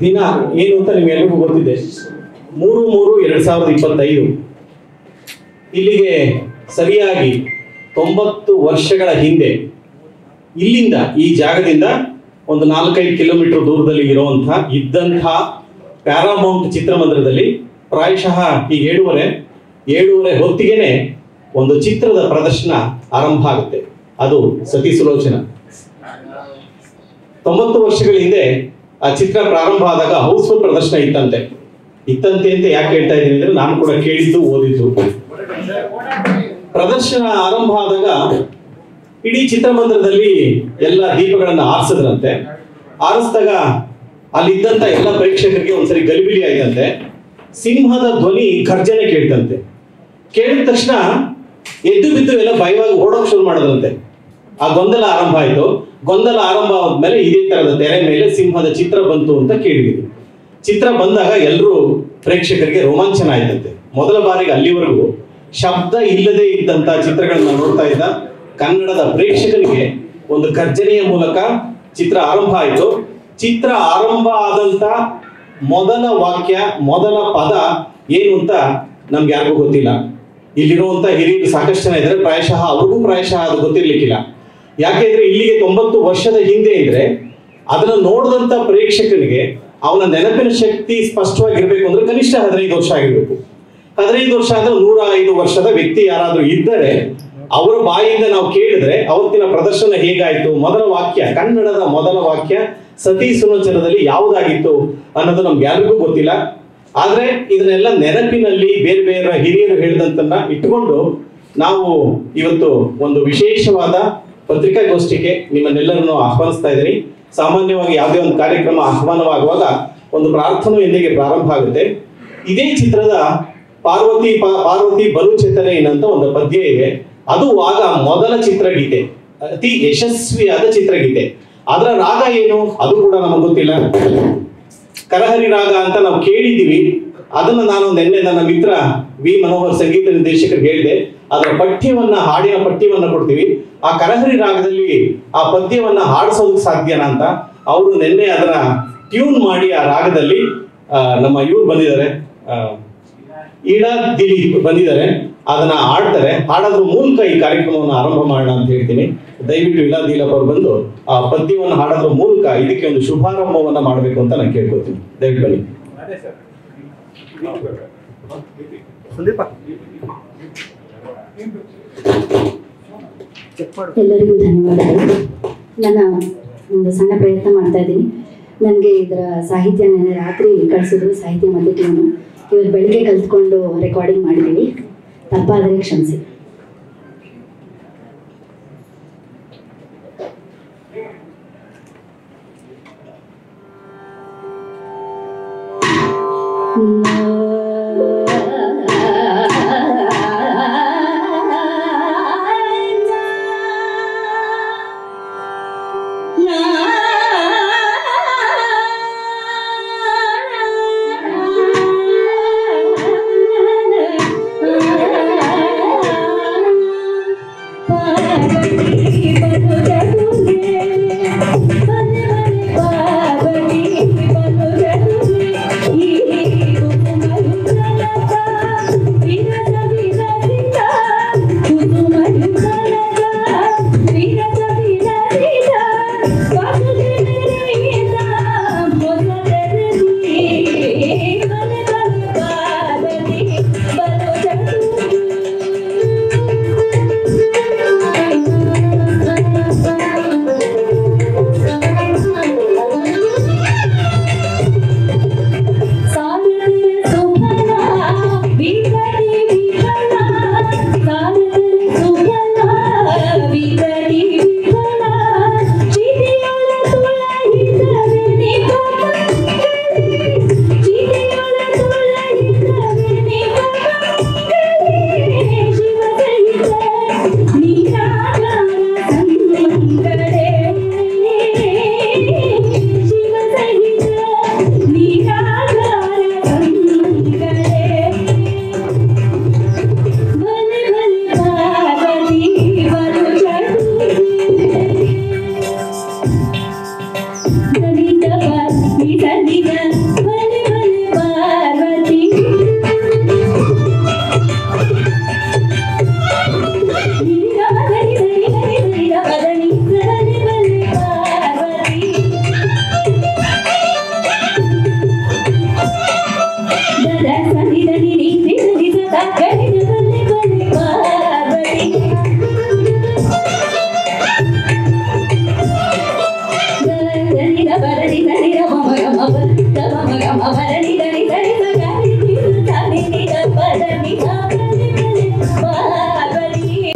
ದಿನ ಏನು ಅಂತ ನಿಮಗೆಲ್ಲರಿಗೂ ಗೊತ್ತಿದೆ. 3/3/2025 ಇಲ್ಲಿಗೆ ಸರಿಯಾಗಿ 90 ವರ್ಷಗಳ ಹಿಂದೆ ಇಲ್ಲಿಂದ ಈ ಜಾಗದಿಂದ ಒಂದು 4-5 ಕಿಲೋಮೀಟರ್ ದೂರದಲ್ಲಿ ಇದ್ದಂತಹ ಪ್ಯಾರಾಮೌಂಟ್ ಚಿತ್ರಮಂದಿರದಲ್ಲಿ ಪ್ರಾಯಶಃ ಈ 7:30 ಹೊತ್ತಿಗೆನೆ ಒಂದು ಚಿತ್ರದ ಪ್ರದರ್ಶನ ಆರಂಭ ಆಗುತ್ತೆ. ಅದು ಸತಿ ಸುಲೋಚನ. 90 ವರ್ಷಗಳ ಹಿಂದೆ ಆ ಚಿತ್ರ ಪ್ರಾರಂಭ ಆದಾಗ ಹೌಸ್ಫುಲ್ ಪ್ರದರ್ಶನ ಇತ್ತಂತೆ ಅಂತ ಯಾಕೆ ಹೇಳ್ತಾ ಇದ್ದೀನಿ ಅಂದ್ರೆ ನಾನು ಕೂಡ ಕೇಳಿದ್ದು ಓದಿದ್ದು. ಪ್ರದರ್ಶನ ಆರಂಭ ಆದಾಗ ಇಡೀ ಚಿತ್ರಮಂದಿರದಲ್ಲಿ ಎಲ್ಲ ದೀಪಗಳನ್ನ ಆರಿಸಿದ್ರಂತೆ. ಆರಿಸಿದಾಗ ಅಲ್ಲಿದ್ದಂತ ಎಲ್ಲ ಪ್ರೇಕ್ಷಕರಿಗೆ ಒಂದ್ಸರಿ ಗಲಿಬಿಲಿ ಆಯ್ತಂತೆ. ಸಿಂಹದ ಧ್ವನಿ ಗರ್ಜನೆ ಕೇಳ್ತಂತೆ. ಕೇಳಿದ ತಕ್ಷಣ ಎದ್ದು ಬಿದ್ದು ಎಲ್ಲ ಭಯವಾಗಿ ಓಡೋಕ್ ಶುರು ಮಾಡಿದ್ರಂತೆ. ಆ ಗೊಂದಲ ಆರಂಭ ಆಯ್ತು. ಗೊಂದಲ ಆರಂಭ ಆದ್ಮೇಲೆ ಇದೇ ತರದ ತೆರೆ ಮೇಲೆ ಸಿಂಹದ ಚಿತ್ರ ಬಂತು ಅಂತ ಕೇಳಿದ್ವಿ. ಚಿತ್ರ ಬಂದಾಗ ಎಲ್ಲರೂ ಪ್ರೇಕ್ಷಕರಿಗೆ ರೋಮಾಂಚನ ಆಯ್ತಂತೆ. ಮೊದಲ ಬಾರಿಗೆ ಅಲ್ಲಿವರೆಗೂ ಶಬ್ದ ಇಲ್ಲದೆ ಇದ್ದಂತ ಚಿತ್ರಗಳನ್ನ ನೋಡ್ತಾ ಇದ್ದ ಕನ್ನಡದ ಪ್ರೇಕ್ಷಕನಿಗೆ ಒಂದು ಗರ್ಜನೆಯ ಮೂಲಕ ಚಿತ್ರ ಆರಂಭ ಆಯ್ತು. ಚಿತ್ರ ಆರಂಭ ಆದಂತ ಮೊದಲ ವಾಕ್ಯ, ಮೊದಲ ಪದ ಏನು ಅಂತ ನಮ್ಗೆ ಯಾರಿಗೂ ಗೊತ್ತಿಲ್ಲ. ಇಲ್ಲಿರುವಂತ ಹಿರಿಯರು ಸಾಕಷ್ಟು ಜನ ಇದ್ರೆ ಅವ್ರಿಗೂ ಪ್ರಾಯಶಃ ಅದು ಗೊತ್ತಿರ್ಲಿಕ್ಕಿಲ್ಲ. ಯಾಕೆಂದ್ರೆ ಇಲ್ಲಿಗೆ 90 ವರ್ಷದ ಹಿಂದೆ ಇದ್ರೆ ಅದನ್ನ ನೋಡಿದಂತ ಪ್ರೇಕ್ಷಕನಿಗೆ ಅವನ ನೆನಪಿನ ಶಕ್ತಿ ಸ್ಪಷ್ಟವಾಗಿರ್ಬೇಕು ಅಂದ್ರೆ ಕನಿಷ್ಠ 15 ವರ್ಷ ಆಗಿರ್ಬೇಕು. 15 ವರ್ಷ ಅಂದ್ರೆ 105 ವರ್ಷದ ವ್ಯಕ್ತಿ ಯಾರಾದ್ರೂ ಇದ್ದರೆ ಅವರ ಬಾಯಿಂದ ನಾವು ಕೇಳಿದ್ರೆ ಅವತ್ತಿನ ಪ್ರದರ್ಶನ ಹೇಗಾಯ್ತು, ಮೊದಲ ವಾಕ್ಯ, ಕನ್ನಡದ ಮೊದಲ ವಾಕ್ಯ ಸತಿ ಸುಲೋಚನದಲ್ಲಿ ಯಾವುದಾಗಿತ್ತು ಅನ್ನೋದು ನಮ್ಗೆ ಯಾರಿಗೂ ಗೊತ್ತಿಲ್ಲ. ಆದ್ರೆ ಇದನ್ನೆಲ್ಲ ನೆನಪಿನಲ್ಲಿ ಬೇರೆ ಬೇರೆ ಹಿರಿಯರು ಹೇಳಿದಂತನ್ನ ಇಟ್ಟುಕೊಂಡು ನಾವು ಇವತ್ತು ಒಂದು ವಿಶೇಷವಾದ ಪತ್ರಿಕಾಗೋಷ್ಠಿಗೆ ನಿಮ್ಮನ್ನೆಲ್ಲರನ್ನು ಆಹ್ವಾನಿಸ್ತಾ ಇದ್ದೀನಿ. ಸಾಮಾನ್ಯವಾಗಿ ಯಾವುದೇ ಒಂದು ಕಾರ್ಯಕ್ರಮ ಆಹ್ವಾನವಾಗುವಾಗ ಒಂದು ಪ್ರಾರ್ಥನೆಯೊಂದಿಗೆ ಪ್ರಾರಂಭ ಆಗುತ್ತೆ. ಇದೇ ಚಿತ್ರದ ಪಾರ್ವತಿ ಬಲುಚೇತನೆ ಏನಂತ ಒಂದು ಪದ್ಯ ಇದೆ. ಅದು ಆಗ ಮೊದಲ ಚಿತ್ರಗೀತೆ, ಅತಿ ಯಶಸ್ವಿಯಾದ ಚಿತ್ರಗೀತೆ. ಅದರ ರಾಗ ಏನು ಅದು ಕೂಡ ನಮಗೆ ಗೊತ್ತಿಲ್ಲ. ಕರಹರಿ ರಾಗ ಅಂತ ನಾವು ಕೇಳಿದ್ದೀವಿ. ಅದನ್ನ ನಾನು ನಿನ್ನೆ ನನ್ನ ಮಿತ್ರ ವಿ ಮನೋಹರ್ ಸಂಗೀತ ನಿರ್ದೇಶಕರಿಗೆ ಹೇಳಿದೆ. ಅದರ ಹಾಡಿನ ಪಠ್ಯವನ್ನ ಕೊಡ್ತೀವಿ. ಆ ಕರಹರಿ ರಾಗದಲ್ಲಿ ಆ ಪದ್ಯವನ್ನ ಹಾಡಿಸೋದಕ್ಕೆ ಸಾಧ್ಯನಾ ಅಂತ ಅವರು ನಿನ್ನೆ ಅದರ ಟ್ಯೂನ್ ಮಾಡಿ ಆ ರಾಗದಲ್ಲಿ ನಮ್ಮ ಇವ್ರು ಬಂದಿದ್ದಾರೆ, ಈಡಾ ದಿಲೀಪ್ ಬಂದಿದ್ದಾರೆ, ಅದನ್ನ ಹಾಡ್ತಾರೆ. ಹಾಡೋದ್ರ ಮೂಲಕ ಈ ಕಾರ್ಯಕ್ರಮವನ್ನು ಆರಂಭ ಮಾಡೋಣ ಅಂತ ಹೇಳ್ತೀನಿ. ದಯವಿಟ್ಟು ಇಡಾ ದಿಲೀಪ್ ಅವರು ಬಂದು ಆ ಪದ್ಯವನ್ನು ಹಾಡೋದ್ರ ಮೂಲಕ ಇದಕ್ಕೆ ಒಂದು ಶುಭಾರಂಭವನ್ನ ಮಾಡಬೇಕು ಅಂತ ನಾನು ಕೇಳ್ಕೊತೀನಿ. ದಯವಿಟ್ಟು ಬನ್ನಿ. ಎಲ್ಲರಿಗೂ ಧನ್ಯವಾದಗಳು. ನನ್ನ ಒಂದು ಸಣ್ಣ ಪ್ರಯತ್ನ ಮಾಡ್ತಾ ಇದ್ದೀನಿ. ನನಗೆ ಇದರ ಸಾಹಿತ್ಯ ನೆನೆ ರಾತ್ರಿ ಕಳಿಸಿದ್ರು, ಸಾಹಿತ್ಯ ಮತ್ತು ಟ್ಯೂನು. ಇವತ್ತು ಬೆಳಿಗ್ಗೆ ಕಲ್ತ್ಕೊಂಡು ರೆಕಾರ್ಡಿಂಗ್ ಮಾಡಿದ್ದೀವಿ. ತಪ್ಪಾದರೆ ಕ್ಷಮಿಸಿ. ಈ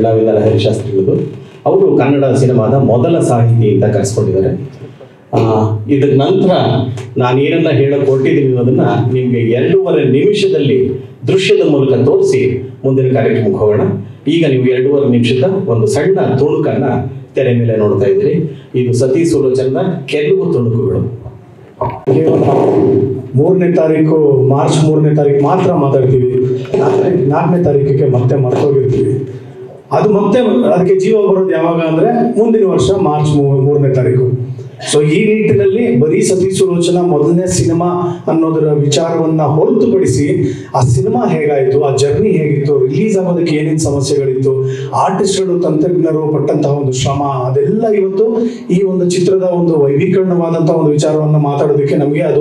ನಾವೆಲ್ಲ ಹರಿಶಾಸ್ತ್ರಿಗಳದು. ಅವರು ಕನ್ನಡ ಸಿನಿಮಾದ ಮೊದಲ ಸಾಹಿತಿ ಅಂತ ಕರೆಸ್ಕೊಂಡಿದ್ದಾರೆ. ಇದರ ನಂತರ ನಾನು ಏನನ್ನ ಹೇಳಕ್ ಹೊರಟಿದ್ದೀನಿ ಅನ್ನೋದನ್ನ ನಿಮಗೆ 2.5 ನಿಮಿಷದಲ್ಲಿ ದೃಶ್ಯದ ಮೂಲಕ ತೋರಿಸಿ ಮುಂದಿನ ಕಾರ್ಯಕ್ರಮಕ್ಕೆ ಹೋಗೋಣ. ಈಗ ನೀವು 2.5 ನಿಮಿಷದ ಒಂದು ಸಣ್ಣ ತುಣುಕನ್ನ ತೆರೆ ಮೇಲೆ ನೋಡ್ತಾ ಇದ್ದೀರಿ. ಇದು ಸತಿ ಸುಲೋಚನದ ಕೆಲವು ತುಣುಕುಗಳು. ಕೇವಲ 3ನೇ ತಾರೀಕು ಮಾರ್ಚ್ 3ನೇ ತಾರೀಕು ಮಾತ್ರ ಮಾತಾಡ್ತೀವಿ, 4ನೇ ತಾರೀಕಿಗೆ ಮತ್ತೆ ಮರ್ತೋಗಿರ್ತೀವಿ. ಅದು ಮತ್ತೆ ಅದಕ್ಕೆ ಜೀವ ಬರೋದು ಯಾವಾಗ ಅಂದ್ರೆ ಮುಂದಿನ ವರ್ಷ ಮಾರ್ಚ್ 3ನೇ ತಾರೀಕು. ಸೊ ಈ ನಿಟ್ಟಿನಲ್ಲಿ ಬರೀ ಸತಿ ಸುಲೋಚನಾ ಮೊದಲನೇ ಸಿನಿಮಾ ಅನ್ನೋದರ ವಿಚಾರವನ್ನ ಹೊರತುಪಡಿಸಿ ಆ ಸಿನಿಮಾ ಹೇಗಾಯಿತು, ಆ ಜರ್ನಿ ಹೇಗಿತ್ತು, ರಿಲೀಸ್ ಆಗೋದಕ್ಕೆ ಏನೇನು ಸಮಸ್ಯೆಗಳಿತ್ತು, ಆರ್ಟಿಸ್ಟ್ಗಳು ತಂತ್ರಜ್ಞರು ಪಟ್ಟಂತಹ ಒಂದು ಶ್ರಮ, ಅದೆಲ್ಲ ಇವತ್ತು ಈ ಒಂದು ಚಿತ್ರದ ಒಂದು ವೈಭೀಕರಣವಾದಂತಹ ಒಂದು ವಿಚಾರವನ್ನು ಮಾತಾಡೋದಕ್ಕೆ ನಮಗೆ ಅದು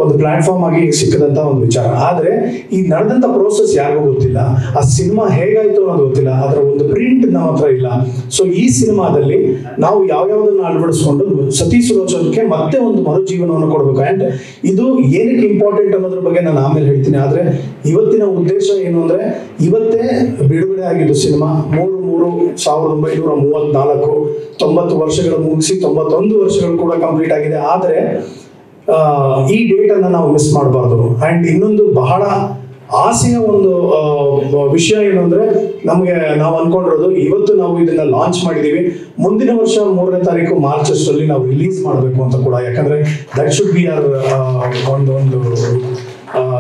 ಒಂದು ಪ್ಲಾಟ್ಫಾರ್ಮ್ ಆಗಿ ಸಿಕ್ಕದಂತಹ ಒಂದು ವಿಚಾರ. ಆದ್ರೆ ಈ ನಡೆದಂತ ಪ್ರೋಸೆಸ್ ಯಾರಿಗೂ ಗೊತ್ತಿಲ್ಲ, ಆ ಸಿನಿಮಾ ಹೇಗಾಯ್ತು ಅನ್ನೋದು ಗೊತ್ತಿಲ್ಲ, ಅದರ ಒಂದು ಪ್ರಿಂಟ್ ನಮ್ಮ ಹತ್ರ ಇಲ್ಲ. ಸೊ ಈ ಸಿನಿಮಾದಲ್ಲಿ ನಾವು ಯಾವ್ಯಾವುದನ್ನು ಅಳವಡಿಸ್ಕೊಂಡು ಸತಿ ಸುಲೋಚನಕ್ಕೆ ಮತ್ತೆ ಒಂದು ಮರುಜೀವನವನ್ನು ಕೊಡಬೇಕು. ಅಂಡ್ ಇದು ಏನಕ್ಕೆ ಇಂಪಾರ್ಟೆಂಟ್ ಅನ್ನೋದ್ರ ಬಗ್ಗೆ ನಾನು ಆಮೇಲೆ ಹೇಳ್ತೀನಿ. ಆದ್ರೆ ಇವತ್ತಿನ ಉದ್ದೇಶ ಏನು ಅಂದ್ರೆ, ಇವತ್ತೇ ಬಿಡುಗಡೆ ಆಗಿದ್ದು ಸಿನಿಮಾ 3/3/1934, 90 ವರ್ಷಗಳು ಮುಗಿಸಿ 91 ವರ್ಷಗಳು ಕೂಡ ಕಂಪ್ಲೀಟ್ ಆಗಿದೆ. ಆದ್ರೆ ಈ ಡೇಟ್ ಅನ್ನ ನಾವು ಮಿಸ್ ಮಾಡಬಾರ್ದು. ಅಂಡ್ ಇನ್ನೊಂದು ಬಹಳ ಆಸೆಯ ಒಂದು ವಿಷಯ ಏನು ಅಂದ್ರೆ, ನಮಗೆ ನಾವು ಅನ್ಕೊಂಡಿರೋದು ಇವತ್ತು ನಾವು ಇದನ್ನ ಲಾಂಚ್ ಮಾಡಿದೀವಿ, ಮುಂದಿನ ವರ್ಷ 3ನೇ ತಾರೀಕು ಮಾರ್ಚ್ ಅಷ್ಟರಲ್ಲಿ ನಾವು ರಿಲೀಸ್ ಮಾಡಬೇಕು ಅಂತ ಕೂಡ. ಯಾಕಂದ್ರೆ ದಟ್ ಶುಡ್ ಬಿ ಅವರ್ ಒಂದು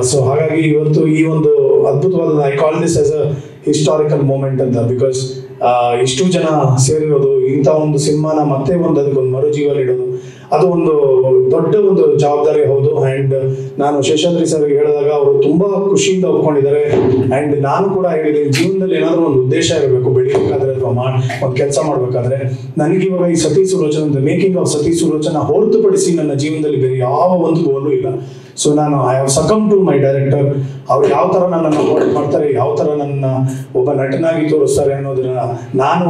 ಸೊ ಹಾಗಾಗಿ ಇವತ್ತು ಈ ಒಂದು ಅದ್ಭುತವಾದ, I call this as a historical moment ಅಂತ. ಬಿಕಾಸ್ ಇಷ್ಟು ಜನ ಸೇರಿರೋದು, ಇಂಥ ಒಂದು ಸಿನಿಮಾನ ಮತ್ತೆ ಅದಕ್ಕೊಂದು ಮರುಜೀವ ನೀಡೋದು, ಅದು ಒಂದು ದೊಡ್ಡ ಒಂದು ಜವಾಬ್ದಾರಿ. ಹೌದು. ಅಂಡ್ ನಾನು ಶೇಷಾದ್ರಿ ಸರ್ ಹೇಳಿದಾಗ ಅವರು ತುಂಬಾ ಖುಷಿಯಿಂದ ಒಪ್ಕೊಂಡಿದ್ದಾರೆ. ಅಂಡ್ ನಾನು ಕೂಡ ಹೇಳಿದ್ದೀನಿ, ಜೀವನದಲ್ಲಿ ಏನಾದ್ರೂ ಒಂದು ಉದ್ದೇಶ ಇರಬೇಕು, ಬೆಳಿಬೇಕಾದ್ರೆ ಅಥವಾ ಒಂದು ಕೆಲಸ ಮಾಡ್ಬೇಕಾದ್ರೆ. ನನಗಿವಾಗ ಈ ಸತಿ ಸುಲೋಚನ, ಮೇಕಿಂಗ್ ಆಫ್ ಸತಿ ಸುಲೋಚನಾ ಹೊರತುಪಡಿಸಿ ನನ್ನ ಜೀವನದಲ್ಲಿ ಬೇರೆ ಯಾವ ಒಂದು ಗೋಲು ಇಲ್ಲ. ಸೊ ನಾನು I have succumb to my director. ಅವ್ರು ಯಾವ ತರ ನನ್ನನ್ನು ವರ್ಕ್ ಮಾಡ್ತಾರೆ, ಯಾವ ತರ ನನ್ನ ಒಬ್ಬ ನಟನಾಗಿ ತೋರಿಸ್ತಾರೆ ಅನ್ನೋದನ್ನ ನಾನು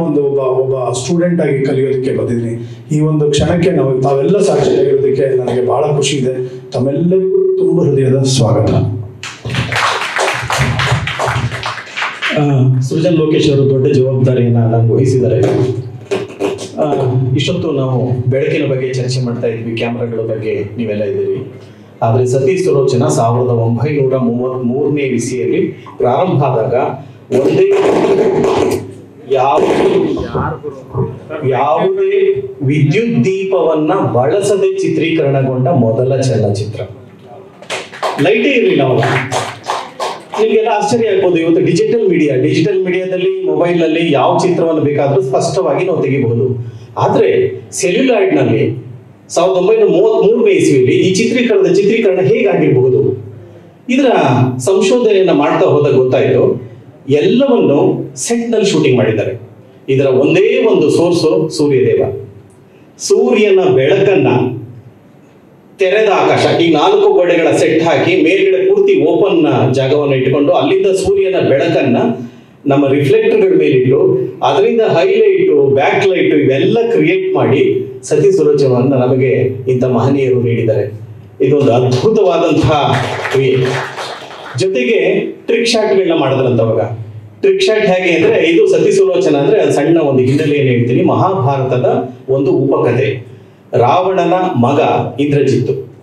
ಒಬ್ಬ ಸ್ಟೂಡೆಂಟ್ ಆಗಿ ಕಲಿಯೋದಕ್ಕೆ ಬಂದಿದ್ದೀನಿ. ಈ ಒಂದು ಕ್ಷಣಕ್ಕೆ ತಾವೆಲ್ಲ ಸಾಕ್ಷಿಯಾಗಿರೋದಕ್ಕೆ ನನಗೆ ಬಹಳ ಖುಷಿ ಇದೆ. ತಮ್ಮೆಲ್ಲರಿಗೂ ತುಂಬ ಹೃದಯದ ಸ್ವಾಗತ. ಸೃಜನ್ ಲೋಕೇಶ್ ಅವರು ದೊಡ್ಡ ಜವಾಬ್ದಾರಿಯನ್ನ ನಮ್ಗೆ ವಹಿಸಿದ್ದಾರೆ. ಇಷ್ಟೊತ್ತು ನಾವು ಬೆಳಕಿನ ಬಗ್ಗೆ ಚರ್ಚೆ ಮಾಡ್ತಾ ಇದ್ವಿ, ಕ್ಯಾಮ್ರಾಗಳ ಬಗ್ಗೆ ನೀವೆಲ್ಲ ಇದ್ದೀರಿ. ಆದರೆ ಸತಿ ಸುಲೋಚನಾ 1933ನೇ ಇಸವಿಯಲ್ಲಿ ಪ್ರಾರಂಭ ಆದಾಗ ಒಂದೇ ಯಾವುದೇ ವಿದ್ಯುತ್ ದೀಪವನ್ನ ಬಳಸದೆ ಚಿತ್ರೀಕರಣಗೊಂಡ ಮೊದಲ ಚಲನಚಿತ್ರ. ಲೈಟೇ ಇರಲಿಲ್ಲ ಅವಾಗ. ನಿಮಗೆಲ್ಲ ಆಶ್ಚರ್ಯ ಆಗ್ಬೋದು, ಇವತ್ತು ಡಿಜಿಟಲ್ ಮೀಡಿಯಾದಲ್ಲಿ ಮೊಬೈಲ್ ನಲ್ಲಿ ಯಾವ ಚಿತ್ರವನ್ನು ಬೇಕಾದ್ರೂ ಸ್ಪಷ್ಟವಾಗಿ ನಾವು ತೆಗಿಬಹುದು. ಆದ್ರೆ ಸೆಲ್ಯುಲಾಯ್ಡ್ ನಲ್ಲಿ 1933ನೇ ಇಸವಿಯಲ್ಲಿ ಈ ಚಿತ್ರೀಕರಣ ಹೇಗಾಗಿರಬಹುದು? ಇದರ ಸಂಶೋಧನೆಯನ್ನ ಮಾಡ್ತಾ ಹೋದಾಗ ಗೊತ್ತಾಯ್ತು, ಎಲ್ಲವನ್ನು ಸೆಟ್ ನಲ್ಲಿ ಶೂಟಿಂಗ್ ಮಾಡಿದ್ದಾರೆ. ಇದರ ಒಂದೇ ಒಂದು ಸೋರ್ಸು ಸೂರ್ಯದೇವ. ಸೂರ್ಯನ ಬೆಳಕನ್ನ ತೆರೆದ ಆಕಾಶ, ಈ 4 ಗೋಡೆಗಳ ಸೆಟ್ ಹಾಕಿ ಮೇಲ್ಗಡೆ ಪೂರ್ತಿ ಓಪನ್ ಜಾಗವನ್ನು ಇಟ್ಕೊಂಡು ಅಲ್ಲಿಂದ ಸೂರ್ಯನ ಬೆಳಕನ್ನ ನಮ್ಮ ರಿಫ್ಲೆಕ್ಟರ್ಗಳ ಮೇಲಿಟ್ಟು ಅದರಿಂದ ಹೈಲೈಟು, ಬ್ಯಾಕ್ ಲೈಟು ಇವೆಲ್ಲ ಕ್ರಿಯೇಟ್ ಮಾಡಿ ಸತಿ ಸುಲೋಚನವನ್ನು ನಮಗೆ ಇಂಥ ಮಹನೀಯರು ನೀಡಿದ್ದಾರೆ. ಇದೊಂದು ಅದ್ಭುತವಾದಂತಹ ಕ್ರಿಯೆ. ಜೊತೆಗೆ ಟ್ರಿಕ್ ಶಾಟ್ಗಳನ್ನ ಮಾಡಿದ್ರಂತವಾಗ. ಟ್ರಿಕ್ ಶಾಟ್ ಹೇಗೆ ಅಂದ್ರೆ, ಇದು ಸತಿ ಸುಲೋಚನ ಅಂದ್ರೆ ಸಣ್ಣ ಒಂದು ಹಿನ್ನೆಲೆಯನ್ನು ಹೇಳ್ತೀನಿ. ಮಹಾಭಾರತದ ಒಂದು ಉಪಕಥೆ. ರಾವಣನ ಮಗ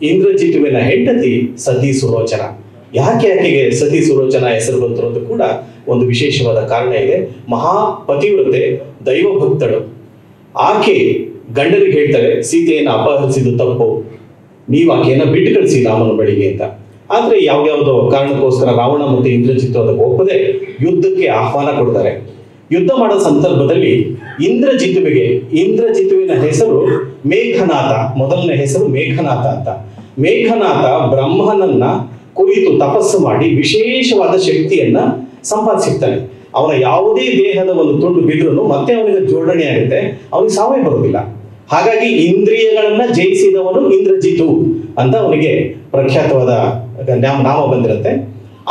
ಇಂದ್ರಜಿತ್ತುವಿನ ಹೆಂಡತಿ ಸತಿ ಸುಲೋಚನ. ಆಕೆಗೆ ಸತಿ ಸುಲೋಚನ ಹೆಸರು ಬಂತು ಅಂತ ಕೂಡ ಒಂದು ವಿಶೇಷವಾದ ಕಾರಣ ಇದೆ. ಮಹಾಪತಿವ್ರತೆ, ದೈವ ಭಕ್ತಳು. ಆಕೆ ಗಂಡನಿಗೆ ಹೇಳ್ತಾರೆ, ಸೀತೆಯನ್ನು ಅಪಹರಿಸಿದ್ದು ತಪ್ಪು, ನೀವು ಆಕೆಯನ್ನ ಬಿಟ್ಟು ಕಳಿಸಿ ರಾಮನ ಬಳಿಗೆ ಅಂತ. ಆದ್ರೆ ಯಾವ್ಯಾವುದೋ ಕಾರಣಕ್ಕೋಸ್ಕರ ರಾವಣ ಮತ್ತೆ ಇಂದ್ರಜಿತ್ತು ಅದಕ್ಕೆ ಒಪ್ಪದೆ ಯುದ್ಧಕ್ಕೆ ಆಹ್ವಾನ ಕೊಡ್ತಾರೆ. ಯುದ್ಧ ಮಾಡೋ ಸಂದರ್ಭದಲ್ಲಿ ಇಂದ್ರಜಿತ್ತುವಿನ ಹೆಸರು ಮೇಘನಾಥ, ಮೊದಲನೇ ಹೆಸರು ಮೇಘನಾಥ ಅಂತ. ಮೇಘನಾಥ ಬ್ರಹ್ಮನನ್ನ ಕುರಿತು ತಪಸ್ಸು ಮಾಡಿ ವಿಶೇಷವಾದ ಶಕ್ತಿಯನ್ನ ಸಂಪಾದಿಸಿರ್ತಾನೆ. ಅವನ ಯಾವುದೇ ದೇಹದ ಒಂದು ತುಂಡು ಬಿದ್ರೂ ಮತ್ತೆ ಅವನಿಗೆ ಜೋಡಣೆ ಆಗುತ್ತೆ, ಅವನಿಗೆ ಸಾವೇ ಬರೋದಿಲ್ಲ. ಹಾಗಾಗಿ ಇಂದ್ರಿಯಗಳನ್ನ ಜಯಿಸಿದವನು ಇಂದ್ರಜಿತು ಅಂತ ಅವನಿಗೆ ಪ್ರಖ್ಯಾತವಾದ ನಾಮ ಬಂದಿರುತ್ತೆ.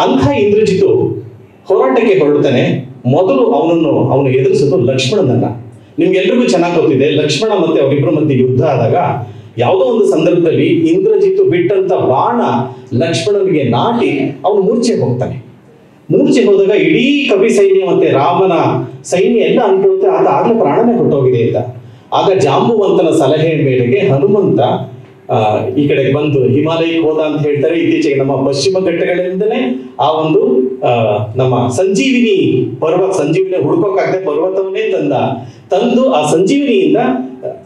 ಅಂಥ ಇಂದ್ರಜಿತು ಹೋರಾಟಕ್ಕೆ ಹೊರಡ್ತಾನೆ. ಮೊದಲು ಅವನು ಎದುರಿಸೋದು ಲಕ್ಷ್ಮಣನನ್ನ. ನಿಮ್ಗೆಲ್ರಿಗೂ ಚೆನ್ನಾಗಿ ಗೊತ್ತಿದೆ, ಲಕ್ಷ್ಮಣ ಮತ್ತೆ ಅವರಿಬ್ಬರ ಮಧ್ಯೆ ಯುದ್ಧ ಆದಾಗ ಯಾವುದೋ ಒಂದು ಸಂದರ್ಭದಲ್ಲಿ ಇಂದ್ರಜಿತ್ತು ಬಿಟ್ಟಂತ ಬಾಣ ಲಕ್ಷ್ಮಣನಿಗೆ ನಾಟಿ ಅವನು ಮೂರ್ಛೆ ಹೋಗ್ತಾನೆ. ಮೂರ್ಛೆ ಹೋದಾಗ ಇಡೀ ಕಪಿ ಸೈನ್ಯ ಮತ್ತೆ ರಾಮನ ಸೈನ್ಯ ಎಲ್ಲ ಅನ್ಕೊಳ್ಳುತ್ತೆ ಆತ ಆಗ್ಲೇ ಪ್ರಾಣನೇ ಹೊಟ್ಟೋಗಿದೆ ಅಂತ. ಆಗ ಜಾಂಬುವಂತನ ಸಲಹೆ ಮೇರೆಗೆ ಹನುಮಂತ ಈ ಕಡೆಗೆ ಬಂದು ಹಿಮಾಲಯಕ್ಕೆ ಹೋದ ಅಂತ ಹೇಳ್ತಾರೆ. ಇತ್ತೀಚೆಗೆ ನಮ್ಮ ಪಶ್ಚಿಮ ಘಟ್ಟಗಳಿಂದಲೇ ಆ ಒಂದು ನಮ್ಮ ಸಂಜೀವಿನಿ ಹುಡುಕೋಕಾಗದೆ ಪರ್ವತವನ್ನೇ ತಂದು ಆ ಸಂಜೀವಿನಿಯಿಂದ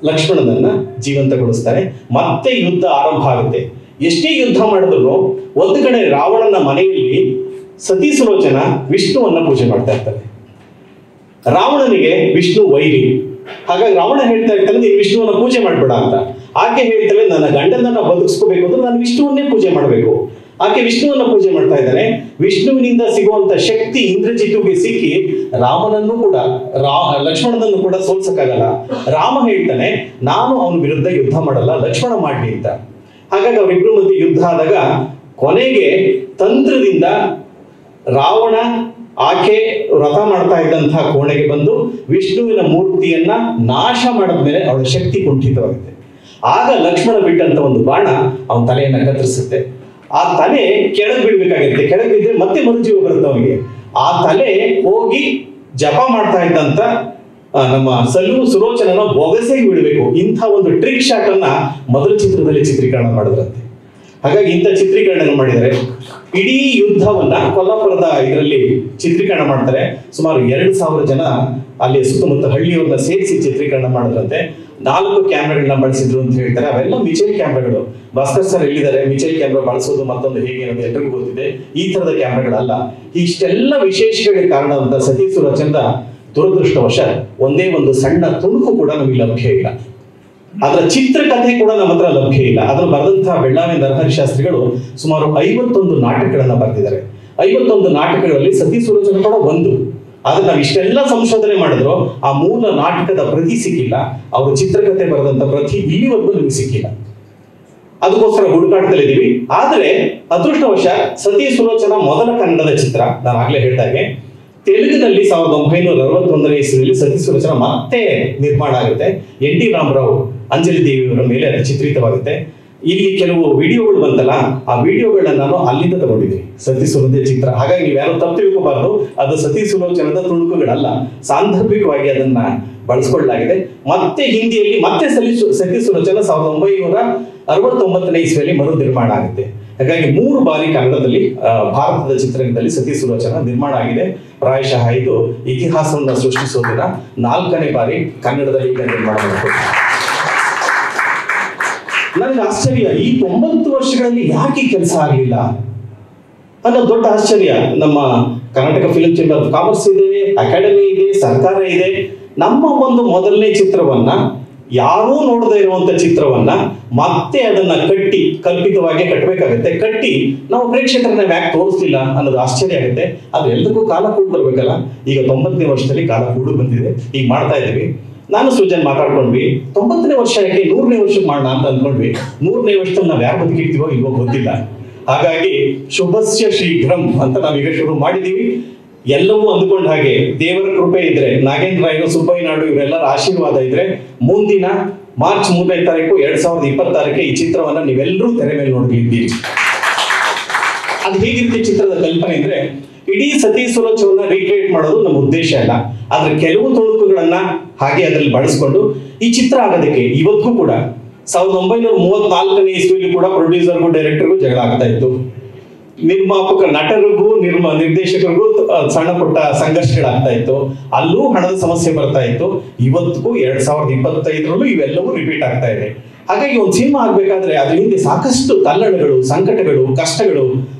ಲಕ್ಷ್ಮಣನನ್ನ ಜೀವಂತಗೊಳಿಸ್ತಾರೆ. ಮತ್ತೆ ಯುದ್ಧ ಆರಂಭ ಆಗುತ್ತೆ. ಎಷ್ಟೇ ಯುದ್ಧ ಮಾಡಿದ್ರು ಒಂದು ಕಡೆ ರಾವಣನ ಮನೆಯಲ್ಲಿ ಸತಿ ಸುಲೋಚನ ವಿಷ್ಣುವನ್ನ ಪೂಜೆ ಮಾಡ್ತಾ ಇರ್ತಾರೆ. ರಾವಣನಿಗೆ ವಿಷ್ಣು ವೈರಿ. ಹಾಗಾಗಿ ರಾವಣ ಹೇಳ್ತಾ ಇರ್ತಾನೆ ನೀನು ವಿಷ್ಣುವನ್ನ ಪೂಜೆ ಮಾಡ್ಬೇಡ ಅಂತ. ಆಕೆ ಹೇಳ್ತಾಳೆ ನನ್ನ ಗಂಡನನ್ನ ಬದುಕಿಸ್ಕೋಬೇಕು ಅಂದ್ರೆ ನಾನು ವಿಷ್ಣುವನ್ನೇ ಪೂಜೆ ಮಾಡಬೇಕು. ಆಕೆ ವಿಷ್ಣುವನ್ನ ಪೂಜೆ ಮಾಡ್ತಾ ಇದ್ದಾನೆ. ವಿಷ್ಣುವಿನಿಂದ ಸಿಗುವಂತ ಶಕ್ತಿ ಇಂದ್ರಜಿತುಗೆ ಸಿಕ್ಕಿ ರಾಮನನ್ನು ಕೂಡ ಲಕ್ಷ್ಮಣನನ್ನು ಕೂಡ ಸೋಲ್ಸಕ್ಕಾಗಲ್ಲ. ರಾಮ ಹೇಳ್ತಾನೆ ನಾನು ಅವನ ವಿರುದ್ಧ ಯುದ್ಧ ಮಾಡಲ್ಲ, ಲಕ್ಷ್ಮಣ ಮಾಡ್ಲಿ ಅಂತ. ಹಾಗಾಗಿ ಅವರಿಬ್ರು ಮಧ್ಯೆ ಯುದ್ಧ ಆದಾಗ ಕೊನೆಗೆ ತಂತ್ರದಿಂದ ರಾವಣ ಆಕೆ ವ್ರತ ಮಾಡ್ತಾ ಇದ್ದಂತಹ ಕೋಣೆಗೆ ಬಂದು ವಿಷ್ಣುವಿನ ಮೂರ್ತಿಯನ್ನ ನಾಶ ಮಾಡಿದ್ಮೇಲೆ ಅವಳ ಶಕ್ತಿ ಕುಂಠಿತವಾಗುತ್ತೆ. ಆಗ ಲಕ್ಷ್ಮಣ ಬಿಟ್ಟಂತ ಒಂದು ಬಾಣ ಅವನ ತಲೆಯನ್ನ ಕತ್ತರಿಸುತ್ತೆ. ಆ ತಲೆ ಕೆಳಗೆ ಬೀಳ್ಬೇಕಾಗಿರುತ್ತೆ. ಕೆಳಗೆ ಬಿದ್ದರೆ ಮತ್ತೆ ಮರುಜೀವ ಬರುತ್ತೆ ಅವನಿಗೆ. ಆ ತಲೆ ಹೋಗಿ ಜಪ ಮಾಡ್ತಾ ಇದ್ದಂತ ನಮ್ಮ ಸುಲೋಚನನ ಬೊಗಸೆಗೆ ಬಿಡಬೇಕು. ಇಂಥ ಒಂದು ಟ್ರಿಕ್ ಶಾಟ್ ಅನ್ನ ಮೊದಲ ಚಿತ್ರದಲ್ಲಿ ಚಿತ್ರೀಕರಣ ಮಾಡಿದ್ರಂತೆ. ಹಾಗಾಗಿ ಇಂಥ ಚಿತ್ರೀಕರಣ ಮಾಡಿದರೆ ಇಡೀ ಯುದ್ಧವನ್ನ ಕೊಲ್ಲಾಪುರದ ಇದರಲ್ಲಿ ಚಿತ್ರೀಕರಣ ಮಾಡ್ತಾರೆ. ಸುಮಾರು 2,000 ಜನ ಅಲ್ಲಿ ಸುತ್ತಮುತ್ತ ಹಳ್ಳಿಯವ್ರನ್ನ ಸೇರಿಸಿ ಚಿತ್ರೀಕರಣ ಮಾಡಿದ್ರಂತೆ. 4 ಕ್ಯಾಮ್ರಾಗಳನ್ನ ಬಳಸಿದ್ರು ಅಂತ ಹೇಳ್ತಾರೆ. ಅವೆಲ್ಲ ಮಿಚೈಲ್ ಕ್ಯಾಮ್ರಾಗಳು. ಭಾಸ್ಕರ್ ಸರ್ ಎಲ್ಲಿದ್ದಾರೆ, ಮಿಚೈಲ್ ಕ್ಯಾಮ್ರಾ ಬಳಸೋದು ಮತ್ತೊಂದು ಹೇಗೆ ಅಂತ ಎಲ್ರಿಗೂ ಗೊತ್ತಿದೆ. ಈ ತರದ ಕ್ಯಾಮ್ರಾಗಳಲ್ಲ. ಇಷ್ಟೆಲ್ಲ ವಿಶೇಷಗಳಿಗೆ ಕಾರಣವಾದ ಸತಿ ಸುಲೋಚನದ ದುರದೃಷ್ಟವಶ ಒಂದೇ ಒಂದು ಸಣ್ಣ ತುಣುಕು ಕೂಡ ನಮಗೆ ಲಭ್ಯ ಇಲ್ಲ. ಅದರ ಚಿತ್ರಕಥೆ ಕೂಡ ನಮ್ಮ ಹತ್ರ ಲಭ್ಯ ಇಲ್ಲ. ಅದನ್ನು ಬರೆದಂತಹ ಬೆಳ್ಳಾವಿ ನರಹರಿ ಶಾಸ್ತ್ರಿಗಳು ಸುಮಾರು 51 ನಾಟಕಗಳನ್ನ ಬರೆದಿದ್ದಾರೆ. 51 ನಾಟಕಗಳಲ್ಲಿ ಸತಿ ಸುಲೋಚನ ಕೂಡ ಒಂದು. ಆದ್ರೆ ನಾವು ಇಷ್ಟೆಲ್ಲ ಸಂಶೋಧನೆ ಮಾಡಿದ್ರು ಆ ಮೂಲ ನಾಟಕದ ಪ್ರತಿ ಸಿಕ್ಕಿಲ್ಲ. ಅವರು ಚಿತ್ರಕಥೆ ಬರೆದಂತ ಪ್ರತಿ ಇಲ್ಲಿವರೆಗೂ ನಮಗೆ ಸಿಕ್ಕಿಲ್ಲ. ಅದಕ್ಕೋಸ್ಕರ ಹುಡುಕಾಟದಲ್ಲಿದ್ದೀವಿ. ಆದ್ರೆ ಅದೃಷ್ಟವಶ ಸತಿ ಸುಲೋಚನ ಮೊದಲ ಕನ್ನಡದ ಚಿತ್ರ. ನಾನು ಆಗ್ಲೇ ಹೇಳಿದಾಗೆ ತೆಲುಗಿನಲ್ಲಿ 1961ನೇ ಇಸ್ವಿಯಲ್ಲಿ ಸತಿ ಸುಲೋಚನ ಮತ್ತೆ ನಿರ್ಮಾಣ ಆಗುತ್ತೆ. NT ರಾಮರಾವ್ ಅಂಜಲಿ ದೇವಿಯವರ ಮೇಲೆ ಅದು ಚಿತ್ರಿತವಾಗುತ್ತೆ. ಇಲ್ಲಿ ಕೆಲವು ವಿಡಿಯೋಗಳು ಬಂತಲ್ಲ, ಆ ವಿಡಿಯೋಗಳನ್ನ ನಾನು ಅಲ್ಲಿಂದ ತಗೊಂಡಿದ್ದೀನಿ, ಸತಿ ಸುಲೋಚನ ಚಿತ್ರ. ಹಾಗಾಗಿ ನೀವು ಯಾರು ತಪ್ಪು ತಿಳ್ಕೋಬಾರ್ದು, ಅದು ಸತಿ ಸುಲೋಚನದ ತುಣುಕುಗಳಲ್ಲ, ಸಾಂದರ್ಭಿಕವಾಗಿ ಅದನ್ನ ಬಳಸ್ಕೊಳ್ಳಲಾಗಿದೆ. ಮತ್ತೆ ಹಿಂದಿಯಲ್ಲಿ ಮತ್ತೆ ಸತಿ ಸುಲೋಚನ 1969ನೇ ಇಸ್ವಿಯಲ್ಲಿ ಮರು ನಿರ್ಮಾಣ ಆಗುತ್ತೆ. ಹಾಗಾಗಿ 3 ಬಾರಿ ಕನ್ನಡದಲ್ಲಿ ಭಾರತದ ಚಿತ್ರರಂಗದಲ್ಲಿ ಸತಿ ಸುಲೋಚನ ನಿರ್ಮಾಣ ಆಗಿದೆ. ಪ್ರಾಯಶಃ ಇದು ಇತಿಹಾಸವನ್ನು ಸೃಷ್ಟಿಸೋದಿಲ್ಲ 4ನೇ ಬಾರಿ ಕನ್ನಡದಲ್ಲಿ ಈಗ ನಿರ್ಮಾಣ ಮಾಡಬೇಕು. ನನಗೆ ಆಶ್ಚರ್ಯ, ಈ 90 ವರ್ಷಗಳಲ್ಲಿ ಯಾಕೆ ಕೆಲಸ ಆಗಲಿಲ್ಲ ಅನ್ನೋ ದೊಡ್ಡ ಆಶ್ಚರ್ಯ. ನಮ್ಮ Karnataka film chamber of commerce ಇದೆ, ಅಕಾಡೆಮಿ ಇದೆ, ಸರ್ಕಾರ ಇದೆ. ನಮ್ಮ ಒಂದು ಮೊದಲನೇ ಚಿತ್ರವನ್ನ, ಯಾರೂ ನೋಡದೇ ಇರುವಂತ ಚಿತ್ರವನ್ನ ಮತ್ತೆ ಅದನ್ನ ಕಲ್ಪಿತವಾಗಿ ಕಟ್ಟಬೇಕಾಗತ್ತೆ. ಕಟ್ಟಿ ನಾವು ಪ್ರೇಕ್ಷಕರನ್ನ ಯಾಕೆ ತೋರಿಸ್ಲಿಲ್ಲ ಅನ್ನೋದು ಆಶ್ಚರ್ಯ ಆಗುತ್ತೆ. ಆದ್ರೆ ಎಲ್ಲದಕ್ಕೂ ಕಾಲ ಕೂಡ ಬರ್ಬೇಕಲ್ಲ. ಈಗ 90ನೇ ವರ್ಷದಲ್ಲಿ ಕಾಲ ಕೂಡ ಬಂದಿದೆ, ಈಗ ಮಾಡ್ತಾ ಇದ್ದೀವಿ. ನಾನು ಸೃಜನ್ ಮಾತಾಡ್ಕೊಂಡ್ವಿ 90ನೇ ವರ್ಷ ಯಾಕೆ 100ನೇ ವರ್ಷಕ್ಕೆ ಮಾಡೋಣ ಅಂತ ಅಂದ್ಕೊಂಡ್ವಿ. 100ನೇ ವರ್ಷದಲ್ಲಿ ನಾವು ಯಾರು ಬದುಕಿರ್ತೀವೋ ಇಲ್ವೋ ಗೊತ್ತಿಲ್ಲ. ಹಾಗಾಗಿ ಶುಭಸ್ಯ ಶೀಘ್ರಂ ಅಂತ ನಾವೀಗ ಶುರು ಮಾಡಿದೀವಿ. ಎಲ್ಲವೂ ಅಂದ್ಕೊಂಡ ಹಾಗೆ ದೇವರ ಕೃಪೆ ಇದ್ರೆ, ನಾಗೇಂದ್ರ ರಾಯರು, ಸುಬ್ಬಯ್ಯ ನಾಯ್ಡು ಇವರೆಲ್ಲರ ಆಶೀರ್ವಾದ ಇದ್ರೆ ಮುಂದಿನ ಮಾರ್ಚ್ 3ನೇ ತಾರೀಕು 2026 ಈ ಚಿತ್ರವನ್ನ ನೀವೆಲ್ಲರೂ ತೆರೆ ಮೇಲೆ ನೋಡಲಿದ್ದೀರಿ. ಅದು ಹೇಗಿರುತ್ತೆ ಚಿತ್ರದ ಕಲ್ಪನೆ ಅಂದ್ರೆ, ಇಡೀ ಸತಿ ಸುಲೋಚನವನ್ನ ರೀಕ್ರಿಯೇಟ್ ಮಾಡೋದು ನಮ್ಮ ಉದ್ದೇಶ ಅಲ್ಲ. ಆದ್ರೆ ಕೆಲವು ತುಣುಕುಗಳನ್ನ ಹಾಗೆ ಅದರಲ್ಲಿ ಬಳಸ್ಕೊಂಡು ಈ ಚಿತ್ರ ಆಗೋದಕ್ಕೆ ಇವತ್ತಿಗೂ ಕೂಡ 1934ನೇ ಇಸ್ವಿಯಲ್ಲಿ ಕೂಡ ಪ್ರೊಡ್ಯೂಸರ್ಗೂ ಡೈರೆಕ್ಟರ್ಗೂ ಜಗಳ ಆಗ್ತಾ ಇತ್ತು. ನಿರ್ಮಾಪಕ ನಟರಿಗೂ ನಿರ್ದೇಶಕರಿಗೂ ಸಣ್ಣ ಪುಟ್ಟ ಸಂಘರ್ಷಗಳಾಗ್ತಾ ಇತ್ತು. ಅಲ್ಲೂ ಹಣದ ಸಮಸ್ಯೆ ಬರ್ತಾ ಇತ್ತು. ಇವತ್ತಿಗೂ 2025ರಲ್ಲೂ ಇವೆಲ್ಲವೂ ರಿಪೀಟ್ ಆಗ್ತಾ ಇದೆ. ಹಾಗಾಗಿ ಒಂದು ಸಿನಿಮಾ ಆಗ್ಬೇಕಾದ್ರೆ ಅದ್ರ ಹಿಂದೆ ಸಾಕಷ್ಟು ತಲ್ಲಣಗಳು, ಸಂಕಟಗಳು, ಕಷ್ಟಗಳು,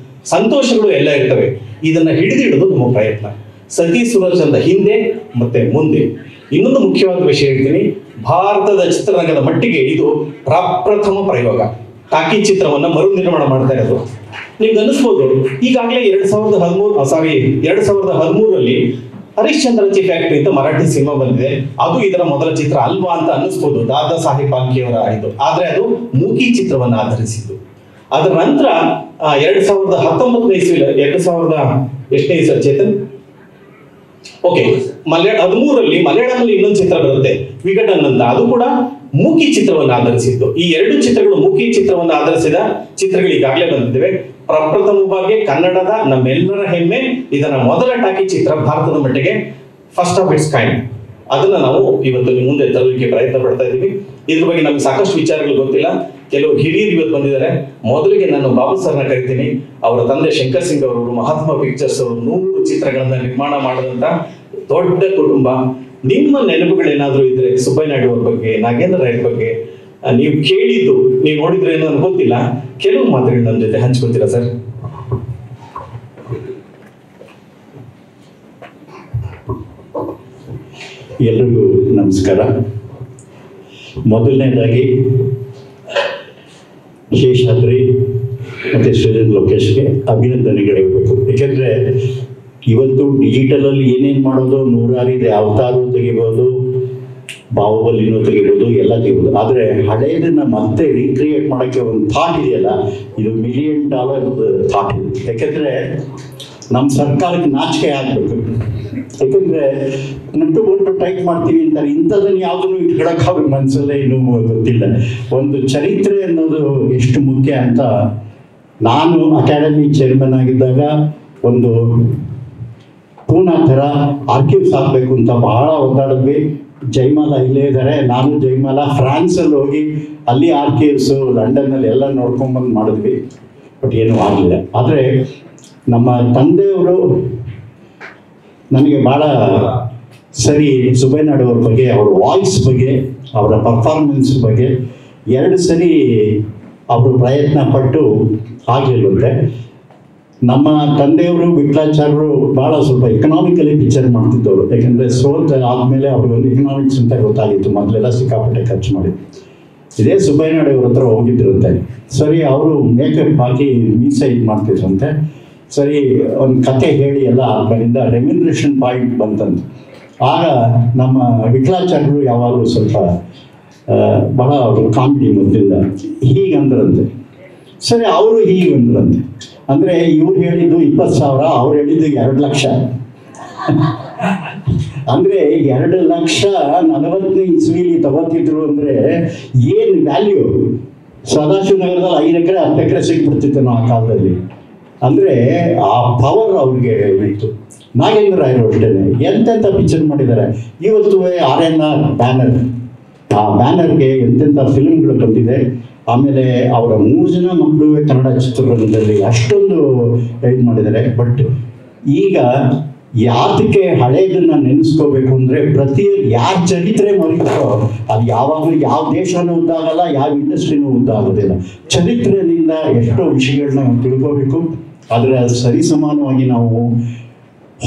ಸಂತೋಷಗಳು ಎಲ್ಲ ಇರ್ತವೆ. ಇದನ್ನ ಹಿಡಿದಿಡೋದು ನಮ್ಮ ಪ್ರಯತ್ನ. ಸತಿ ಸುಲೋಚನದ ಹಿಂದೆ ಮತ್ತೆ ಮುಂದೆ ಇನ್ನೊಂದು ಮುಖ್ಯವಾದ ವಿಷಯ ಹೇಳ್ತೀನಿ. ಭಾರತದ ಚಿತ್ರರಂಗದ ಮಟ್ಟಿಗೆ ಇದು ಪ್ರಪ್ರಥಮ ಪ್ರಯೋಗ. ಟಾಕಿ ಚಿತ್ರವನ್ನ ಮರು ನಿರ್ಮಾಣ ಮಾಡ್ತಾ ಇರೋದು. ನಿಮ್ಗೆ ಅನಿಸ್ಬೋದು, ಈಗಾಗಲೇ 2013ರಲ್ಲಿ ಹರಿಶ್ಚಂದ್ರ ಚಿ ಫ್ಯಾಕ್ಟರಿ ಅಂತ ಮರಾಠಿ ಸಿನಿಮಾ ಬಂದಿದೆ. ಅದು ಇದರ ಮೊದಲ ಚಿತ್ರ ಅಲ್ವಾ ಅಂತ ಅನ್ನಿಸ್ಬೋದು, ದಾದಾ ಸಾಹೇಬ್ ಫಾಲ್ಕೆಯವರ ಇದು. ಆದ್ರೆ ಅದು ಮೂಕಿ ಚಿತ್ರವನ್ನ ಆಧರಿಸಿದ್ದು. ಅದರ ನಂತರ 2019ನೇ ಇಸ್ವಿಯಲ್ಲಿ 2000 ಇಸ್ವಿ ಚೇತನ್ ಓಕೆ 13ರಲ್ಲಿ ಮಲಯಾಳಂನಲ್ಲಿ ಇನ್ನೊಂದು ಚಿತ್ರ ಬರುತ್ತೆ, ವಿಘಟನ್ ಅಂತ. ಅದು ಕೂಡ ಮೂಕಿ ಚಿತ್ರವನ್ನು ಆಧರಿಸಿದ್ದು. ಈ 2 ಚಿತ್ರಗಳು ಮೂಕಿ ಚಿತ್ರವನ್ನು ಆಧರಿಸಿದ ಚಿತ್ರಗಳು ಈಗಾಗಲೇ ಬಂದಿದ್ದೇವೆ. ಪ್ರಪ್ರಥಮವಾಗಿ ಕನ್ನಡದ ನಮ್ಮೆಲ್ಲರ ಹೆಮ್ಮೆ. ಇದರ ಮೊದಲ ಟಾಕಿ ಚಿತ್ರ ಭಾರತದ ಮಟ್ಟಿಗೆ ಫಸ್ಟ್ ಆಫ್ ಇಟ್ಸ್ ಕೈಂಡ್. ಅದನ್ನ ನಾವು ಇವತ್ತು ನಿಮ್ಮ ಮುಂದೆ ತರಲಿಕ್ಕೆ ಪ್ರಯತ್ನ ಪಡ್ತಾ ಇದ್ದೀವಿ. ಇದ್ರ ಬಗ್ಗೆ ನಮ್ಗೆ ಸಾಕಷ್ಟು ವಿಚಾರಗಳು ಗೊತ್ತಿಲ್ಲ. ಕೆಲವು ಹಿರಿಯರು ಇವತ್ತು ಬಂದಿದ್ದಾರೆ. ಮೊದಲಿಗೆ ನಾನು ಬಾಬು ಸರ್ನ ಕರಿತೀನಿ. ಅವರ ತಂದೆ ಶಂಕರ್ ಸಿಂಗ್ ಅವರು ಮಹಾತ್ಮ ಪಿಕ್ಚರ್ಸ್ ಅವರು 100 ಚಿತ್ರಗಳನ್ನ ನಿರ್ಮಾಣ ಮಾಡಿದಂತ ದೊಡ್ಡ ಕುಟುಂಬ. ನಿಮ್ಮ ನೆನಪುಗಳೇನಾದ್ರೂ ಇದ್ರೆ ಸುಬ್ಬಯ್ಯ ನಾಯ್ಡು ಅವ್ರ ಬಗ್ಗೆ, ನಾಗೇಂದ್ರ ರಾಯರ್ ಬಗ್ಗೆ ನೀವು ಕೇಳಿದ್ದು, ನೀವು ನೋಡಿದ್ರೆ ಏನೋ ನನಗೆ ಗೊತ್ತಿಲ್ಲ, ಕೆಲವು ಮಾತುಗಳು ನನ್ನ ಜೊತೆ ಹಂಚ್ಕೊತೀರಾ ಸರ್? ಎಲ್ರಿಗೂ ನಮಸ್ಕಾರ. ಮೊದಲನೇದಾಗಿ ಶೇಷಾದ್ರಿ ಮತ್ತು ಸೃಜನ್ ಲೋಕೇಶ್ಗೆ ಅಭಿನಂದನೆಗಳು ಹೇಳಬೇಕು. ಏಕೆಂದರೆ ಇವತ್ತು ಡಿಜಿಟಲಲ್ಲಿ ಏನೇನು ಮಾಡೋದು ನೂರಾರಿದೆ. ಅವತಾರು ತೆಗಿಬೋದು, ಬಾಹುಬಲಿನೂ ತೆಗಿಬೋದು, ಎಲ್ಲ ತೆಗಿಬೋದು. ಆದರೆ ಹಳೆಯದನ್ನು ಮತ್ತೆ ರೀಕ್ರಿಯೇಟ್ ಮಾಡೋಕ್ಕೆ ಒಂದು ಥಾಟ್ ಇದೆಯಲ್ಲ, ಇದು $1 ಮಿಲಿಯನ್ ಥಾಟ್ ಇದೆ. ಯಾಕೆಂದರೆ ನಮ್ಮ ಸರ್ಕಾರಕ್ಕೆ ನಾಚಿಕೆ ಆಗಬೇಕು. ಯಾಕಂದರೆ ನಟ್ಟು ಟೈಪ್ ಮಾಡ್ತೀವಿ ಅಂತಾರೆ, ಇಂಥದನ್ನು ಯಾವುದನ್ನು ಇಟ್ಕೊಳಕ್ಕಾಗ ಮನಸ್ಸಲ್ಲೇ ಇನ್ನೂ ಗೊತ್ತಿಲ್ಲ. ಒಂದು ಚರಿತ್ರೆ ಅನ್ನೋದು ಎಷ್ಟು ಮುಖ್ಯ ಅಂತ ನಾನು ಅಕಾಡೆಮಿ ಚೇರ್ಮನ್ ಆಗಿದ್ದಾಗ ಒಂದು ಪೂನಾ ಥರ ಆರ್ಕಿವ್ಸ್ ಹಾಕಬೇಕು ಅಂತ ಬಹಳ ಒದ್ದಾಡಿದ್ವಿ. ಜೈಮಾಲ ಇಲ್ಲೇ ಇದ್ದಾರೆ, ನಾನು ಜೈಮಾಲ ಫ್ರಾನ್ಸಲ್ಲಿ ಹೋಗಿ ಅಲ್ಲಿ ಆರ್ಕಿವ್ಸು ಲಂಡನ್ನಲ್ಲಿ ಎಲ್ಲ ನೋಡ್ಕೊಂಬಂದು ಮಾಡಿದ್ವಿ. ಬಟ್ ಏನೂ ಆಗಲಿಲ್ಲ. ಆದರೆ ನಮ್ಮ ತಂದೆಯವರು ನನಗೆ ಭಾಳ ಸರಿ ಸುಬ್ಬಯ್ಯ ನಾಯ್ಡು ಅವ್ರ ಬಗ್ಗೆ, ಅವ್ರ ವಾಯ್ಸ್ ಬಗ್ಗೆ, ಅವರ ಪರ್ಫಾರ್ಮೆನ್ಸ್ ಬಗ್ಗೆ 2 ಸರಿ ಅವರು ಪ್ರಯತ್ನ ಪಟ್ಟು ಆಗಲಿಲ್ಲಂತೆ. ನಮ್ಮ ತಂದೆಯವರು ವಿಠಲಾಚಾರ್ಯರು ಭಾಳ ಸ್ವಲ್ಪ ಎಕನಾಮಿಕಲಿ ಪಿಕ್ಚರ್ ಮಾಡ್ತಿದ್ದವರು. ಯಾಕೆಂದರೆ ಸೋತ ಆದಮೇಲೆ ಅವ್ರಿಗೊಂದು ಎಕನಾಮಿಕ್ಸ್ ಅಂತ ಗೊತ್ತಾಗಿತ್ತು. ಮೊದಲೆಲ್ಲ ಸಿಕ್ಕಾಪಟ್ಟೆ ಖರ್ಚು ಮಾಡಿ ಇದೇ ಸುಬ್ಬಯ್ಯ ನಾಯ್ಡು ಅವ್ರ ಹತ್ರ ಹೋಗಿದ್ರಂತೆ. ಸರಿ, ಅವರು ಮೇಕಪ್ ಹಾಕಿ ಮೀಸೆ ಇದು ಮಾಡ್ತಿದ್ರಂತೆ. ಸರಿ, ಒಂದು ಕತೆ ಹೇಳಿ ಎಲ್ಲ ಆದ್ಮೇಲಿಂದ ರೆಮ್ಯುನರೇಷನ್ ಪಾಯಿಂಟ್ ಬಂತಂತೆ. ಆಗ ನಮ್ಮ ವಿಠಲಾಚಾರ್ಯರು ಯಾವಾಗಲೂ ಸ್ವಲ್ಪ ಬಹಳ ಅವರು ಕಾಮಿಡಿ ಮೊದಲಿಂದ ಹೀಗಂದ್ರಂತೆ. ಸರಿ, ಅವರು ಹೀಗಂದ್ರಂತೆ. ಅಂದರೆ ಇವ್ರು ಹೇಳಿದ್ದು 20,000, ಅವ್ರು ಹೇಳಿದ್ದು 2 ಲಕ್ಷ. ಅಂದರೆ 2 ಲಕ್ಷ 40ನೇ ಇಸ್ವಿಲಿ ತಗೋತಿದ್ರು ಅಂದರೆ ಏನು ವ್ಯಾಲ್ಯೂ? ಸದಾಶಿವನಗರದಲ್ಲಿ 5 ಎಕರೆ 10 ಎಕರೆ ಸಿಕ್ಬಿಡ್ತಿತ್ತು ನಾವು ಆ ಕಾಲದಲ್ಲಿ. ಅಂದರೆ ಆ ಪವರ್ ಅವ್ರಿಗೆ ಇತ್ತು. ನಾಗೇಂದ್ರ ರಾಯರು ಅಷ್ಟೇ ಎಂತೆಂಥ ಪಿಕ್ಚರ್ ಮಾಡಿದ್ದಾರೆ. ಇವತ್ತು RNR ಬ್ಯಾನರ್, ಆ ಬ್ಯಾನರ್ಗೆ ಎಂತೆಂಥ ಫಿಲ್ಮ್ಗಳು ಬಂದಿದೆ. ಆಮೇಲೆ ಅವರ 3 ಜನ ಮಕ್ಕಳು ಕನ್ನಡ ಚಿತ್ರರಂಗದಲ್ಲಿ ಅಷ್ಟೊಂದು ಇದು ಮಾಡಿದ್ದಾರೆ. ಬಟ್ ಈಗ ಯಾತಕ್ಕೆ ಹಳೇದನ್ನ ನೆನೆಸ್ಕೋಬೇಕು ಅಂದರೆ ಯಾರ ಚರಿತ್ರೆ ಮರಿತಾರೋ ಅದು ಯಾವಾಗಲೂ ಯಾವ ದೇಶನೂ ಉದ್ದಾಗಲ್ಲ, ಯಾವ ಇಂಡಸ್ಟ್ರಿನೂ ಉದ್ದಾಗೋದಿಲ್ಲ. ಚರಿತ್ರೆಯಿಂದ ಎಷ್ಟೋ ವಿಷಯಗಳನ್ನ ನಾವು ತಿಳ್ಕೋಬೇಕು. ಆದರೆ ಅದು ಸರಿಸಮಾನವಾಗಿ ನಾವು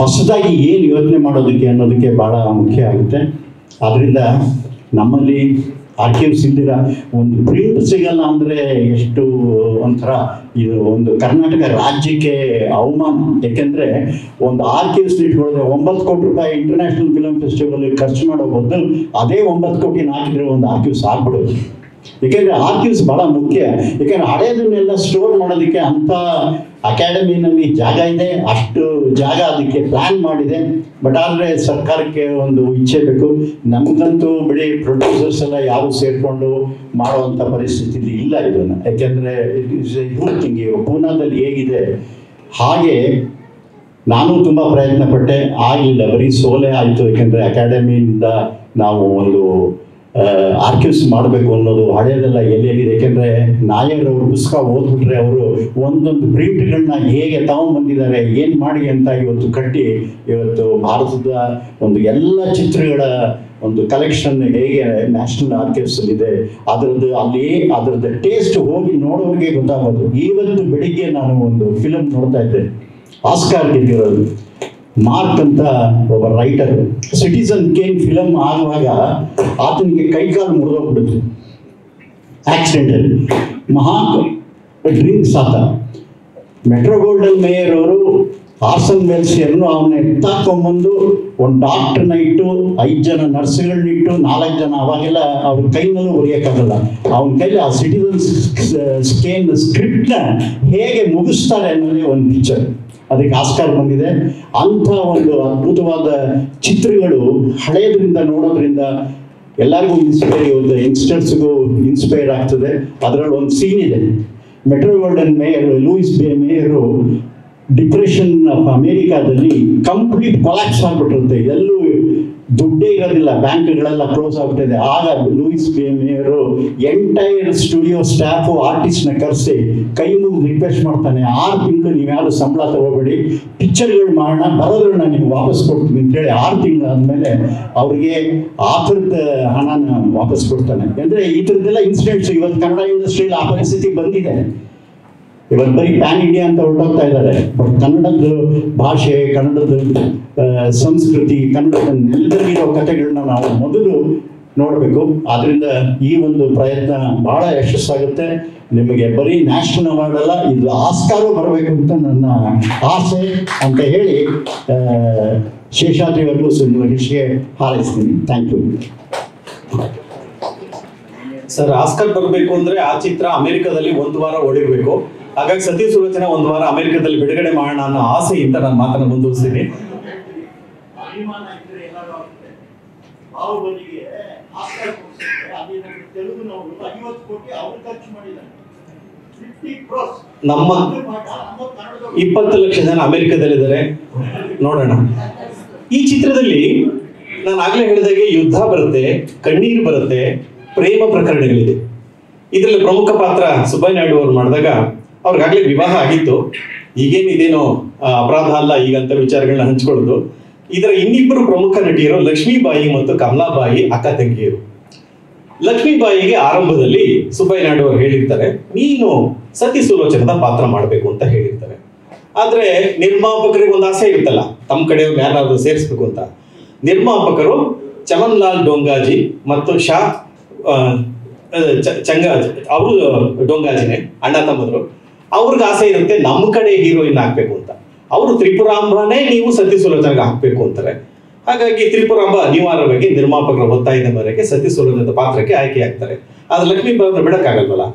ಹೊಸದಾಗಿ ಏನು ಯೋಚನೆ ಮಾಡೋದಕ್ಕೆ ಅನ್ನೋದಕ್ಕೆ ಭಾಳ ಮುಖ್ಯ ಆಗುತ್ತೆ. ಆದ್ದರಿಂದ ನಮ್ಮಲ್ಲಿ ಆರ್ಕಿವ್ಸ್ ಇಲ್ದಿರ ಒಂದು ಪ್ರಿಂಟ್ ಸಿಗಲ್ಲ ಅಂದರೆ ಎಷ್ಟು ಒಂಥರ ಇದು ಒಂದು ಕರ್ನಾಟಕ ರಾಜ್ಯಕ್ಕೆ ಅವಮಾನ. ಯಾಕೆಂದರೆ ಒಂದು ಆರ್ಕಿವ್ಸ್ ಇಟ್ಕೊಳ್ಳೋದ್ರೆ 9 ಕೋಟಿ ರೂಪಾಯಿ ಇಂಟರ್ನ್ಯಾಷನಲ್ ಫಿಲಮ್ ಫೆಸ್ಟಿವಲ್ ಖರ್ಚು ಮಾಡೋ ಬದಲು ಅದೇ 9 ಕೋಟಿ ಹಾಕಿದ್ರೆ ಒಂದು ಆರ್ಕಿವ್ಸ್ ಆಗ್ಬಿಡೋದು. ಯಾಕೆಂದರೆ ಆರ್ಕಿವ್ಸ್ ಭಾಳ ಮುಖ್ಯ. ಯಾಕೆಂದರೆ ಹಳೆಯದನ್ನೆಲ್ಲ ಸ್ಟೋರ್ ಮಾಡೋದಕ್ಕೆ ಅಂಥ ಅಕಾಡೆಮಿನಲ್ಲಿ ಜಾಗ ಇದೆ, ಅಷ್ಟು ಜಾಗ ಅದಕ್ಕೆ ಪ್ಲ್ಯಾನ್ ಮಾಡಿದೆ. ಬಟ್ ಆದರೆ ಸರ್ಕಾರಕ್ಕೆ ಒಂದು ಇಚ್ಛೆ ಬೇಕು. ನಮಗಂತೂ ಬಿಡಿ ಪ್ರೊಡ್ಯೂಸರ್ಸ್ ಎಲ್ಲ ಯಾರು ಸೇರಿಕೊಂಡು ಮಾಡುವಂಥ ಪರಿಸ್ಥಿತಿ ಇಲ್ಲ ಇದನ್ನು. ಯಾಕೆಂದರೆ ಪೂನಾದಲ್ಲಿ ಹೇಗಿದೆ ಹಾಗೆ ನಾನು ತುಂಬ ಪ್ರಯತ್ನ ಪಟ್ಟೆ, ಆಗಲಿಲ್ಲ, ಬರೀ ಸೋಲೆ ಆಯಿತು. ಯಾಕೆಂದರೆ ಅಕಾಡೆಮಿಯಿಂದ ನಾವು ಒಂದು ಆರ್ಕಿವ್ಸ್ ಮಾಡಬೇಕು ಅನ್ನೋದು ಹಳೆಯದೆಲ್ಲ ಎಲ್ಲೆಲ್ಲಿದೆ. ಯಾಕೆಂದರೆ ನಾಯರ್ ಅವ್ರ ಪುಸ್ತಕ ಓದ್ಬಿಟ್ರೆ ಅವರು ಒಂದೊಂದು ಪ್ರಿಂಟ್ಗಳನ್ನ ಹೇಗೆ ತಗೊಂಡ್ಬಂದಿದ್ದಾರೆ, ಏನು ಮಾಡಿ ಅಂತ ಇವತ್ತು ಕಟ್ಟಿ ಇವತ್ತು ಭಾರತದ ಒಂದು ಎಲ್ಲ ಚಿತ್ರಗಳ ಒಂದು ಕಲೆಕ್ಷನ್ ಹೇಗೆ ನ್ಯಾಷನಲ್ ಆರ್ಕಿವ್ಸಲ್ಲಿದೆ ಅದರದ್ದು ಟೇಸ್ಟ್ ಹೋಗಿ ನೋಡೋರಿಗೆ ಗೊತ್ತಾಗೋದು. ಇವತ್ತು ಬೆಳಿಗ್ಗೆ ನಾನು ಒಂದು ಫಿಲಮ್ ನೋಡ್ತಾ ಇದ್ದೆ, ಆಸ್ಕಾರ್ ಗೆದ್ದಿರೋದು, ಮಾರ್ಕ್ ಅಂತ ಒಬ್ಬ ರೈಟರ್. ಸಿಟಿಸನ್ ಕೇನ್ ಫಿಲಮ್ ಆಗುವಾಗ ಆತನಿಗೆ ಕೈಕಾಲು ಮುರಿದೋಗ್ಬಿಡುತ್ತೆ ಆಕ್ಸಿಡೆಂಟಲ್ಲಿ. ಮಹಾ ಡ್ರಿಂಕ್ಸ್ ಆತ. ಮೆಟ್ರೋ ಗೋಲ್ಡನ್ ಮೇಯರ್ ಅವರು ಆರ್ಸನ್ ವೆಲ್ಸಿಯರ್ನು ಅವನ್ನ ಎತ್ತಾಕೊಂಡ್ಬಂದು ಒಂದು ಡಾಕ್ಟರ್ನ ಇಟ್ಟು 5 ಜನ ನರ್ಸ್ಗಳನ್ನ ಇಟ್ಟು 4 ಜನ, ಅವಾಗೆಲ್ಲ ಅವ್ರ ಕೈನಲ್ಲೂ ಹೊರಿಯೋಕ್ಕಾಗಲ್ಲ, ಅವನ ಕೈಲಿ ಆ ಸಿಟಿಸನ್ ಕೇನ್ ಸ್ಕ್ರಿಪ್ಟ್ನ ಹೇಗೆ ಮುಗಿಸ್ತಾರೆ ಅನ್ನೋದೇ ಒಂದು ಪಿಕ್ಚರ್. ಅದಕ್ಕೆ ಆಸ್ಕಾರ್ ಬಂದಿದೆ. ಅಂಥ ಒಂದು ಅದ್ಭುತವಾದ ಚಿತ್ರಗಳು ಹಳೆಯದ್ರಿಂದ ನೋಡೋದ್ರಿಂದ ಎಲ್ಲರಿಗೂ ಯಂಗ್ಸ್ಟರ್ಸ್ಗೂ ಇನ್ಸ್ಪೈರ್ ಆಗ್ತದೆ. ಅದರಲ್ಲಿ ಒಂದು ಸೀನ್ ಇದೆ, metropolitan Mayer Louis B Mayer depression of ಅಮೇರಿಕಾದಲ್ಲಿ ಕಂಪ್ಲೀಟ್ ಕೊಲಾಪ್ಸ್ ಆಗ್ಬಿಟ್ಟಿರುತ್ತೆ, ಎಲ್ಲೂ ದುಡ್ಡೇ ಇರೋದಿಲ್ಲ, ಬ್ಯಾಂಕ್ಗಳೆಲ್ಲ ಕ್ಲೋಸ್ ಆಗ್ಬಿಟ್ಟಿದೆ. ಆಗ Louis B Mayer entire studio staff ಆರ್ಟಿಸ್ಟ್ನ ಕರೆಸಿ ಕೈ ಮುಗಿದು ರಿಕ್ವೆಸ್ಟ್ ಮಾಡ್ತಾನೆ, 6 ತಿಂಗಳು ನೀವು ಯಾರು ಸಂಬಳ ತಗೋಬೇಡಿ, ಪಿಕ್ಚರ್ಗಳು ಮಾಡೋಣ, ಬರೋದ್ರನ್ನ ನೀವು ವಾಪಸ್ ಕೊಡ್ತೀನಿ ಅಂತೇಳಿ 6 ತಿಂಗಳು ಆದಮೇಲೆ ಅವ್ರಿಗೆ ಆ ಥರದ ಹಣನ ವಾಪಸ್ ಕೊಡ್ತಾನೆ. ಅಂದರೆ ಈ ಥರದ್ದೆಲ್ಲ ಇನ್ಸಿಡೆಂಟ್ಸ್ ಇವತ್ತು ಕನ್ನಡ ಇಂಡಸ್ಟ್ರಿಯಲ್ಲಿ ಆ ಪರಿಸ್ಥಿತಿ ಬಂದಿದೆ. ಇವತ್ತು ಬರೀ ಪ್ಯಾನ್ ಇಂಡಿಯಾ ಅಂತ ಹೊರಟೋಗ್ತಾ ಇದ್ದಾರೆ. ಬಟ್ ಕನ್ನಡದ ಭಾಷೆ, ಕನ್ನಡದ ಸಂಸ್ಕೃತಿ, ಕನ್ನಡದ ನೆಲದಲ್ಲಿರೋ ಕಥೆಗಳನ್ನ ನಾವು ಮೊದಲು ನೋಡಬೇಕು. ಆದ್ದರಿಂದ ಈ ಒಂದು ಪ್ರಯತ್ನ ಬಹಳ ಯಶಸ್ಸಾಗುತ್ತೆ. ನಿಮಗೆ ಬರೀ ನ್ಯಾಷನಲ್ ಅವಾರ್ಡ್ ಅಲ್ಲ, ಇದು ಆಸ್ಕಾರು ಬರಬೇಕು ಅಂತ ನನ್ನ ಆಸೆ ಅಂತ ಹೇಳಿ ಶೇಷಾದ್ರಿವರೆಗೂ ಸುನಿಗೆ ಹಾರೈಸ್ತೀನಿ. Thank you sir. ಆಸ್ಕರ್ ಬರಬೇಕು ಅಂದ್ರೆ ಆ ಚಿತ್ರ ಅಮೆರಿಕದಲ್ಲಿ 1 ವಾರ ಓಡಿರ್ಬೇಕು. ಹಾಗಾಗಿ ಸತಿ ಸುಲೋಚನೆ 1 ವಾರ ಅಮೆರಿಕದಲ್ಲಿ ಬಿಡುಗಡೆ ಮಾಡೋಣ ಅನ್ನೋ ಆಸೆಯಿಂದ ನಾನು ಮಾತನ್ನು ಮುಂದುವರಿಸ್ತೀನಿ. ನಮ್ಮ 20 ಲಕ್ಷ ಜನ ಅಮೆರಿಕದಲ್ಲಿದ್ದಾರೆ, ನೋಡೋಣ. ಈ ಚಿತ್ರದಲ್ಲಿ ನಾನು ಆಗ್ಲೇ ಹೇಳಿದಾಗೆ ಯುದ್ಧ ಬರುತ್ತೆ, ಕಣ್ಣೀರು ಬರುತ್ತೆ, ಪ್ರೇಮ ಪ್ರಕರಣಗಳಿದೆ. ಇದರಲ್ಲಿ ಪ್ರಮುಖ ಪಾತ್ರ ಸುಬ್ಬಯ್ಯ ನಾಯ್ಡು ಅವರು ಮಾಡಿದಾಗ ಅವ್ರಿಗಾಗಲೇ ವಿವಾಹ ಆಗಿತ್ತು. ಈಗೇನಿದೇನೋ ಅಪರಾಧ ಅಲ್ಲ ಈಗಂತ ವಿಚಾರಗಳನ್ನ ಹಂಚ್ಕೊಳ್ಳೋದು. ಇದರ ಇನ್ನಿಬ್ಬರು ಪ್ರಮುಖ ನಟಿಯರು ಲಕ್ಷ್ಮೀಬಾಯಿ ಮತ್ತು ಕಮಲಾಬಾಯಿ, ಅಕ್ಕ ತಂಗಿಯರು. ಲಕ್ಷ್ಮೀಬಾಯಿಗೆ ಆರಂಭದಲ್ಲಿ ಸುಬ್ಬಯ್ಯ ನಾಯ್ಡು ಅವರು ಹೇಳಿರ್ತಾರೆ, ನೀನು ಸತಿ ಸುಲೋಚನದ ಪಾತ್ರ ಮಾಡಬೇಕು ಅಂತ ಹೇಳಿರ್ತಾರೆ. ಆದ್ರೆ ನಿರ್ಮಾಪಕರಿಗೆ ಒಂದು ಆಸೆ ಇರುತ್ತಲ್ಲ, ತಮ್ಮ ಕಡೆಯವ್ರು ಯಾರಾದ್ರೂ ಸೇರಿಸ್ಬೇಕು ಅಂತ. ನಿರ್ಮಾಪಕರು ಚಮನ್ ಲಾಲ್ ಡೊಂಗಾಜಿ ಮತ್ತು ಶಾ ಚಂಗಾಜ್ ಅವರು ಡೊಂಗಾಜಿನೇ ಅಣ್ಣ ತಮ್ಮದ್ರು. ಅವ್ರಿಗೆ ಆಸೆ ಇರುತ್ತೆ ನಮ್ಮ ಕಡೆ ಹೀರೋಯಿನ್ ಹಾಕ್ಬೇಕು ಅಂತ. ಅವರು ತ್ರಿಪುರಾಂಬನೇ ನೀವು ಸತಿ ಸುಲೋಚನೆಗೆ ಹಾಕ್ಬೇಕು ಅಂತಾರೆ. ಹಾಗಾಗಿ ತ್ರಿಪುರಾಂಬ ಅನಿವಾರ್ಯವಾಗಿ ನಿರ್ಮಾಪಕರ ಒತ್ತಾಯದ ಮೇರೆಗೆ ಸತಿ ಸುಲೋಚನದ ಪಾತ್ರಕ್ಕೆ ಆಯ್ಕೆ ಆಗ್ತಾರೆ. ಆದ್ರೆ ಲಕ್ಷ್ಮೀಬಾಯಿಯವ್ರನ್ನ ಬಿಡಕ್ಕಾಗಲ್ವಲ್ಲ.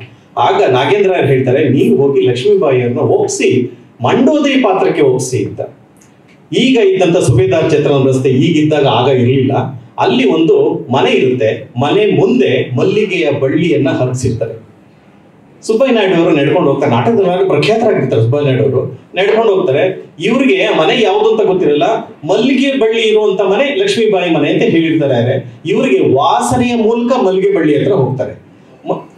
ಆಗ ನಾಗೇಂದ್ರ ಹೇಳ್ತಾರೆ, ನೀವು ಹೋಗಿ ಲಕ್ಷ್ಮೀಬಾಯಿಯವ್ರನ್ನ ಒಪ್ಸಿ ಮಂಡೋದರಿ ಪಾತ್ರಕ್ಕೆ ಒಪ್ಸಿ ಅಂತ. ಈಗ ಇದ್ದಂತ ಸುಬೇದಾರ್ ಚಿತ್ರನ ರಸ್ತೆ ಈಗಿದ್ದಾಗ ಆಗ ಇರಲಿಲ್ಲ. ಅಲ್ಲಿ ಒಂದು ಮನೆ ಇರುತ್ತೆ, ಮನೆ ಮುಂದೆ ಮಲ್ಲಿಗೆಯ ಬಳ್ಳಿಯನ್ನ ಹರಸಿರ್ತಾರೆ. ಸುಬ್ಬಯ್ಯ ನಾಯ್ಡು ಅವರು ನಡ್ಕೊಂಡು ಹೋಗ್ತಾರೆ. ನಾಟಕದಲ್ಲಿ ಪ್ರಖ್ಯಾತರಾಗಿರ್ತಾರೆ ಸುಬ್ಬಯ್ಯ ನಾಯ್ಡು ಅವರು. ನಡ್ಕೊಂಡು ಹೋಗ್ತಾರೆ. ಇವ್ರಿಗೆ ಮನೆ ಯಾವುದು ಅಂತ ಗೊತ್ತಿರಲ್ಲ. ಮಲ್ಲಿಗೆ ಬಳ್ಳಿ ಇರುವಂತ ಮನೆ ಲಕ್ಷ್ಮೀಬಾಯಿ ಮನೆ ಅಂತ ಹೇಳಿರ್ತಾರೆ. ಇವರಿಗೆ ವಾಸನೆಯ ಮೂಲಕ ಮಲ್ಲಿಗೆ ಬಳ್ಳಿ ಹತ್ರ ಹೋಗ್ತಾರೆ.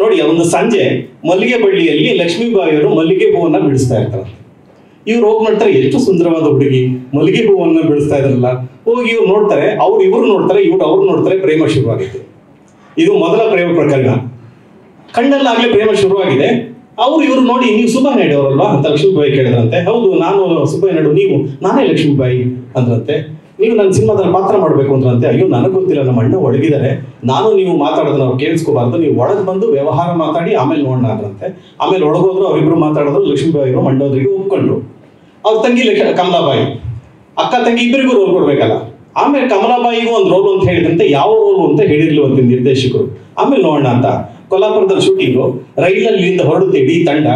ನೋಡಿ, ಒಂದು ಸಂಜೆ ಮಲ್ಲಿಗೆ ಬಳ್ಳಿಯಲ್ಲಿ ಲಕ್ಷ್ಮೀಬಾಯಿಯವರು ಮಲ್ಲಿಗೆ ಹೂವನ್ನ ಬಿಡಿಸ್ತಾ ಇರ್ತಾರೆ. ಇವ್ರು ಹೋಗಿ ನೋಡ್ತಾರೆ, ಎಷ್ಟು ಸುಂದರವಾದ ಹುಡುಗಿ ಮಲ್ಲಿಗೆ ಹೂವನ್ನ ಬಿಡಿಸ್ತಾ ಇದ್ರಲ್ಲ. ಹೋಗಿ ಇವ್ರು ನೋಡ್ತಾರೆ, ಇವ್ರು ನೋಡ್ತಾರೆ, ಅವ್ರು ನೋಡ್ತಾರೆ. ಪ್ರೇಮ ಶುರುವಾಗುತ್ತೆ. ಇದು ಮೊದಲ ಪ್ರೇಮ ಪ್ರಕರಣ. ಕಣ್ಣಲ್ಲಾಗ್ಲೇ ಪ್ರೇಮ ಶುರುವಾಗಿದೆ. ಇವ್ರು ನೋಡಿ, ನೀವು ಸುಬ್ಬಯ್ಯ ನಾಯ್ಡು ಅವರಲ್ವಾ ಅಂತ ಲಕ್ಷ್ಮೀಬಾಯಿ ಕೇಳಿದ್ರಂತೆ. ಹೌದು, ನಾನು ಸುಬ್ಬಯ್ಯ ನಾಯ್ಡು, ನೀವು ನಾನೇ ಲಕ್ಷ್ಮೀಬಾಯಿ ಅಂದ್ರಂತೆ. ನೀವು ನನ್ನ ಸಿನಿಮಾದಲ್ಲಿ ಪಾತ್ರ ಮಾಡಬೇಕು ಅಂದ್ರಂತೆ. ಅಯ್ಯೋ, ನನಗೆ ಗೊತ್ತಿಲ್ಲ, ನಮ್ಮ ಅಣ್ಣ ಒಳಗಿದ್ದಾರೆ, ನಾನು ನೀವು ಮಾತಾಡೋದನ್ನ ಅವ್ರು ಕೇಳಿಸ್ಕೋಬಾರ್ದು, ನೀವು ಒಳಗೆ ಬಂದು ವ್ಯವಹಾರ ಮಾತಾಡಿ ಆಮೇಲೆ ನೋಡೋಣ ಅಂದ್ರಂತೆ. ಆಮೇಲೆ ಒಳಗೋದ್ರು, ಅವರಿಬ್ರು ಮಾತಾಡಿದ್ರು. ಲಕ್ಷ್ಮೀಬಾಯಿ ಮಂಡೋದ್ರಿಗೆ ಒಪ್ಕೊಂಡ್ರು. ಅವ್ರ ತಂಗಿ ಕಮಲಾಬಾಯಿ, ಅಕ್ಕ ತಂಗಿ ಇಬ್ಬರಿಗೂ ರೋಲ್ ಕೊಡ್ಬೇಕಲ್ಲ. ಆಮೇಲೆ ಕಮಲಾಬಾಯಿಗೂ ಒಂದು ರೋಲ್ ಅಂತ ಹೇಳಿದಂತೆ, ಯಾವ ರೋಲ್ ಅಂತ ಹೇಳಿರ್ಲಿವಂತೆ ನಿರ್ದೇಶಕರು. ಆಮೇಲೆ ನೋಡೋಣ ಅಂತ ಕೊಲ್ಲಾಪುರದಲ್ಲಿ ಶೂಟಿಂಗು. ರೈಲಲ್ಲಿಂದ ಹೊರಡುತ್ತೆ ಇಡೀ ತಂಡ.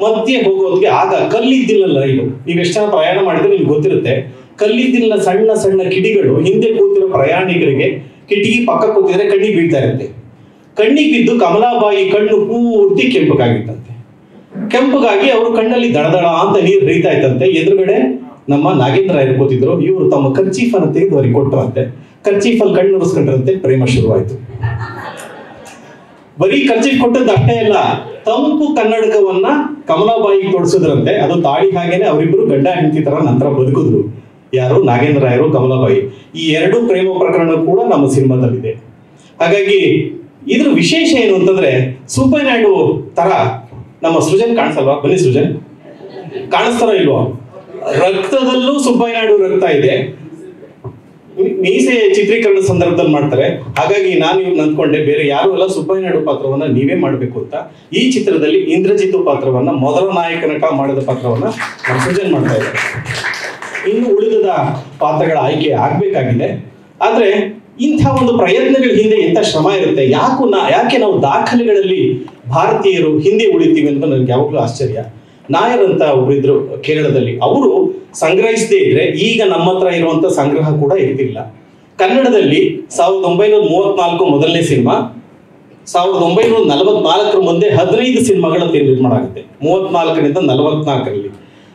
ಮಧ್ಯೆ ಹೋಗೋದಕ್ಕೆ ಆಗ ಕಲ್ಲಿದ್ದಿಲ್ಲ ರೈಲು. ನೀವು ಎಷ್ಟು ಜನ ಪ್ರಯಾಣ ಮಾಡಿದ್ರೆ ನಿಮ್ಗೆ ಗೊತ್ತಿರುತ್ತೆ. ಕಲ್ಲಿದ್ದಿಲ್ಲ ಸಣ್ಣ ಸಣ್ಣ ಕಿಡಿಗಳು ಹಿಂದೆ ಕೂತಿರೋ ಪ್ರಯಾಣಿಕರಿಗೆ ಕಿಟಕಿ ಪಕ್ಕ ಕೂತಿದ್ರೆ ಕಣ್ಣಿಗೆ ಬೀಳ್ತಾ ಇರುತ್ತೆ. ಕಣ್ಣಿಗೆ ಬಿದ್ದು ಕಮಲಾಬಾಯಿ ಕಣ್ಣು ಪೂರ್ತಿ ಕೆಂಪಗಾಗಿತ್ತಂತೆ. ಕೆಂಪಗಾಗಿ ಅವರು ಕಣ್ಣಲ್ಲಿ ದಡದಳ ಅಂತ ನೀರು ಹರಿತಾ ಇತ್ತಂತೆ. ಎದುರುಗಡೆ ನಮ್ಮ ನಾಗೇಂದ್ರ ಕೂತಿದ್ರು. ಇವರು ತಮ್ಮ ಕರ್ಚೀಫನ್ನು ತೆಗೆದು ಅವರಿಗೆ ಕೊಟ್ಟರಂತೆ. ಕರ್ಚೀಫಲ್ಲಿ ಕಣ್ಣು ಉರಿಸ್ಕೊಂಡ್ರಂತೆ. ಪ್ರೇಮ ಶುರುವಾಯಿತು. ಬರೀ ಕರ್ಚೀಫ್ ಕೊಟ್ಟದ್ದು ಅಷ್ಟೇ ಅಲ್ಲ, ತಂಪು ಕನ್ನಡಕವನ್ನ ಕಮಲಾಬಾಯಿಗೆ ತೋರಿಸಿದ್ರಂತೆ. ಅದು ತಾಳಿ ಹಾಗೇನೆ ಅವರಿಬ್ಬರು ಗಂಡ ಹೆಂಡತಿ ತರ ನಂತರ ಬದುಕಿದ್ರು. ಯಾರು? ನಾಗೇಂದ್ರ ರಾಯರು, ಕಮಲಾಬಾಯಿ. ಈ 2 ಪ್ರೇಮ ಪ್ರಕರಣ ಕೂಡ ನಮ್ಮ ಸಿನಿಮಾದಲ್ಲಿದೆ. ಹಾಗಾಗಿ ಇದ್ರ ವಿಶೇಷ ಏನು ಅಂತಂದ್ರೆ, ಸುಬ್ಬಯ್ಯ ನಾಯ್ಡು ತರ ನಮ್ಮ ಸೃಜನ್ ಕಾಣಿಸಲ್ವಾ? ಬನ್ನಿ ಸೃಜನ್, ಕಾಣಿಸ್ತಾರ ಇಲ್ವಾ? ರಕ್ತದಲ್ಲೂ ಸುಬ್ಬಯ್ಯ ನಾಯ್ಡು ರಕ್ತ ಇದೆ. ಮೀಸೆ ಚಿತ್ರೀಕರಣ ಸಂದರ್ಭದಲ್ಲಿ ಮಾಡ್ತಾರೆ. ಹಾಗಾಗಿ ನಾನು ಇವ್ರು ನಂದ್ಕೊಂಡೆ, ಬೇರೆ ಯಾರು ಎಲ್ಲ ಸುಬ್ಬಯ್ಯ ನಾಯ್ಡು ಪಾತ್ರವನ್ನ ನೀವೇ ಮಾಡಬೇಕು ಅಂತ. ಈ ಚಿತ್ರದಲ್ಲಿ ಇಂದ್ರಜಿತ್ ಪಾತ್ರವನ್ನ, ಮೊದಲ ನಾಯಕ ನಟ ಮಾಡಿದ ಪಾತ್ರವನ್ನ ನಮ್ಮ ಸೃಜನ್ ಮಾಡ್ತಾ ಇದ್ದಾರೆ. ಇನ್ನು ಉಳಿದ ಪಾತ್ರಗಳ ಆಯ್ಕೆ ಆಗ್ಬೇಕಾಗಿದೆ. ಆದ್ರೆ ಇಂಥ ಒಂದು ಪ್ರಯತ್ನಗಳ ಹಿಂದೆ ಎಂತ ಶ್ರಮ ಇರುತ್ತೆ. ಯಾಕೆ ನಾವು ದಾಖಲೆಗಳಲ್ಲಿ ಭಾರತೀಯರು ಹಿಂದೆ ಉಳಿತೀವಿ ಅಂತ ನನಗೆ ಯಾವಾಗಲೂ ಆಶ್ಚರ್ಯ. ನಾಯರ್ ಅಂತ ಒಬ್ಬರಿದ್ರು ಕೇರಳದಲ್ಲಿ. ಅವರು ಸಂಗ್ರಹಿಸದೇ ಇದ್ರೆ ಈಗ ನಮ್ಮ ಹತ್ರ ಇರುವಂತ ಸಂಗ್ರಹ ಕೂಡ ಇರ್ತಿಲ್ಲ. ಕನ್ನಡದಲ್ಲಿ 1934 ಮೊದಲನೇ ಸಿನಿಮಾ, 1944 ಮುಂದೆ 15 ಸಿನಿಮಾಗಳ ನಿರ್ಮಾಣ ಆಗುತ್ತೆ. 34ರಿಂದ 44ರಲ್ಲಿ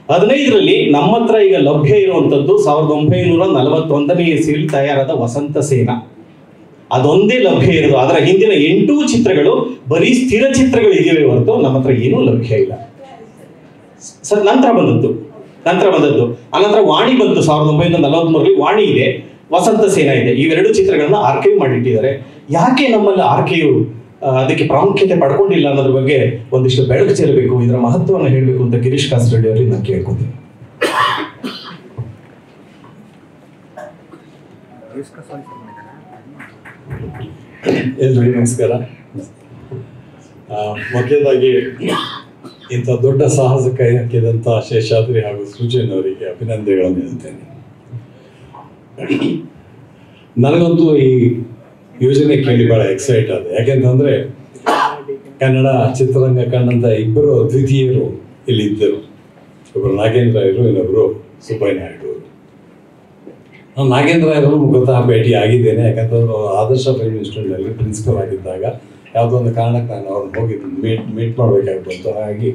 15ರಲ್ಲಿ ನಮ್ಮ ಹತ್ರ ಈಗ ಲಭ್ಯ ಇರುವಂತದ್ದು 1941ನೇ ಇಸವಿಯಲ್ಲಿ ತಯಾರಾದ ವಸಂತ ಸೇನಾ, ಅದೊಂದೇ ಲಭ್ಯ ಇರೋದು. ಅದರ ಹಿಂದಿನ 8 ಚಿತ್ರಗಳು ಬರೀ ಸ್ಥಿರ ಚಿತ್ರಗಳು ಇದೆಯೇ ಹೊರತು ನಮ್ಮ ಹತ್ರ ಏನೂ ಲಭ್ಯ ಇಲ್ಲ. ನಂತರ ಬಂದದ್ದು ಅನಂತರ ವಾಣಿ ಬಂತು. 1943ರಲ್ಲಿ ವಾಣಿ ಇದೆ, ವಸಂತ ಸೇನಾ ಇದೆ. ಇವೆರಡು ಚಿತ್ರಗಳನ್ನ ಆರ್ಕೈವ್ ಮಾಡಿಟ್ಟಿದ್ದಾರೆ. ಯಾಕೆ ನಮ್ಮಲ್ಲಿ ಆರ್ಕೈವ್ ಅದಕ್ಕೆ ಪ್ರಾಮುಖ್ಯತೆ ಪಡ್ಕೊಂಡಿಲ್ಲ ಅನ್ನೋದ್ರ ಬಗ್ಗೆ ಒಂದಿಷ್ಟು ಬೆಳಕು ಚೆಲ್ಲಬೇಕು, ಇದರ ಮಹತ್ವವನ್ನು ಹೇಳಬೇಕು ಅಂತ ಗಿರೀಶ್ ಕಾಸರಳ್ಳಿ ಅವರಿಗೆ ನಾನು ಕೇಳ್ಕೊತೀನಿ. ಎಲ್ರಿಗೂ ನಮಸ್ಕಾರ. ಮೊದಲನೇದಾಗಿ ಇಂಥ ದೊಡ್ಡ ಸಾಹಸ ಕೈ ಹಾಕಿದಂಥ ಶೇಷಾದ್ರಿ ಹಾಗೂ ಸೃಜನ್ ಅವರಿಗೆ ಅಭಿನಂದನೆಗಳನ್ನು ಹೇಳ್ತೇನೆ. ನನಗಂತೂ ಈ ಯೋಜನೆ ಕೇಳಿ ಭಾಳ ಎಕ್ಸೈಟ್ ಆದೆ. ಯಾಕೆಂತಂದರೆ ಕನ್ನಡ ಚಿತ್ರರಂಗ ಕಂಡಂಥ ಇಬ್ಬರು ಅದ್ವಿತೀಯರು ಇಲ್ಲಿ ಇದ್ದರು. ಒಬ್ಬರು ನಾಗೇಂದ್ರ ರಾಯರು, ಇನ್ನೊಬ್ಬರು ಸುಬ್ಬಯ್ಯ ನಾಯ್ಡು ಅವರು. ನಾನು ನಾಗೇಂದ್ರ ರಾಯರು ಮುಖತಃ ಭೇಟಿ ಆಗಿದ್ದೇನೆ. ಯಾಕಂತಂದ್ರೆ ಅವರು ಆದರ್ಶ ಫಿಲ್ಮ್ ಇನ್ಸ್ಟಿಟ್ಯೂಟ್ನಲ್ಲಿ ಪ್ರಿನ್ಸಿಪಲ್ ಆಗಿದ್ದಾಗ ಯಾವುದೋ ಒಂದು ಕಾರಣಕ್ಕೆ ನಾನು ಅವ್ರನ್ನ ಹೋಗಿದ್ದು ಮೀಟ್ ಮಾಡಬೇಕಾಗ್ಬಿಟ್ಟು. ಹಾಗಾಗಿ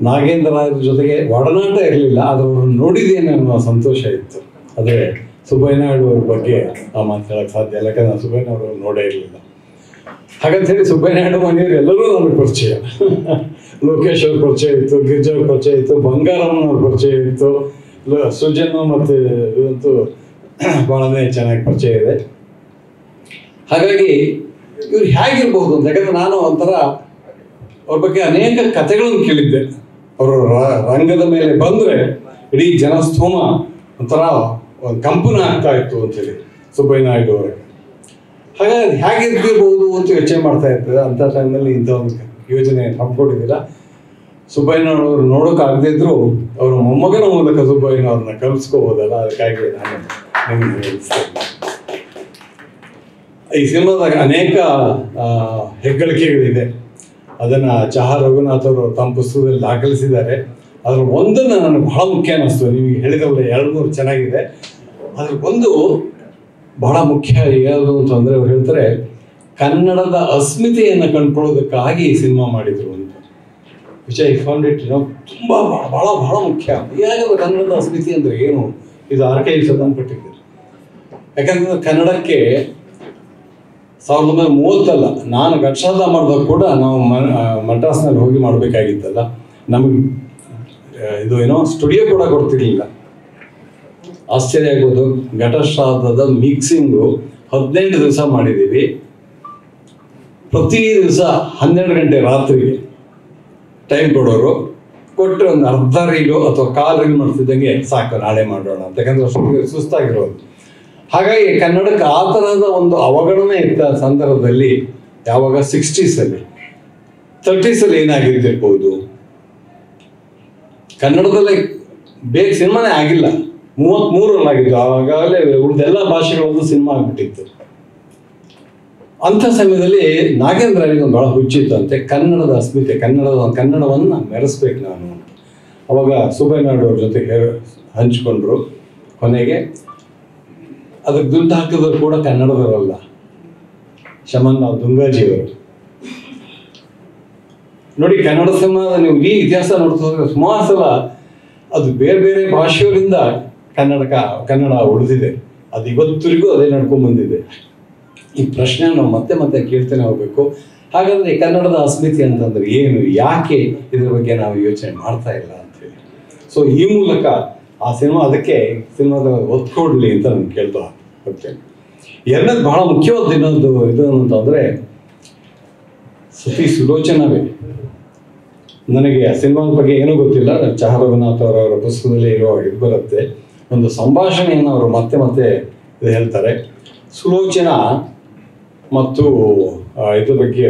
ನಾಗೇಂದ್ರ ರಾಯರ ಜೊತೆಗೆ ಒಡನಾಟ ಇರಲಿಲ್ಲ, ಆದರೆ ಅವ್ರನ್ನ ನೋಡಿದ್ದೇನೆ ಅನ್ನೋ ಸಂತೋಷ ಇತ್ತು. ಆದರೆ ಸುಬ್ಬಯ್ಯ ನಾಯ್ಡು ಅವ್ರ ಬಗ್ಗೆ ಆ ಮಾತು ಹೇಳಕ್ಕೆ ಸಾಧ್ಯ ಇಲ್ಲ, ಯಾಕಂದ್ರೆ ನಾನು ಸುಬ್ಬಯ್ಯ ನಾಯ್ಡು ಅವ್ರು ನೋಡೇ ಇರಲಿಲ್ಲ. ಹಾಗಂತ ಹೇಳಿ ಸುಬ್ಬಯ್ಯ ನಾಯ್ಡು ಮನೆಯವರು ಎಲ್ಲರೂ ನನಗೆ ಪರಿಚಯ. ಲೋಕೇಶ್ ಅವ್ರ ಪರಿಚಯ ಇತ್ತು, ಗಿರಿಜಾ ಅವ್ರ ಪರಿಚಯ ಇತ್ತು, ಬಂಗಾರಮ್ಮನ ಅವ್ರ ಪರಿಚಯ ಇತ್ತು, ಸುಜನ್ ಮತ್ತು ಇವಂತೂ ಭಾಳನೇ ಚೆನ್ನಾಗಿ ಪರಿಚಯ ಇದೆ. ಹಾಗಾಗಿ ಇವ್ರು ಹೇಗಿರ್ಬೋದು ಅಂತ, ಯಾಕಂದ್ರೆ ನಾನು ಒಂಥರ ಅವ್ರ ಬಗ್ಗೆ ಅನೇಕ ಕಥೆಗಳನ್ನು ಕೇಳಿದ್ದೆ. ಅವರು ರಂಗದ ಮೇಲೆ ಬಂದರೆ ಇಡೀ ಜನಸ್ತೋಮ ಒಂಥರ ಒಂದು ಕಂಪನ ಆಗ್ತಾ ಇತ್ತು ಅಂತೇಳಿ ಸುಬ್ಬಯ್ಯ ನಾಯ್ಡು ಅವರಿಗೆ. ಹಾಗಾಗಿ ಹೇಗಿರ್ತಿರ್ಬೋದು ಅಂತ ಯೋಚನೆ ಮಾಡ್ತಾ ಇರ್ತದೆ. ಅಂಥ ಟೈಮ್ನಲ್ಲಿ ಇಂಥ ಒಂದು ಯೋಜನೆ ಹಮ್ಮಿಕೊಂಡಿದ್ದಿಲ್ಲ. ಸುಬ್ಬಯ್ಯನವ್ರು ಅವ್ರು ನೋಡೋಕ್ಕಾಗದೇ ಇದ್ರು ಅವರ ಮೊಮ್ಮಗನ ಮೂಲಕ ಸುಬ್ಬಯ್ಯನವ್ರನ್ನ ಕಲಿಸ್ಕೋಬೋದಲ್ಲ, ಅದಕ್ಕಾಗಿ ನಾನು ನಿಮಗೆ ಹೇಳ್ತೇನೆ. ಈ ಸಿನಿಮಾದಾಗ ಅನೇಕ ಹೆಗ್ಗಳಿಕೆಗಳಿದೆ. ಅದನ್ನು ಚಹಾ ರಘುನಾಥ್ ಅವರು ತಮ್ಮ ಪುಸ್ತಕದಲ್ಲಿ ದಾಖಲಿಸಿದ್ದಾರೆ. ಅದ್ರ ಒಂದನ್ನು ನನಗೆ ಬಹಳ ಮುಖ್ಯ ಅನ್ನಿಸ್ತು. ನಿಮಗೆ ಹೇಳಿದವಲ್ಲ 2-3 ಚೆನ್ನಾಗಿದೆ, ಅದ್ರ ಒಂದು ಬಹಳ ಮುಖ್ಯ ಯಾವುದು ಅಂತಂದರೆ ಅವ್ರು ಹೇಳ್ತಾರೆ ಕನ್ನಡದ ಅಸ್ಮಿತೆಯನ್ನು ಕಂಡುಕೊಳ್ಳೋದಕ್ಕಾಗಿ ಈ ಸಿನಿಮಾ ಮಾಡಿದರು ಅಂತ. ವಿಚ್ ಐ ಫೌಂಡ್ ಇಟ್ ತುಂಬ ಬಹಳ ಬಹಳ ಮುಖ್ಯ. ಯಾಕಂದ್ರೆ ಕನ್ನಡದ ಅಸ್ಮಿತೆ ಅಂದರೆ ಏನು, ಇದು ಆರ್ಕೈವ್ ಸಂಬಂಧಪಟ್ಟಿದೆ. ಯಾಕಂದ್ರೆ ಕನ್ನಡಕ್ಕೆ 1930 ನಾನು ಗಟ್ಸಾದ ಮಾಡಿದಾಗ ಕೂಡ ನಾವು ಮಡ್ರಾಸ್ನಲ್ಲಿ ಹೋಗಿ ಮಾಡಬೇಕಾಗಿತ್ತಲ್ಲ, ನಮಗೆ ಇದು ಏನೋ ಸ್ಟುಡಿಯೋ ಕೂಡ ಕೊಡ್ತಿರ್ಲಿಲ್ಲ. ಆಶ್ಚರ್ಯ ಆಗೋದು, ಘಟಶ್ರಾದ್ದದ ಮಿಕ್ಸಿಂಗು 15 ದಿವಸ ಮಾಡಿದ್ದೀವಿ. ಪ್ರತಿ ದಿವಸ 12 ಗಂಟೆ ರಾತ್ರಿಗೆ ಟೈಮ್ ಕೊಡೋರು. ಕೊಟ್ಟರೆ ಒಂದು ಅರ್ಧ ರೀಲು ಅಥವಾ 1/4 ರೀಲ್ ಮಾಡ್ತಿದ್ದಂಗೆ ಸಾಕು ನಾಳೆ ಮಾಡೋಣ ಅಂತ, ಯಾಕಂದ್ರೆ ಸುಸ್ತಾಗಿರೋದು. ಹಾಗಾಗಿ ಕನ್ನಡಕ್ಕೆ ಆ ಥರದ ಒಂದು ಅವಗಣನೆ ಇದ್ದ ಸಂದರ್ಭದಲ್ಲಿ, ಯಾವಾಗ 60sಲ್ಲಿ 30sಲ್ಲಿ ಏನಾಗಿರ್ತಿರ್ಬೋದು, ಕನ್ನಡದಲ್ಲೇ ಬೇಗ ಸಿನಿಮಾನೇ ಆಗಿಲ್ಲ, 33ರಲ್ಲಿ ಆಗಿತ್ತು. ಆವಾಗಲೇ ಉಳಿದೆಲ್ಲ ಭಾಷೆಗಳೊಂದು ಸಿನಿಮಾ ಆಗಿಬಿಟ್ಟಿತ್ತು. ಅಂಥ ಸಮಯದಲ್ಲಿ ನಾಗೇಂದ್ರನಿಗೆ ಒಂದು ಭಾಳ ಹುಚ್ಚಿತ್ತಂತೆ, ಕನ್ನಡದ ಅಸ್ಮಿತೆ, ಕನ್ನಡವನ್ನು ಮೆರೆಸ್ಬೇಕು ನಾನು. ಅವಾಗ ಸುಬ್ಬಯ್ಯ ನಾಯ್ಡು ಅವ್ರ ಜೊತೆ ಹಂಚಿಕೊಂಡ್ರು. ಕೊನೆಗೆ ಅದಕ್ಕೆ ದುಡ್ಡು ಹಾಕಿದ್ರು ಕೂಡ ಕನ್ನಡದವರಲ್ಲ, ಶಮನ್ ದುಂಗಾಜಿಯವರು. ನೋಡಿ, ಕನ್ನಡ ಸಿನಿಮಾದ ನೀವು ಈ ಇತಿಹಾಸ ನೋಡ್ತಾ ಹೋದ್ರೆ ಸುಮಾರು ಸಲ ಅದು ಬೇರೆ ಬೇರೆ ಭಾಷೆಯವರಿಂದ ಕನ್ನಡ ಉಳಿದಿದೆ. ಅದು ಇವತ್ತರಿಗೂ ಅದೇ ನಡ್ಕೊಂಡು ಬಂದಿದೆ. ಈ ಪ್ರಶ್ನೆ ನಾವು ಮತ್ತೆ ಮತ್ತೆ ಕೇಳ್ತಾನೆ ಹೋಗ್ಬೇಕು. ಹಾಗಾದ್ರೆ ಕನ್ನಡದ ಅಸ್ಮಿತೆ ಅಂತಂದ್ರೆ ಏನು, ಯಾಕೆ ಇದ್ರ ಬಗ್ಗೆ ನಾವು ಯೋಚನೆ ಮಾಡ್ತಾ ಇಲ್ಲ ಅಂತೇಳಿ. ಸೊ ಈ ಮೂಲಕ ಆ ಸಿನಿಮಾ ಅದಕ್ಕೆ ಸಿನಿಮಾದ ಒತ್ತು ಕೊಡಲಿ ಅಂತ ನಾನು ಕೇಳ್ತಾ ಹೋಗ್ತೇನೆ. ಎರಡನೇದು ಬಹಳ ಮುಖ್ಯವಾದ ಇನ್ನೊಂದು ಇದು ಅಂತಂದರೆ ಸತಿ ಸುಲೋಚನವೇ. ನನಗೆ ಆ ಸಿನಿಮಾದ ಬಗ್ಗೆ ಏನೂ ಗೊತ್ತಿಲ್ಲ, ಚಹಾ ರಘುನಾಥ್ ಅವರ ಪುಸ್ತಕದಲ್ಲಿ ಇರುವ ಇದು ಬರುತ್ತೆ, ಒಂದು ಸಂಭಾಷಣೆಯನ್ನು ಅವರು ಮತ್ತೆ ಮತ್ತೆ ಇದು ಹೇಳ್ತಾರೆ. ಸುಲೋಚನಾ ಮತ್ತು ಇದ್ರ ಬಗ್ಗೆ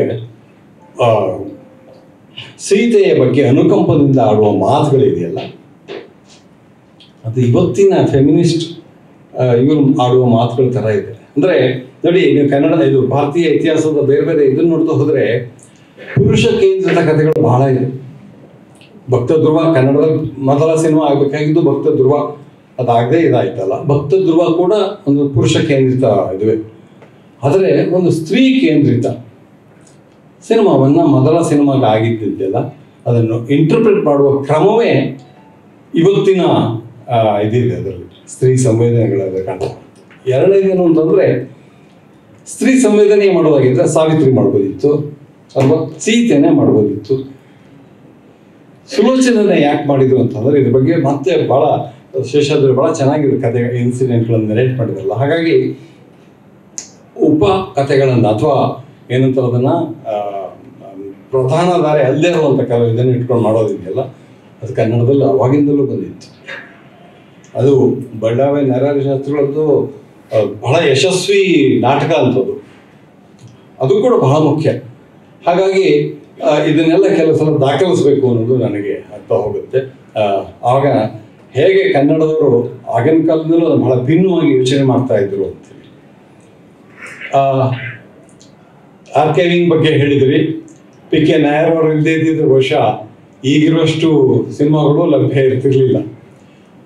ಸೀತೆಯ ಬಗ್ಗೆ ಅನುಕಂಪದಿಂದ ಆಡುವ ಮಾತುಗಳಿದೆಯಲ್ಲ, ಅದು ಇವತ್ತಿನ ಫೆಮಿನಿಸ್ಟ್ ಇವರು ಆಡುವ ಮಾತುಗಳ ಥರ ಇದೆ. ಅಂದರೆ ನೋಡಿ, ನೀವು ಕನ್ನಡ ಇದು ಭಾರತೀಯ ಇತಿಹಾಸದ ಬೇರೆ ಬೇರೆ ಇದನ್ನು ನೋಡ್ತಾ ಹೋದರೆ ಪುರುಷ ಕೇಂದ್ರಿತ ಕಥೆಗಳು ಬಹಳ ಇದೆ. ಭಕ್ತ ಧ್ರುವ ಕನ್ನಡದಲ್ಲಿ ಮೊದಲ ಸಿನಿಮಾ ಆಗಬೇಕಾಗಿದ್ದು ಭಕ್ತ ಧ್ರುವ, ಅದಾಗದೆ ಇದಾಯ್ತಲ್ಲ. ಭಕ್ತ ಧ್ರುವ ಕೂಡ ಒಂದು ಪುರುಷ ಕೇಂದ್ರಿತ ಇದುವೆ, ಆದರೆ ಒಂದು ಸ್ತ್ರೀ ಕೇಂದ್ರಿತ ಸಿನಿಮಾವನ್ನು ಮೊದಲ ಸಿನಿಮಾಗೆ ಆಗಿದ್ದಿದ್ದೆಲ್ಲ ಅದನ್ನು ಇಂಟರ್ಪ್ರಿಟ್ ಮಾಡುವ ಕ್ರಮವೇ ಇವತ್ತಿನ ಇದಿದೆ ಅದರಲ್ಲಿ ಸ್ತ್ರೀ ಸಂವೇದನೆಗಳೆಲ್ಲ ಕಾಣ್ತಾ. ಎರಡನೇದೇನು ಅಂತಂದರೆ ಸ್ತ್ರೀ ಸಂವೇದನೆ ಮಾಡೋದಾಗಿದ್ದರೆ ಸಾವಿತ್ರಿ ಮಾಡ್ಬೋದಿತ್ತು ಅಥವಾ ಸೀತೆನೇ ಮಾಡ್ಬೋದಿತ್ತು. ಸುಲೋಚನೆ ಯಾಕೆ ಮಾಡಿದ್ರು ಅಂತಂದರೆ ಇದ್ರ ಬಗ್ಗೆ ಮತ್ತೆ ಭಾಳ ಶೇಷಾದ್ರಿ ಭಾಳ ಚೆನ್ನಾಗಿದೆ ಕಥೆ ಇನ್ಸಿಡೆಂಟ್ಗಳನ್ನು ನೆರೇಟ್ ಮಾಡಿದ್ರಲ್ಲ. ಹಾಗಾಗಿ ಉಪ ಕಥೆಗಳನ್ನು ಅಥವಾ ಏನಂತಾರೆ ಅದನ್ನು ಪ್ರಧಾನ ದಾರಿ ಅಲ್ಲದೆ ಇರುವಂಥ ಕೆಲವು ಇದನ್ನು ಇಟ್ಕೊಂಡು ಮಾಡೋದಿದೆಯಲ್ಲ, ಅದು ಕನ್ನಡದಲ್ಲಿ ಅವಾಗಿಂದಲೂ ಬಂದಿತ್ತು. ಅದು ಬಳ್ಳಾವಿ ನರಹರಿ ಶಾಸ್ತ್ರಿಗಳದ್ದು ಬಹಳ ಯಶಸ್ವಿ ನಾಟಕ ಅಂಥದ್ದು, ಅದು ಕೂಡ ಬಹಳ ಮುಖ್ಯ. ಹಾಗಾಗಿ ಇದನ್ನೆಲ್ಲ ಕೆಲವು ಸಲ ದಾಖಲಿಸಬೇಕು ಅನ್ನೋದು ನನಗೆ ಅರ್ಥ ಹೋಗುತ್ತೆ. ಆಗ ಹೇಗೆ ಕನ್ನಡದವರು ಆಗಿನ ಕಾಲದಲ್ಲೂ ಅದು ಬಹಳ ಭಿನ್ನವಾಗಿ ಯೋಚನೆ ಮಾಡ್ತಾ ಇದ್ರು ಅಂತೇಳಿ. ಆರ್ಕೈವಿಂಗ್ ಬಗ್ಗೆ ಹೇಳಿದ್ರಿ. ಪಿ ಕೆ ನಾಯರ್ ಅವರು ಇಲ್ಲದೇ ಇದ್ದಿದ್ದು ಬಹುಶಃ ಈಗಿರುವಷ್ಟು ಸಿನಿಮಾಗಳು ಲಭ್ಯ ಇರ್ತಿರ್ಲಿಲ್ಲ.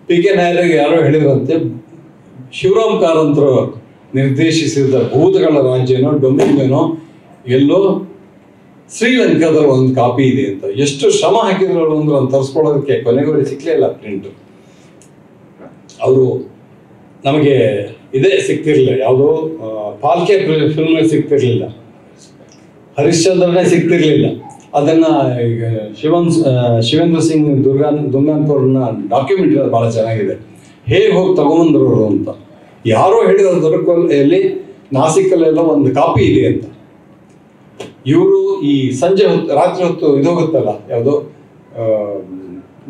ಪಿ ಕೆ ನಾಯರ್ಗೆ ಯಾರೋ ಹೇಳಿದ್ರಂತೆ, ಶಿವರಾಮ್ ಕಾರಂತರು ನಿರ್ದೇಶಿಸಿದ ಭೂತಗಳ ರಾಜ್ಯನೋ ಡೊಮಿನಿಯನೋ ಎಲ್ಲೋ ಶ್ರೀಲಂಕಾದಲ್ಲಿ ಒಂದು ಕಾಪಿ ಇದೆ ಅಂತ. ಎಷ್ಟು ಶ್ರಮ ಹಾಕಿದ್ರು ಅಂದ್ರೆ ಒಂದು ತರಿಸ್ಕೊಳ್ಳೋದಕ್ಕೆ ಕೊನೆಗೋರಿ ಸಿಕ್ಕಲೇ ಇಲ್ಲ ಪ್ರಿಂಟು. ಅವರು ನಮಗೆ ಇದೇ ಸಿಗ್ತಿರ್ಲಿಲ್ಲ, ಯಾವುದೋ ಪಾಲ್ಕೆ ಫಿಲ್ಮ್ ಸಿಗ್ತಿರ್ಲಿಲ್ಲ, ಹರಿಶ್ಚಂದ್ರನೇ ಸಿಗ್ತಿರ್ಲಿಲ್ಲ. ಅದನ್ನು ಈಗ ಶಿವೇಂದ್ರ ಸಿಂಗ್ ದುಂಗಂತವ್ರನ್ನ ಡಾಕ್ಯುಮೆಂಟ್ರಿ ಭಾಳ ಚೆನ್ನಾಗಿದೆ, ಹೇಗೆ ಹೋಗಿ ತಗೊಂಬಂದ್ರು ಅಂತ. ಯಾರೋ ಹೇಳಿದ ದೊರಕಲ್ಲಿ ನಾಸಿಕಲ್ಲೆಲ್ಲ ಒಂದು ಕಾಪಿ ಇದೆ ಅಂತ. ಇವರು ಈ ಸಂಜೆ ಹೊತ್ತು ರಾತ್ರಿ ಹೊತ್ತು ಇದು ಹೋಗುತ್ತಲ್ಲ, ಯಾವುದೋ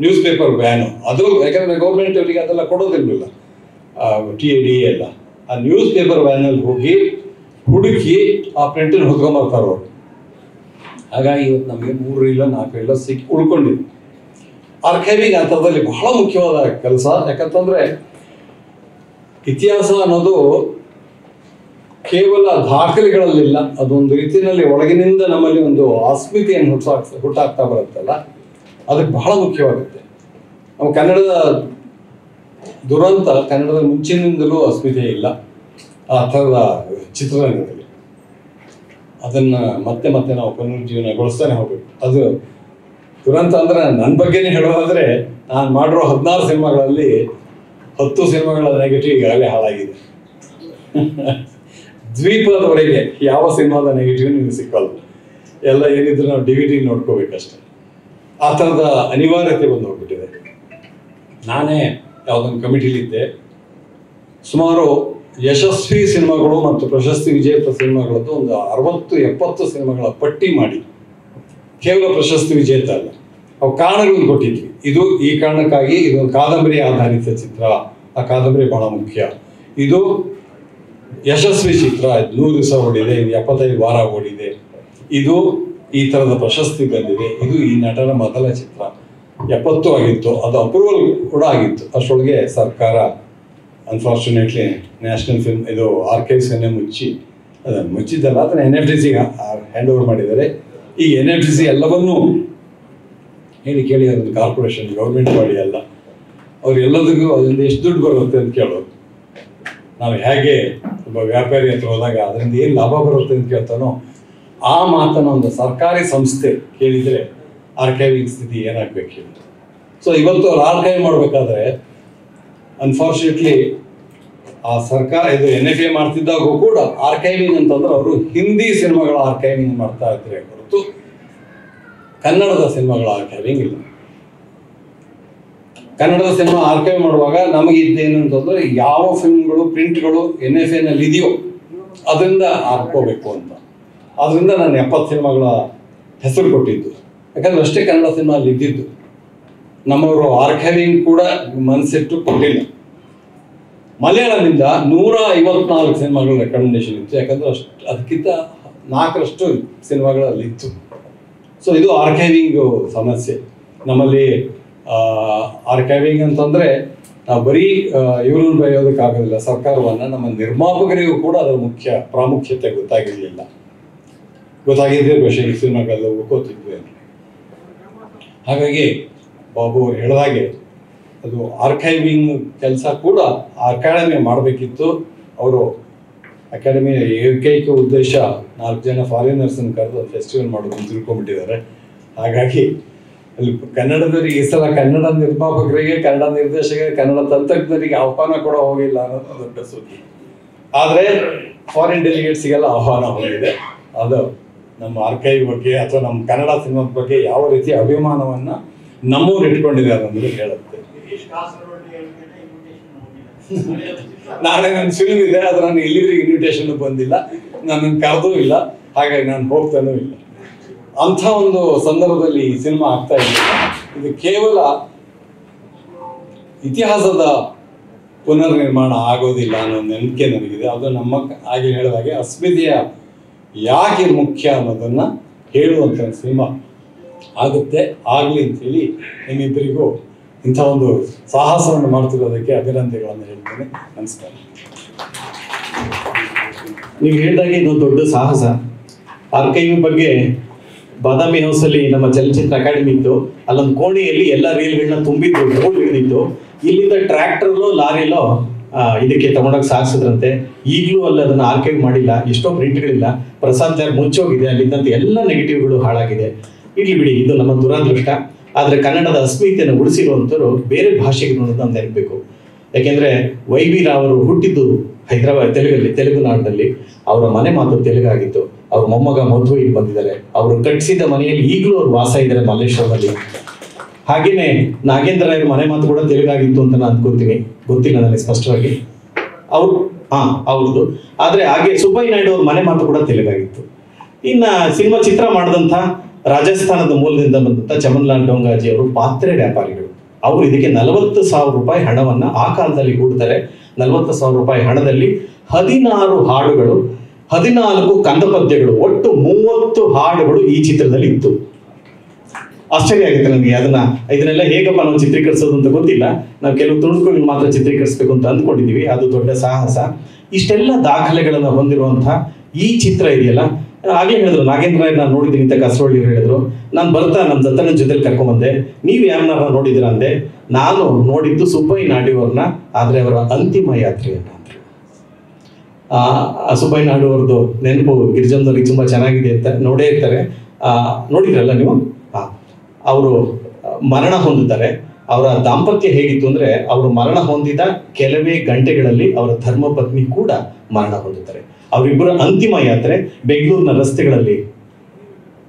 ನ್ಯೂಸ್ ಪೇಪರ್ ಬ್ಯಾನು, ಅದು ಯಾಕಂದರೆ ಗೌರ್ಮೆಂಟ್ ಅವರಿಗೆ ಅದೆಲ್ಲ ಕೊಡೋದಿರಲಿಲ್ಲ, TAD ಎಲ್ಲ. ಆ ನ್ಯೂಸ್ ಪೇಪರ್ ಬ್ಯಾನಲ್ಲಿ ಹೋಗಿ ಹುಡುಕಿ ಆ ಪ್ರಿಂಟನ್ನು ಹೊತ್ಕೊಂಬರ್ತಾರೆ ಅವರು. ಹಾಗಾಗಿ ಇವತ್ತು ನಮಗೆ 3 ಇಲ್ಲ 4 ಇಲ್ಲ ಉಳ್ಕೊಂಡಿದೆ. ಆರ್ಕೈವಿಂಗ್ ಅಂಥದ್ರಲ್ಲಿ ಬಹಳ ಮುಖ್ಯವಾದ ಕೆಲಸ. ಯಾಕಂತಂದರೆ ಇತಿಹಾಸ ಅನ್ನೋದು ಕೇವಲ ದಾಖಲೆಗಳಲ್ಲಿಲ್ಲ, ಅದೊಂದು ರೀತಿಯಲ್ಲಿ ಒಳಗಿನಿಂದ ನಮ್ಮಲ್ಲಿ ಒಂದು ಅಸ್ಮಿತೆಯನ್ನು ಹುಟ್ಟಾಗ್ತಾ ಬರುತ್ತಲ್ಲ, ಅದಕ್ಕೆ ಬಹಳ ಮುಖ್ಯವಾಗುತ್ತೆ. ನಾವು ಕನ್ನಡದ ದುರಂತ ಕನ್ನಡದ ಮುಂಚಿನಿಂದಲೂ ಅಸ್ಮಿತೆ ಇಲ್ಲ ಆ ಥರದ ಚಿತ್ರರಂಗದಲ್ಲಿ. ಅದನ್ನು ಮತ್ತೆ ಮತ್ತೆ ನಾವು ಪುನರುಜ್ಜೀವನಗೊಳಿಸ್ತಾನೆ ಹೋಗ್ಬೇಕು. ಅದು ದುರಂತ ಅಂದರೆ ನನ್ನ ಬಗ್ಗೆನೇ ಹೇಳೋದಾದರೆ, ನಾನು ಮಾಡಿರೋ 16 ಸಿನಿಮಾಗಳಲ್ಲಿ 10 ಸಿನಿಮಾಗಳ ನೆಗೆಟಿವ್ ಈಗಾಗಲೇ ಹಾಳಾಗಿದೆ. ದ್ವೀಪದವರೆಗೆ ಯಾವ ಸಿನಿಮಾದ ನೆಗೆಟಿವ್ ನಿಮಗೆ ಸಿಕ್ಕಲ್ಲ, ಎಲ್ಲ ಏನಿದ್ರು ನಾವು DVD ನೋಡ್ಕೋಬೇಕಷ್ಟೆ. ಆ ಥರದ ಅನಿವಾರ್ಯತೆ ಬಂದು ಹೋಗ್ಬಿಟ್ಟಿದೆ. ನಾನೇ ಯಾವುದೊಂದು ಕಮಿಟಿಲಿದ್ದೆ, ಸುಮಾರು ಯಶಸ್ವಿ ಸಿನಿಮಾಗಳು ಮತ್ತು ಪ್ರಶಸ್ತಿ ವಿಜೇತ ಸಿನಿಮಾಗಳದ್ದು ಒಂದು 60-70 ಸಿನಿಮಾಗಳ ಪಟ್ಟಿ ಮಾಡಿ, ಕೇವಲ ಪ್ರಶಸ್ತಿ ವಿಜೇತ ಅಲ್ಲ, ಅವು ಕಾರಣಗಳನ್ನು ಕೊಟ್ಟಿದ್ವಿ. ಇದು ಈ ಕಾರಣಕ್ಕಾಗಿ ಇದೊಂದು ಕಾದಂಬರಿ ಆಧಾರಿತ ಚಿತ್ರ, ಆ ಕಾದಂಬರಿ ಬಹಳ ಮುಖ್ಯ. ಇದು ಯಶಸ್ವಿ ಚಿತ್ರ, 100 ದಿವಸ ಓಡಿದೆ, ಇದು 75 ವಾರ ಓಡಿದೆ, ಇದು ಈ ಥರದ ಪ್ರಶಸ್ತಿ ಬಂದಿದೆ, ಇದು ಈ ನಟನ ಮೊದಲ ಚಿತ್ರ, 70 ಆಗಿತ್ತು, ಅದು ಅಪ್ರೂವಲ್ ಕೂಡ ಆಗಿತ್ತು. ಅಷ್ಟರೊಳಗೆ ಸರ್ಕಾರ ಅನ್ಫಾರ್ಚುನೇಟ್ಲಿ ನ್ಯಾಷನಲ್ ಫಿಲ್ಮ್ ಇದು ಆರ್ಕೈವ್ಸನ್ನೇ ಅದನ್ನು ಮುಚ್ಚಿದ್ದಲ್ಲ, ಅದನ್ನು NFDCಗೆ ಹ್ಯಾಂಡ್ ಓವರ್ ಮಾಡಿದ್ದಾರೆ. ಈ NFDC ಎಲ್ಲವನ್ನೂ ಹೇಳಿ ಕೇಳಿ ಅದೊಂದು ಕಾರ್ಪೊರೇಷನ್, ಗೌರ್ಮೆಂಟ್ ಬಾಡಿ ಅಲ್ಲ, ಅವ್ರು ಎಲ್ಲದಕ್ಕೂ ಅದರಿಂದ ಎಷ್ಟು ದುಡ್ಡು ಬರುತ್ತೆ ಅಂತ ಕೇಳೋದು. ನಾವು ಹೇಗೆ ಒಬ್ಬ ವ್ಯಾಪಾರಿ ಹತ್ರ ಹೋದಾಗ ಅದರಿಂದ ಏನು ಲಾಭ ಬರುತ್ತೆ ಅಂತ ಕೇಳ್ತಾನೋ, ಆ ಮಾತನ್ನು ಒಂದು ಸರ್ಕಾರಿ ಸಂಸ್ಥೆ ಕೇಳಿದರೆ ಆರ್ಕೈವಿಂಗ್ ಸ್ಥಿತಿ ಏನಾಗಬೇಕು ಹೇಳಿ. ಸೊ ಇವತ್ತು ಅವ್ರು ಆರ್ಕೈವ್ ಮಾಡಬೇಕಾದ್ರೆ ಅನ್ಫಾರ್ಚುನೇಟ್ಲಿ ಆ ಸರ್ಕಾರ ಇದು NFA ಮಾಡ್ತಿದ್ದಾಗೂ ಕೂಡ ಆರ್ಕೈವಿಂಗ್ ಅಂತಂದ್ರೆ ಅವರು ಹಿಂದಿ ಸಿನಿಮಾಗಳ ಆರ್ಕೈವಿಂಗ್ ಮಾಡ್ತಾ ಇದ್ರೆ ಹೊರತು ಕನ್ನಡದ ಸಿನಿಮಾಗಳ ಆರ್ಕೈವಿಂಗ್ ಇಲ್ಲ. ಕನ್ನಡದ ಸಿನಿಮಾ ಆರ್ಕೈವ್ ಮಾಡುವಾಗ ನಮಗೆ ಇದ್ದೇನು ಅಂತಂದ್ರೆ ಯಾವ ಫಿಲ್ಮ್ಗಳು ಪ್ರಿಂಟ್ಗಳು NFAನಲ್ಲಿ ಇದೆಯೋ ಅದರಿಂದ ಆರ್ಕೋಬೇಕು ಅಂತ. ಅದರಿಂದ ನಾನು 70 ಸಿನಿಮಾಗಳ ಹೆಸರು ಕೊಟ್ಟಿದ್ದು, ಯಾಕಂದ್ರೆ ಅಷ್ಟೇ ಕನ್ನಡ ಸಿನಿಮಾ ಅಲ್ಲಿ ಇದ್ದಿದ್ದು. ನಮ್ಮವರು ಆರ್ಕೈವಿಂಗ್ ಕೂಡ ಮನಸ್ಸಿಟ್ಟು ಕೊಟ್ಟಿಲ್ಲ. ಮಲಯಾಳಮಿಂದ 154 ಸಿನಿಮಾಗಳ ರೆಕಮೆಂಡೇಶನ್ ಇತ್ತು, ಯಾಕಂದ್ರೆ ಅದಕ್ಕಿಂತ 4ರಷ್ಟು ಸಿನಿಮಾಗಳಲ್ಲಿತ್ತು. ಸೊ ಇದು ಆರ್ಕೈವಿಂಗ್ ಸಮಸ್ಯೆ ನಮ್ಮಲ್ಲಿ. ಆರ್ಕೈವಿಂಗ್ ಅಂತಂದರೆ ನಾವು ಬರೀ ಇವ್ರನ್ನ ಬರೆಯೋದಕ್ಕಾಗೋದಿಲ್ಲ, ಸರ್ಕಾರವನ್ನು, ನಮ್ಮ ನಿರ್ಮಾಪಕರಿಗೂ ಕೂಡ ಅದರ ಪ್ರಾಮುಖ್ಯತೆ ಗೊತ್ತಾಗಿರಲಿಲ್ಲ. ಗೊತ್ತಾಗಿದ್ದರೆ ಬಹುಶಃ ಈ ಸಿನಿಮಾಗಳೆಲ್ಲ ಉಳ್ಕೋತಿದ್ವಿ. ಹಾಗಾಗಿ ಬಾಬು ಅವ್ರು ಹೇಳಿದಾಗೆ ಅದು ಆರ್ಕೈವಿಂಗ್ ಕೆಲಸ ಕೂಡ ಅಕಾಡೆಮಿ ಮಾಡಬೇಕಿತ್ತು. ಅವರು ಅಕಾಡೆಮಿಯ ಏಕೈಕ ಉದ್ದೇಶ 4 ಜನ ಫಾರಿನರ್ಸನ್ನು ಕರೆದು ಫೆಸ್ಟಿವಲ್ ಮಾಡೋದು ಅಂತ ತಿಳ್ಕೊಂಡ್ಬಿಟ್ಟಿದ್ದಾರೆ. ಹಾಗಾಗಿ ಅಲ್ಲಿ ಕನ್ನಡದವರಿಗೆ ಈ ಸಲ ಕನ್ನಡ ನಿರ್ಮಾಪಕರಿಗೆ, ಕನ್ನಡ ನಿರ್ದೇಶಕರಿಗೆ, ಕನ್ನಡ ತಂತ್ರಜ್ಞರಿಗೆ ಆಹ್ವಾನ ಕೂಡ ಹೋಗಿಲ್ಲ ಅನ್ನೋದು ದೊಡ್ಡ ಸುದ್ದಿ. ಆದರೆ ಫಾರಿನ್ ಡೆಲಿಗೇಟ್ಸಿಗೆಲ್ಲ ಆಹ್ವಾನ ಹೋಗಿದೆ. ಅದು ನಮ್ಮ ಆರ್ಕೈವ್ ಬಗ್ಗೆ ಅಥವಾ ನಮ್ಮ ಕನ್ನಡ ಸಿನಿಮಾದ ಬಗ್ಗೆ ಯಾವ ರೀತಿ ಅಭಿಮಾನವನ್ನು ನಮ್ಮವ್ರು ಇಟ್ಕೊಂಡಿದ್ದಾರೆ ಅನ್ನೋದು ಹೇಳುತ್ತೆ. ನಾಳೆ ನನ್ನ ಫಿಲ್ಮ್ ಇದೆ, ಅದು ನಾನು ಎಲ್ಲಿವರೆಗೆ ಇನ್ವಿಟೇಷನ್ ಬಂದಿಲ್ಲ, ನನ್ನನ್ನು ಕರೆದೂ ಇಲ್ಲ, ಹಾಗಾಗಿ ನಾನು ಹೋಗ್ತಾನೂ ಇಲ್ಲ. ಅಂಥ ಒಂದು ಸಂದರ್ಭದಲ್ಲಿ ಈ ಸಿನಿಮಾ ಆಗ್ತಾ ಇದೆ. ಇದು ಕೇವಲ ಇತಿಹಾಸದ ಪುನರ್ನಿರ್ಮಾಣ ಆಗೋದಿಲ್ಲ ಅನ್ನೋ ನಂಬಿಕೆ ನನಗಿದೆ. ಅದು ನಮ್ಮ ಹಾಗೆ ಹೇಳಿದಾಗೆ ಅಸ್ಮಿತೆಯ ಯಾಕೆ ಮುಖ್ಯ ಅನ್ನೋದನ್ನ ಹೇಳುವಂಥ ಸಿನಿಮಾ ಆಗುತ್ತೆ, ಆಗಲಿ ಅಂತೇಳಿ ನಿಮ್ಮಿಬ್ಬರಿಗೂ ಇಂಥ ಒಂದು ಸಾಹಸವನ್ನು ಮಾಡ್ತಿರೋದಕ್ಕೆ ಅಭಿನಂದನೆಗಳನ್ನು ಹೇಳ್ತೇನೆ. ನಮಸ್ಕಾರ. ನೀವು ಹೇಳಿದಾಗೆ ಇದೊಂದು ದೊಡ್ಡ ಸಾಹಸ. ಆರ್ಕೈವ್ ಬಗ್ಗೆ ಬಾದಾಮಿ ಹೌಸಲ್ಲಿ ನಮ್ಮ ಚಲನಚಿತ್ರ ಅಕಾಡೆಮಿ ಇತ್ತು. ಅಲ್ಲೊಂದು ಕೋಣೆಯಲ್ಲಿ ಎಲ್ಲ ರೀಲ್ಗಳನ್ನ ತುಂಬಿದ್ದು, ರೋಡ್ ಹಿಡಿದಿತ್ತು. ಇಲ್ಲಿಂದ ಟ್ರ್ಯಾಕ್ಟರ್ಲೋ ಲಾರಿಲೋ ಇದಕ್ಕೆ ತಗೊಂಡೋಗಿ ಸಾಗಿಸಿದ್ರಂತೆ. ಈಗಲೂ ಅಲ್ಲಿ ಅದನ್ನ ಆರ್ಕೈವ್ ಮಾಡಿಲ್ಲ, ಎಷ್ಟೋ ಪ್ರಿಂಟ್ಗಳಿಲ್ಲ. ಪ್ರಸಾದ್ ಜಾರ್ ಮುಚ್ಚೋಗಿದೆ, ಅಲ್ಲಿದ್ದಂತೆ ಎಲ್ಲ ನೆಗೆಟಿವ್ಗಳು ಹಾಳಾಗಿದೆ. ಇಲ್ಲಿ ಬಿಡಿ, ಇದು ನಮ್ಮ ದುರಾದೃಷ್ಟ. ಆದರೆ ಕನ್ನಡದ ಅಸ್ಮಿತೆಯನ್ನು ಉಳಿಸಿರುವಂಥವ್ರು ಬೇರೆ ಭಾಷೆಗೆ ನೋಡೋದು ನೆನಪಬೇಕು. ಯಾಕೆಂದ್ರೆ ವೈ ವಿ ರಾವ್ ಅವರು ಹುಟ್ಟಿದ್ದು ಹೈದರಾಬಾದ್, ತೆಲುಗು ನಾಡಿನಲ್ಲಿ. ಅವರ ಮನೆ ಮಾತು ತೆಲುಗಾಗಿತ್ತು. ಅವ್ರ ಮೊಮ್ಮಗ ಮಧು ಇಲ್ಲಿ ಬಂದಿದ್ದಾರೆ. ಅವರು ಕಟ್ಟಿಸಿದ ಮನೆಯಲ್ಲಿ ಈಗಲೂ ಅವ್ರು ವಾಸ ಇದ್ದಾರೆ ಮಲ್ಲೇಶ್ವರದಲ್ಲಿ. ಹಾಗೇನೆ ನಾಗೇಂದ್ರ ರಾಯರ ಮನೆ ಮಾತು ಕೂಡ ತೆಲುಗಾಗಿತ್ತು ಅಂತ ನಾನು ಅನ್ಕೋತೀನಿ, ಗೊತ್ತಿಲ್ಲ ನನಗೆ ಸ್ಪಷ್ಟವಾಗಿ. ಅವ್ರದ್ದು. ಆದ್ರೆ ಹಾಗೆ ಸುಬ್ಬಯ್ಯ ನಾಯ್ಡು ಅವ್ರ ಮನೆ ಮಾತು ಕೂಡ ತೆಲುಗಾಗಿತ್ತು. ಇನ್ನ ಸಿನಿಮಾ ಚಿತ್ರ ಮಾಡಿದಂಥ ರಾಜಸ್ಥಾನದ ಮೂಲದಿಂದ ಬಂದಂಥ ಚಮನ್ಲಾಲ್ ಡೋಂಗಾಜಿ ಅವರು ಪಾತ್ರೆ ವ್ಯಾಪಾರಿಗಳು. ಅವರು ಇದಕ್ಕೆ 40,000 ರೂಪಾಯಿ ಹಣವನ್ನ ಆ ಕಾಲದಲ್ಲಿ ಹೂಡ್ತಾರೆ. 40,000 ರೂಪಾಯಿ ಹಣದಲ್ಲಿ 16 ಹಾಡುಗಳು, 14 ಕಂದಪದ್ಯಗಳು, ಒಟ್ಟು 30 ಹಾಡುಗಳು ಈ ಚಿತ್ರದಲ್ಲಿ ಇತ್ತು. ಆಶ್ಚರ್ಯ ಆಗುತ್ತೆ ನನಗೆ. ಇದನ್ನೆಲ್ಲ ಹೇಗಪ್ಪ ನಾವು ಚಿತ್ರೀಕರಿಸೋದು ಅಂತ ಗೊತ್ತಿಲ್ಲ. ನಾವು ಕೆಲವು ತುಣುಕುಗಳು ಮಾತ್ರ ಚಿತ್ರೀಕರಿಸಬೇಕು ಅಂತ ಅಂದ್ಕೊಂಡಿದೀವಿ. ಅದು ದೊಡ್ಡ ಸಾಹಸ. ಇಷ್ಟೆಲ್ಲ ದಾಖಲೆಗಳನ್ನು ಹೊಂದಿರುವಂತಹ ಈ ಚಿತ್ರ ಇದೆಯಲ್ಲ, ಹಾಗೆ ಹೇಳಿದ್ರು ನಾಗೇಂದ್ರ ರಾಯ್ ನಾನು ನೋಡಿದ್ದೀನಿ ಅಂತ ಕಾಸರವಳ್ಳಿ ಹೇಳಿದ್ರು. ನಾನು ಬರ್ತಾ ನಮ್ಮ ದತ್ತನ ಜೊತೆಲಿ ಕರ್ಕೊಂಡ್ಬಂದೆ. ನೀವು ಯಾರನ್ನಾರ ನೋಡಿದಿರ ಅಂದೆ. ನಾನು ನೋಡಿದ್ದು ಸುಬ್ಬಯ್ಯ ನಾಯ್ಡು ಅವ್ರನ್ನ, ಆದ್ರೆ ಅವರ ಅಂತಿಮ ಯಾತ್ರೆಯನ್ನ. ಸುಬ್ಬಯ್ಯ ನಾಯ್ಡು ಅವ್ರದ್ದು ನೆನಪು ಗಿರಿಜನದವ್ರಿಗೆ ತುಂಬಾ ಚೆನ್ನಾಗಿದೆ ಅಂತ ನೋಡೇ ಇರ್ತಾರೆ. ನೋಡಿದ್ರಲ್ಲ ನೀವು? ಅವರು ಮರಣ ಹೊಂದುತ್ತಾರೆ. ಅವರ ದಾಂಪತ್ಯ ಹೇಗಿತ್ತು ಅಂದ್ರೆ, ಅವರು ಮರಣ ಹೊಂದಿದ ಕೆಲವೇ ಗಂಟೆಗಳಲ್ಲಿ ಅವರ ಧರ್ಮಪತ್ನಿ ಕೂಡ ಮರಣ ಹೊಂದುತ್ತಾರೆ. ಅವರಿಬ್ಬರ ಅಂತಿಮ ಯಾತ್ರೆ ಬೆಂಗಳೂರಿನ ರಸ್ತೆಗಳಲ್ಲಿ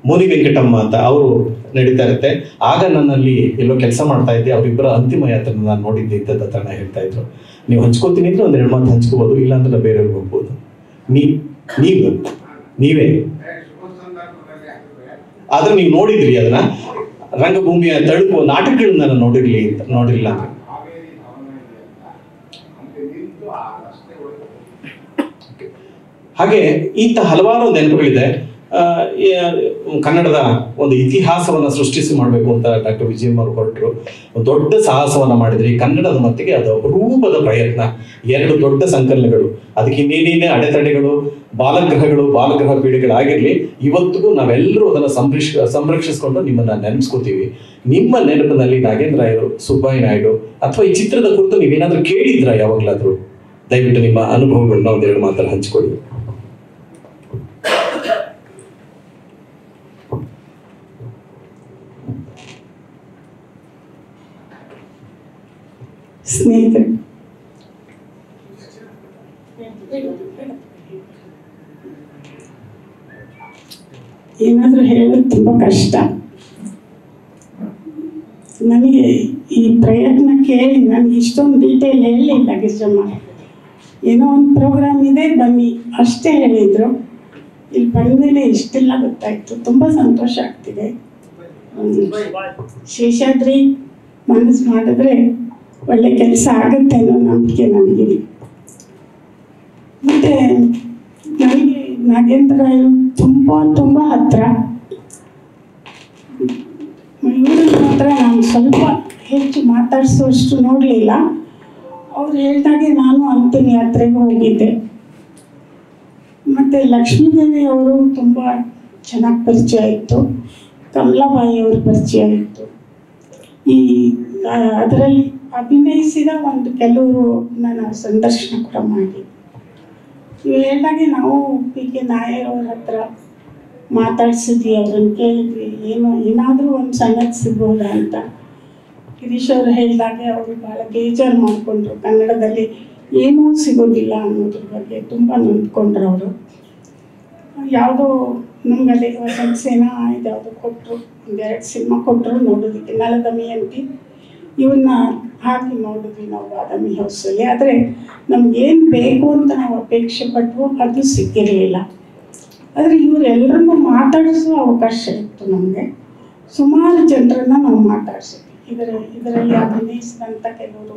ಮುನಿ ವೆಂಕಟಮ್ಮ ಅಂತ ಅವರು ನಡೀತಾ ಇರುತ್ತೆ. ಆಗ ನನ್ನಲ್ಲಿ ಎಲ್ಲೋ ಕೆಲಸ ಮಾಡ್ತಾ ಇದ್ದೆ. ಅವರಿಬ್ಬರ ಅಂತಿಮ ಯಾತ್ರೆ ನಾನು ನೋಡಿದ್ದೆ ಅಂತ ದತ್ತಣ್ಣ ಹೇಳ್ತಾ ಇದ್ರು. ನೀವು ಹಂಚ್ಕೋತೀನಿ ಅಂದ್ರೆ 1-2 ಮಾತು ಹಂಚ್ಕೋಬಹುದು, ಇಲ್ಲಾಂದ್ರೆ ಬೇರೆಯವ್ರಿಗೆ ಹೋಗ್ಬೋದು. ನೀವೇ ಆದ್ರೆ ನೀವು ನೋಡಿದ್ರಿ ಅದನ್ನ, ರಂಗಭೂಮಿಯ ತಳುಕು ನಾಟಕಗಳನ್ನ ನಾನು ನೋಡಿರಲಿಲ್ಲ. ಹಾಗೆ ಇಂಥ ಹಲವಾರು ನೆನಪುಗಳಿದೆ. ಕನ್ನಡದ ಒಂದು ಇತಿಹಾಸವನ್ನ ಸೃಷ್ಟಿಸಿ ಮಾಡಬೇಕು ಅಂತ ಡಾಕ್ಟರ್ ವಿಜಯಮ್ಮ ಅವರು ಹೊರಟರು. ಒಂದು ದೊಡ್ಡ ಸಾಹಸವನ್ನ ಮಾಡಿದ್ರಿ. ಕನ್ನಡದ ಮಟ್ಟಿಗೆ ಅದು ಅಪರೂಪದ ಪ್ರಯತ್ನ. 2 ದೊಡ್ಡ ಸಂಕಲನಗಳು, ಅದಕ್ಕೆ ಇನ್ನೇನೇನೇ ಅಡೆತಡೆಗಳು, ಬಾಲಗ್ರಹ ಪೀಳಿಗೆಗಳಾಗಿರ್ಲಿ, ಇವತ್ತಿಗೂ ನಾವೆಲ್ಲರೂ ಅದನ್ನ ಸಂರಕ್ಷಿಸ್ಕೊಂಡು ನಿಮ್ಮನ್ನ ನೆನೆಸ್ಕೋತೀವಿ. ನಿಮ್ಮ ನೆನಪಿನಲ್ಲಿ ನಾಗೇಂದ್ರ ರಾಯರು, ಸುಬ್ಬಯ್ಯ ನಾಯ್ಡು ಅಥವಾ ಈ ಚಿತ್ರದ ಕುರಿತು ನೀವೇನಾದ್ರೂ ಕೇಳಿದ್ರ ಯಾವಾಗ್ಲಾದ್ರೂ? ದಯವಿಟ್ಟು ನಿಮ್ಮ ಅನುಭವಗಳನ್ನ 1-2 ಮಾತಲ್ಲಿ ಹಂಚಿಕೊಳ್ಳಿ. ಸ್ನೇಹಿತರೆ, ಏನಾದರೂ ಹೇಳೋದು ತುಂಬ ಕಷ್ಟ. ನನಗೆ ಈ ಪ್ರಯತ್ನ ಕೇಳಿ ನನಗೆ ಇಷ್ಟೊಂದು ಡೀಟೇಲ್ ಹೇಳಲಿಲ್ಲ ಗಿರಿಜಮ್ಮ. ಏನೋ ಒಂದು ಪ್ರೋಗ್ರಾಮ್ ಇದೆ ಬನ್ನಿ ಅಷ್ಟೇ ಹೇಳಿದರು. ಇಲ್ಲಿ ಬಂದಮೇಲೆ ಇಷ್ಟೆಲ್ಲ ಗೊತ್ತಾಯಿತು. ತುಂಬ ಸಂತೋಷ ಆಗ್ತಿದೆ. ಶೇಷಾದ್ರಿ ಮನಸ್ಸು ಮಾಡಿದ್ರೆ ಒಳ್ಳೆ ಕೆಲಸ ಆಗುತ್ತೆ ಅನ್ನೋ ನಂಬಿಕೆ ನನಗಿದೆ. ಮತ್ತು ನನಗೆ ನಾಗೇಂದ್ರ ತುಂಬ ಹತ್ತಿರ. ಇವ್ರ ಹತ್ರ ನಾನು ಸ್ವಲ್ಪ ಹೆಚ್ಚು ಮಾತಾಡಿಸುವಷ್ಟು ನೋಡಲಿಲ್ಲ. ಅವ್ರು ಹೇಳಿದಾಗೆ ನಾನು ಅಂತಿಮ ಯಾತ್ರೆಗೆ ಹೋಗಿದ್ದೆ. ಮತ್ತು ಲಕ್ಷ್ಮೀದೇವಿ ಅವರು ತುಂಬ ಚೆನ್ನಾಗಿ ಪರಿಚಯ ಇತ್ತು. ಕಮಲಾಬಾಯಿ ಅವ್ರ ಪರಿಚಯ ಇತ್ತು. ಅದರಲ್ಲಿ ಅಭಿನಯಿಸಿದ ಕೆಲವರು ನಾನು ಸಂದರ್ಶನ ಕೂಡ ಮಾಡಿ ಇವು ಹೇಳಿದಾಗೆ ನಾವು PK ನಾಯರ್ ಅವ್ರ ಹತ್ರ ಮಾತಾಡ್ಸಿದ್ವಿ, ಅವ್ರನ್ನ ಕೇಳಿದ್ವಿ ಏನಾದರೂ ಒಂದು ಸಣ್ಣದು ಸಿಗ್ಬೋದಾ ಅಂತ. ಗಿರೀಶ್ ಅವರು ಹೇಳಿದಾಗೆ ಅವರು ಭಾಳ ಬೇಜಾರು ಮಾಡಿಕೊಂಡ್ರು, ಕನ್ನಡದಲ್ಲಿ ಏನೂ ಸಿಗೋದಿಲ್ಲ ಅನ್ನೋದ್ರ ಬಗ್ಗೆ ತುಂಬ ನೊಂದ್ಕೊಂಡ್ರು ಅವರು. ಯಾವುದೋ ನಮಗಲ್ಲಿ ವಸಂತ ಸೇನಾ ಇದು ಯಾವುದೋ ಕೊಟ್ಟರು, 2 ಸಿನಿಮಾ ಕೊಟ್ಟರು ನೋಡೋದಕ್ಕೆ, ನಲದಮಯಂತಿ ಇವನ್ನ ಹಾಕಿ ನೋಡಿದ್ವಿ ನಾವು ಬಾದಾಮಿ ಹೌಸಲ್ಲಿ. ಆದರೆ ನಮಗೇನು ಬೇಕು ಅಂತ ನಾವು ಅಪೇಕ್ಷೆ ಪಟ್ಟವು ಅದು ಸಿಕ್ಕಿರಲಿಲ್ಲ. ಆದರೆ ಇವರೆಲ್ಲರನ್ನೂ ಮಾತಾಡಿಸುವ ಅವಕಾಶ ಇತ್ತು ನಮಗೆ. ಸುಮಾರು ಜನರನ್ನು ನಾವು ಮಾತಾಡಿಸಿದ್ವಿ. ಇದರಲ್ಲಿ ಅಭಿನಯಿಸಿದಂಥ ಕೆಲವರು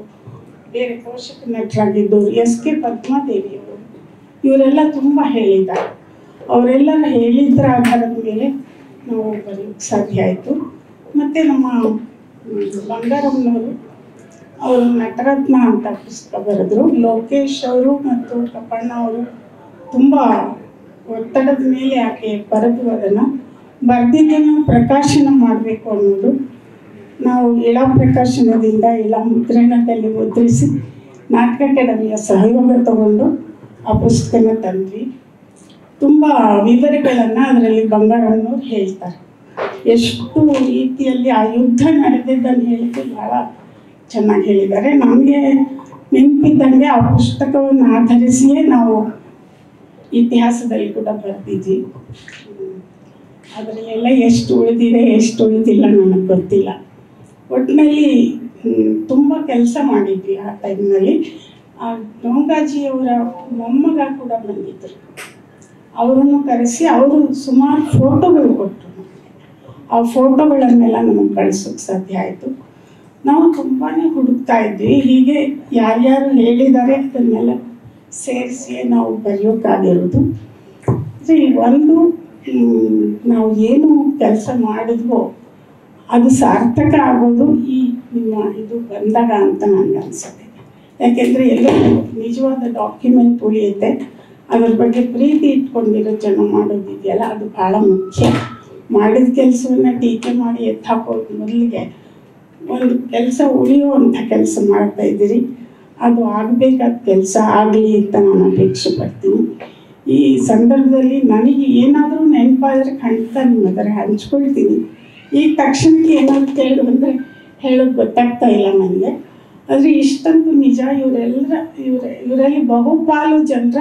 ಬೇರೆ ಪೋಷಕ ನಟರಾಗಿದ್ದವರು, SK ಪದ್ಮಾದೇವಿಯವರು, ಇವರೆಲ್ಲ ತುಂಬ ಹೇಳಿದ್ದಾರೆ. ಅವರೆಲ್ಲರ ಹೇಳಿದ್ರ ಆಧಾರದ ಮೇಲೆ ನಾವು ಬರೆಯೋಕ್ಕೆ ಸಾಧ್ಯ ಆಯಿತು. ಮತ್ತು ನಮ್ಮ ಬಂಗಾರಮ್ಮನವರು ಅವರು ನಟರತ್ನ ಅಂತ ಪುಸ್ತಕ ಬರೆದರು. ಲೋಕೇಶ್ ಅವರು ಮತ್ತು ಕಪ್ಪಣ್ಣ ಅವರು ತುಂಬ ಒತ್ತಡದ ಮೇಲೆ ಆಕೆ ಬರೆದು ಅದನ್ನು ಬರೆದಿದ್ದನ್ನು ಪ್ರಕಾಶನ ಮಾಡಬೇಕು ಅನ್ನೋದು. ನಾವು ಇಳಾ ಪ್ರಕಾಶನದಿಂದ ಇಳಾ ಮುದ್ರಣದಲ್ಲಿ ಮುದ್ರಿಸಿ ನಾಟಕ ಅಕಾಡೆಮಿಯ ಸಹಯೋಗ ತಗೊಂಡು ಆ ಪುಸ್ತಕನ ತಂದ್ವಿ. ತುಂಬ ವಿವರಗಳನ್ನು ಅದರಲ್ಲಿ ಬಂಗಾರಮ್ಮನವ್ರು ಹೇಳ್ತಾರೆ. ಎಷ್ಟು ರೀತಿಯಲ್ಲಿ ಆ ಯುದ್ಧ ನಡೆದಿದ್ದನ್ನು ಹೇಳಿದ್ದು ಭಾಳ ಚೆನ್ನಾಗಿ ಹೇಳಿದ್ದಾರೆ. ನಮಗೆ ನೆನಪಿದ್ದಂಗೆ ಆ ಪುಸ್ತಕವನ್ನು ಆಧರಿಸಿಯೇ ನಾವು ಇತಿಹಾಸದಲ್ಲಿ ಕೂಡ ಬರೆದಿದ್ವಿ. ಅದರಲ್ಲೆಲ್ಲ ಎಷ್ಟು ಉಳಿದಿದೆ ಎಷ್ಟು ಉಳಿದಿಲ್ಲ ನನಗೆ ಗೊತ್ತಿಲ್ಲ. ಒಟ್ಟಿನಲ್ಲಿ ತುಂಬ ಕೆಲಸ ಮಾಡಿದ್ವಿ ಆ ಟೈಮ್ನಲ್ಲಿ. ಡೋಂಗಾಜಿಯವರ ಮೊಮ್ಮಗ ಕೂಡ ಬಂದಿದ್ದರು, ಅವರನ್ನು ಕರೆಸಿ ಅವರು ಸುಮಾರು ಫೋಟೋಗಳು ಕೊಟ್ಟರು. ಆ ಫೋಟೋಗಳನ್ನೆಲ್ಲ ನಮಗೆ ಕಳಿಸೋಕ್ಕೆ ಸಾಧ್ಯ ಆಯಿತು. ನಾವು ತುಂಬಾ ಹುಡುಕ್ತಾ ಇದ್ವಿ. ಹೀಗೆ ಯಾರ್ಯಾರು ಹೇಳಿದ್ದಾರೆ ಅದನ್ನೆಲ್ಲ ಸೇರಿಸಿ ನಾವು ಬರೆಯೋಕ್ಕಾಗಿರೋದು. ಒಂದು ನಾವು ಏನು ಕೆಲಸ ಮಾಡಿದ್ವೋ ಅದು ಸಾರ್ಥಕ ಆಗೋದು ಈ ನಿಮ್ಮ ಇದು ಬಂದಾಗ ಅಂತ ನನಗೆ ಅನಿಸುತ್ತೆ. ಯಾಕೆಂದರೆ ಎಲ್ಲೋ ನಿಜವಾದ ಡಾಕ್ಯುಮೆಂಟ್ ಉಳಿಯುತ್ತೆ. ಅದ್ರ ಬಗ್ಗೆ ಪ್ರೀತಿ ಇಟ್ಕೊಂಡಿರೋ ಜನ ಮಾಡೋದಿದೆಯಲ್ಲ, ಅದು ಭಾಳ ಮುಖ್ಯ. ಮಾಡಿದ ಕೆಲಸವನ್ನು ಟೀಕೆ ಮಾಡಿ ಎತ್ತಾಕೋದು ಮೊದಲಿಗೆ ಒಂದು ಕೆಲಸ ಉಳಿಯುವಂಥ ಕೆಲಸ ಮಾಡ್ತಾ ಇದ್ದೀರಿ. ಅದು ಆಗಬೇಕಾದ ಕೆಲಸ ಆಗಲಿ ಅಂತ ನಾನು ಅಪೇಕ್ಷೆ ಪಡ್ತೀನಿ. ಈ ಸಂದರ್ಭದಲ್ಲಿ ನನಗೆ ಏನಾದರೂ ನೆನಪಾದರೆ ಖಂಡಿತ ನಿಮ್ಮ ಹತ್ರ ಹಂಚ್ಕೊಳ್ತೀನಿ. ಈಗ ತಕ್ಷಣಕ್ಕೆ ಏನಾದ್ರು ಕೇಳಿ ಬಂದರೆ ಹೇಳೋದು ಗೊತ್ತಾಗ್ತಾ ಇಲ್ಲ ನನಗೆ. ಆದರೆ ಇಷ್ಟಂತೂ ನಿಜ, ಇವರಲ್ಲಿ ಬಹುಪಾಲು ಜನರ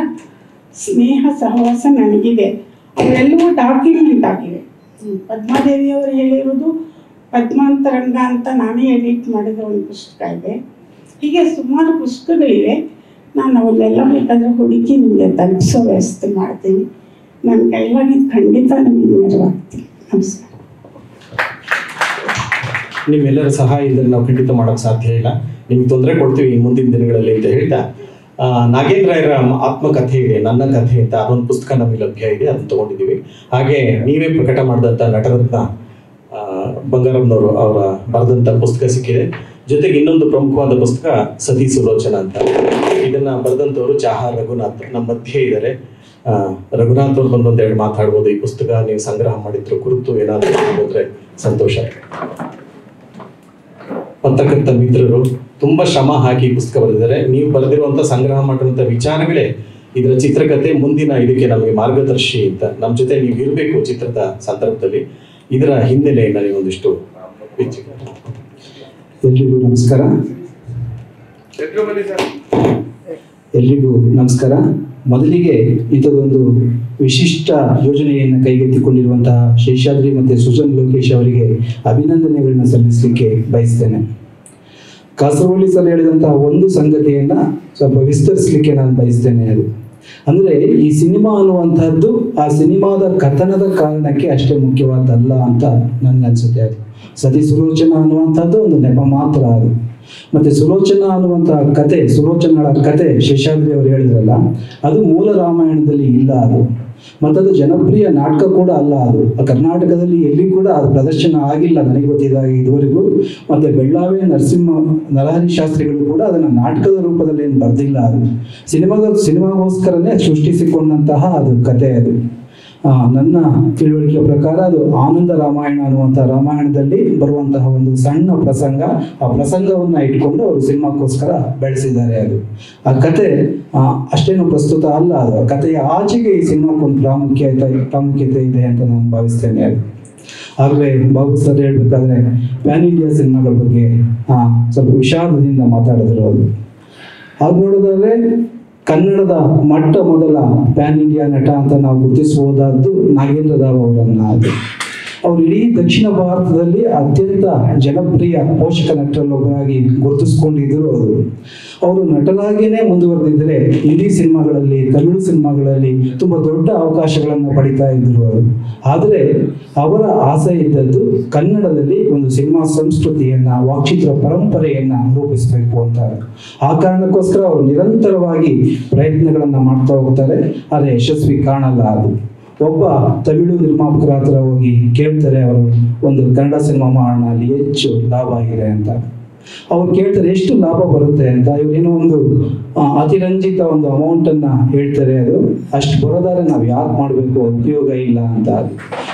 ಸ್ನೇಹ ಸಹವಾಸ ನನಗಿದೆ. ಅವೆಲ್ಲವೂ ಡಾಕ್ಯುಮೆಂಟ್ ಆಗಿವೆ. ಪದ್ಮಾದೇವಿಯವರು ಹೇಳಿರೋದು ಪದ್ಮಾಂತರಂಗ ಅಂತ ನಾನೇ ಎಡಿಟ್ ಮಾಡಿದ ಒಂದು ಪುಸ್ತಕ ಇದೆ. ಹೀಗೆ ಸುಮಾರು ಪುಸ್ತಕಗಳಿವೆ. ನಾನು ಅವನ್ನೆಲ್ಲ ಬೇಕಾದರೆ ಹುಡುಕಿ ನಿಮಗೆ ತಲುಪಿಸೋ ವ್ಯವಸ್ಥೆ ಮಾಡ್ತೀನಿ. ನನ್ನ ಕೈಲಾಗಿದ್ದು ಖಂಡಿತ ನಿಮಗೆ ನೆರವಾಗ್ತೀನಿ. ನಮಸ್ಕಾರ. ನಿಮ್ಮೆಲ್ಲರ ಸಹಾಯ ಇದ್ದರೆ ನಾವು ಖಂಡಿತ ಮಾಡೋಕ್ಕೆ ಸಾಧ್ಯ ಇಲ್ಲ. ನಿಮ್ಗೆ ತೊಂದರೆ ಕೊಡ್ತೀವಿ ಮುಂದಿನ ದಿನಗಳಲ್ಲಿ ಅಂತ ಹೇಳ್ತಾ, ನಾಗೇಂದ್ರ ರಾಯರ ಆತ್ಮಕಥೆ ಇದೆ, ನನ್ನ ಕಥೆ ಅಂತ ಅದೊಂದು ಪುಸ್ತಕ ನಮಗೆ ಲಭ್ಯ ಇದೆ, ಅದನ್ನು ತೊಗೊಂಡಿದ್ದೀವಿ. ಹಾಗೆ ನೀವೇ ಪ್ರಕಟ ಮಾಡಿದಂಥ ನಟರತ್ನ ಬಂಗಾರಮ್ಮನವರು ಅವರ ಬರೆದಂಥ ಪುಸ್ತಕ ಸಿಕ್ಕಿದೆ. ಜೊತೆಗೆ ಇನ್ನೊಂದು ಪ್ರಮುಖವಾದ ಪುಸ್ತಕ ಸತಿ ಸುಲೋಚನ ಅಂತ. ಇದನ್ನು ಬರೆದಂಥವರು ಚಾಹ ರಘುನಾಥ್ ನಮ್ಮ ಮಧ್ಯೆ ಇದ್ದಾರೆ. ರಘುನಾಥ್ ಅವ್ರು ಬಂದು ಒಂದೆರಡು ಮಾತಾಡ್ಬೋದು. ಈ ಪುಸ್ತಕ ನೀವು ಸಂಗ್ರಹ ಮಾಡಿದ್ರು ಕುರಿತು ಏನಾದರೂ ಹೇಳಿದ್ರೆ ಸಂತೋಷ. ಪತ್ರಕರ್ತ ಮಿತ್ರರು ತುಂಬ ಶ್ರಮ ಹಾಕಿ ಪುಸ್ತಕ ಬರೆದಿದ್ದಾರೆ. ನೀವು ಬರೆದಿರುವಂಥ ಸಂಗ್ರಹ ಮಾಡಿರುವಂಥ ವಿಚಾರಗಳೇ ಇದರ ಚಿತ್ರಕಥೆ ಮುಂದಿನ ಇದಕ್ಕೆ ನಮಗೆ ಮಾರ್ಗದರ್ಶಿ ಅಂತ. ನಮ್ಮ ಜೊತೆ ನೀವು ಇರಬೇಕು ಚಿತ್ರದ ಸಂದರ್ಭದಲ್ಲಿ. ಇದರ ಹಿನ್ನೆಲೆಯಿಂದ ನೀವೊಂದಿಷ್ಟು ಎಲ್ರಿಗೂ ನಮಸ್ಕಾರ. ಮೊದಲಿಗೆ ಇಂಥದ್ದೊಂದು ವಿಶಿಷ್ಟ ಯೋಜನೆಯನ್ನು ಕೈಗೆತ್ತಿಕೊಂಡಿರುವಂತಹ ಶೇಷಾದ್ರಿ ಮತ್ತು ಸುಜನ್ ಲೋಕೇಶ್ ಅವರಿಗೆ ಅಭಿನಂದನೆಗಳನ್ನ ಸಲ್ಲಿಸಲಿಕ್ಕೆ ಬಯಸ್ತೇನೆ. ಕಾಸರವಳ್ಳಿ ಸರ್ ಹೇಳಿದಂತಹ ಒಂದು ಸಂಗತಿಯನ್ನು ಸ್ವಲ್ಪ ವಿಸ್ತರಿಸಲಿಕ್ಕೆ ನಾನು ಬಯಸ್ತೇನೆ. ಅದು ಅಂದರೆ ಈ ಸಿನಿಮಾ ಅನ್ನುವಂಥದ್ದು ಆ ಸಿನಿಮಾದ ಕಥನದ ಕಾರಣಕ್ಕೆ ಅಷ್ಟೇ ಮುಖ್ಯವಾದಲ್ಲ ಅಂತ ನನಗನ್ಸುತ್ತೆ. ಅದು ಸತಿ ಸುಲೋಚನ ಅನ್ನುವಂಥದ್ದು ಒಂದು ನೆಪ ಮಾತ್ರ. ಅದು ಮತ್ತೆ ಸುಲೋಚನ ಅನ್ನುವಂತಹ ಕತೆ, ಸುಲೋಚನಳ ಕತೆ ಶೇಷಾದ್ರಿ ಅವರು ಹೇಳಿದ್ರಲ್ಲ, ಅದು ಮೂಲ ರಾಮಾಯಣದಲ್ಲಿ ಇಲ್ಲ. ಅದು ಮತ್ತದು ಜನಪ್ರಿಯ ನಾಟಕ ಕೂಡ ಅಲ್ಲ. ಅದು ಕರ್ನಾಟಕದಲ್ಲಿ ಎಲ್ಲಿ ಕೂಡ ಅದು ಪ್ರದರ್ಶನ ಆಗಿಲ್ಲ ನನಗೆ ಗೊತ್ತಿದ್ದಾಗ ಇದುವರೆಗೂ. ಮತ್ತೆ ಬೆಳ್ಳಾವೆ ನರಹರಿ ಶಾಸ್ತ್ರಿಗಳು ಕೂಡ ಅದನ್ನು ನಾಟಕದ ರೂಪದಲ್ಲಿ ಏನು ಬರೆದಿಲ್ಲ. ಅದು ಸಿನಿಮಾಗೋಸ್ಕರನೇ ಸೃಷ್ಟಿಸಿಕೊಂಡಂತಹ ಅದು ಕತೆ. ಅದು ನನ್ನ ತಿಳುವಳಿಕೆಯ ಪ್ರಕಾರ ಅದು ಆನಂದ ರಾಮಾಯಣ ಅನ್ನುವಂಥ ರಾಮಾಯಣದಲ್ಲಿ ಬರುವಂತಹ ಒಂದು ಸಣ್ಣ ಪ್ರಸಂಗ, ಆ ಪ್ರಸಂಗವನ್ನು ಇಟ್ಕೊಂಡು ಅವರು ಸಿನಿಮಾಕ್ಕೋಸ್ಕರ ಬೆಳೆಸಿದ್ದಾರೆ. ಅದು ಆ ಕತೆ ಅಷ್ಟೇನು ಪ್ರಸ್ತುತ ಅಲ್ಲ, ಅದು ಕಥೆಯ ಆಚೆಗೆ ಈ ಸಿನಿಮಾಕ್ಕೊಂದು ಪ್ರಾಮುಖ್ಯತೆ ಇದೆ ಅಂತ ನಾನು ಭಾವಿಸ್ತೇನೆ. ಅದು ಆಗಲೇ ಬಾಬು ಸರ್ ಹೇಳ್ಬೇಕಾದ್ರೆ ಪ್ಯಾನ್ ಇಂಡಿಯಾ ಸಿನಿಮಾಗಳ ಬಗ್ಗೆ ಸ್ವಲ್ಪ ವಿಷಾದದಿಂದ ಮಾತಾಡಿದ್ರು. ಅದು ಹಾಗೆ ನೋಡೋದಾದ್ರೆ ಕನ್ನಡದ ಮೊಟ್ಟ ಮೊದಲ ಪ್ಯಾನ್ ಇಂಡಿಯಾ ನಟ ಅಂತ ನಾವು ಗುರುತಿಸಬಹುದಾದ್ದು ನಾಗೇಂದ್ರ ರಾವ್ ಅವರನ್ನ. ಅವರು ಇಡೀ ದಕ್ಷಿಣ ಭಾರತದಲ್ಲಿ ಅತ್ಯಂತ ಜನಪ್ರಿಯ ಪೋಷಕ ನಟರಲ್ಲೊಬ್ಬರಾಗಿ ಗುರುತಿಸ್ಕೊಂಡಿದ್ರು. ಅವರು ನಟರಾಗಿಯೇ ಮುಂದುವರೆದಿದ್ದರೆ ಹಿಂದಿ ಸಿನಿಮಾಗಳಲ್ಲಿ, ತಮಿಳು ಸಿನಿಮಾಗಳಲ್ಲಿ ತುಂಬ ದೊಡ್ಡ ಅವಕಾಶಗಳನ್ನು ಪಡಿತಾ ಇದ್ರು. ಆದರೆ ಅವರ ಆಸೆ ಇದ್ದದ್ದು ಕನ್ನಡದಲ್ಲಿ ಒಂದು ಸಿನಿಮಾ ಸಂಸ್ಕೃತಿಯನ್ನ, ವಾಕ್ಚಿತ್ರ ಪರಂಪರೆಯನ್ನ ರೂಪಿಸಬೇಕು ಅಂತ. ಆ ಕಾರಣಕ್ಕೋಸ್ಕರ ಅವರು ನಿರಂತರವಾಗಿ ಪ್ರಯತ್ನಗಳನ್ನ ಮಾಡ್ತಾ ಹೋಗ್ತಾರೆ. ಆದರೆ ಯಶಸ್ವಿ ಕಾಣಲ್ಲ. ಅದು ಒಬ್ಬ ತಮಿಳು ನಿರ್ಮಾಪಕರ ಹತ್ರ ಹೋಗಿ ಕೇಳ್ತಾರೆ, ಅವರು ಒಂದು ಕನ್ನಡ ಸಿನಿಮಾ ಮಾಡೋಣ, ಅಲ್ಲಿ ಹೆಚ್ಚು ಲಾಭ ಆಗಿದೆ ಅಂತ. ಅವ್ರು ಕೇಳ್ತಾರೆ ಎಷ್ಟು ಲಾಭ ಬರುತ್ತೆ ಅಂತ. ಇವ್ರೇನೋ ಒಂದು ಅತಿರಂಜಿತ ಒಂದು ಅಮೌಂಟನ್ನು ಹೇಳ್ತಾರೆ. ಅದು ಅಷ್ಟು ಬರೋದಾದ್ರೆ ನಾವು ಯಾಕೆ ಮಾಡಬೇಕು, ಉಪಯೋಗ ಇಲ್ಲ ಅಂತ.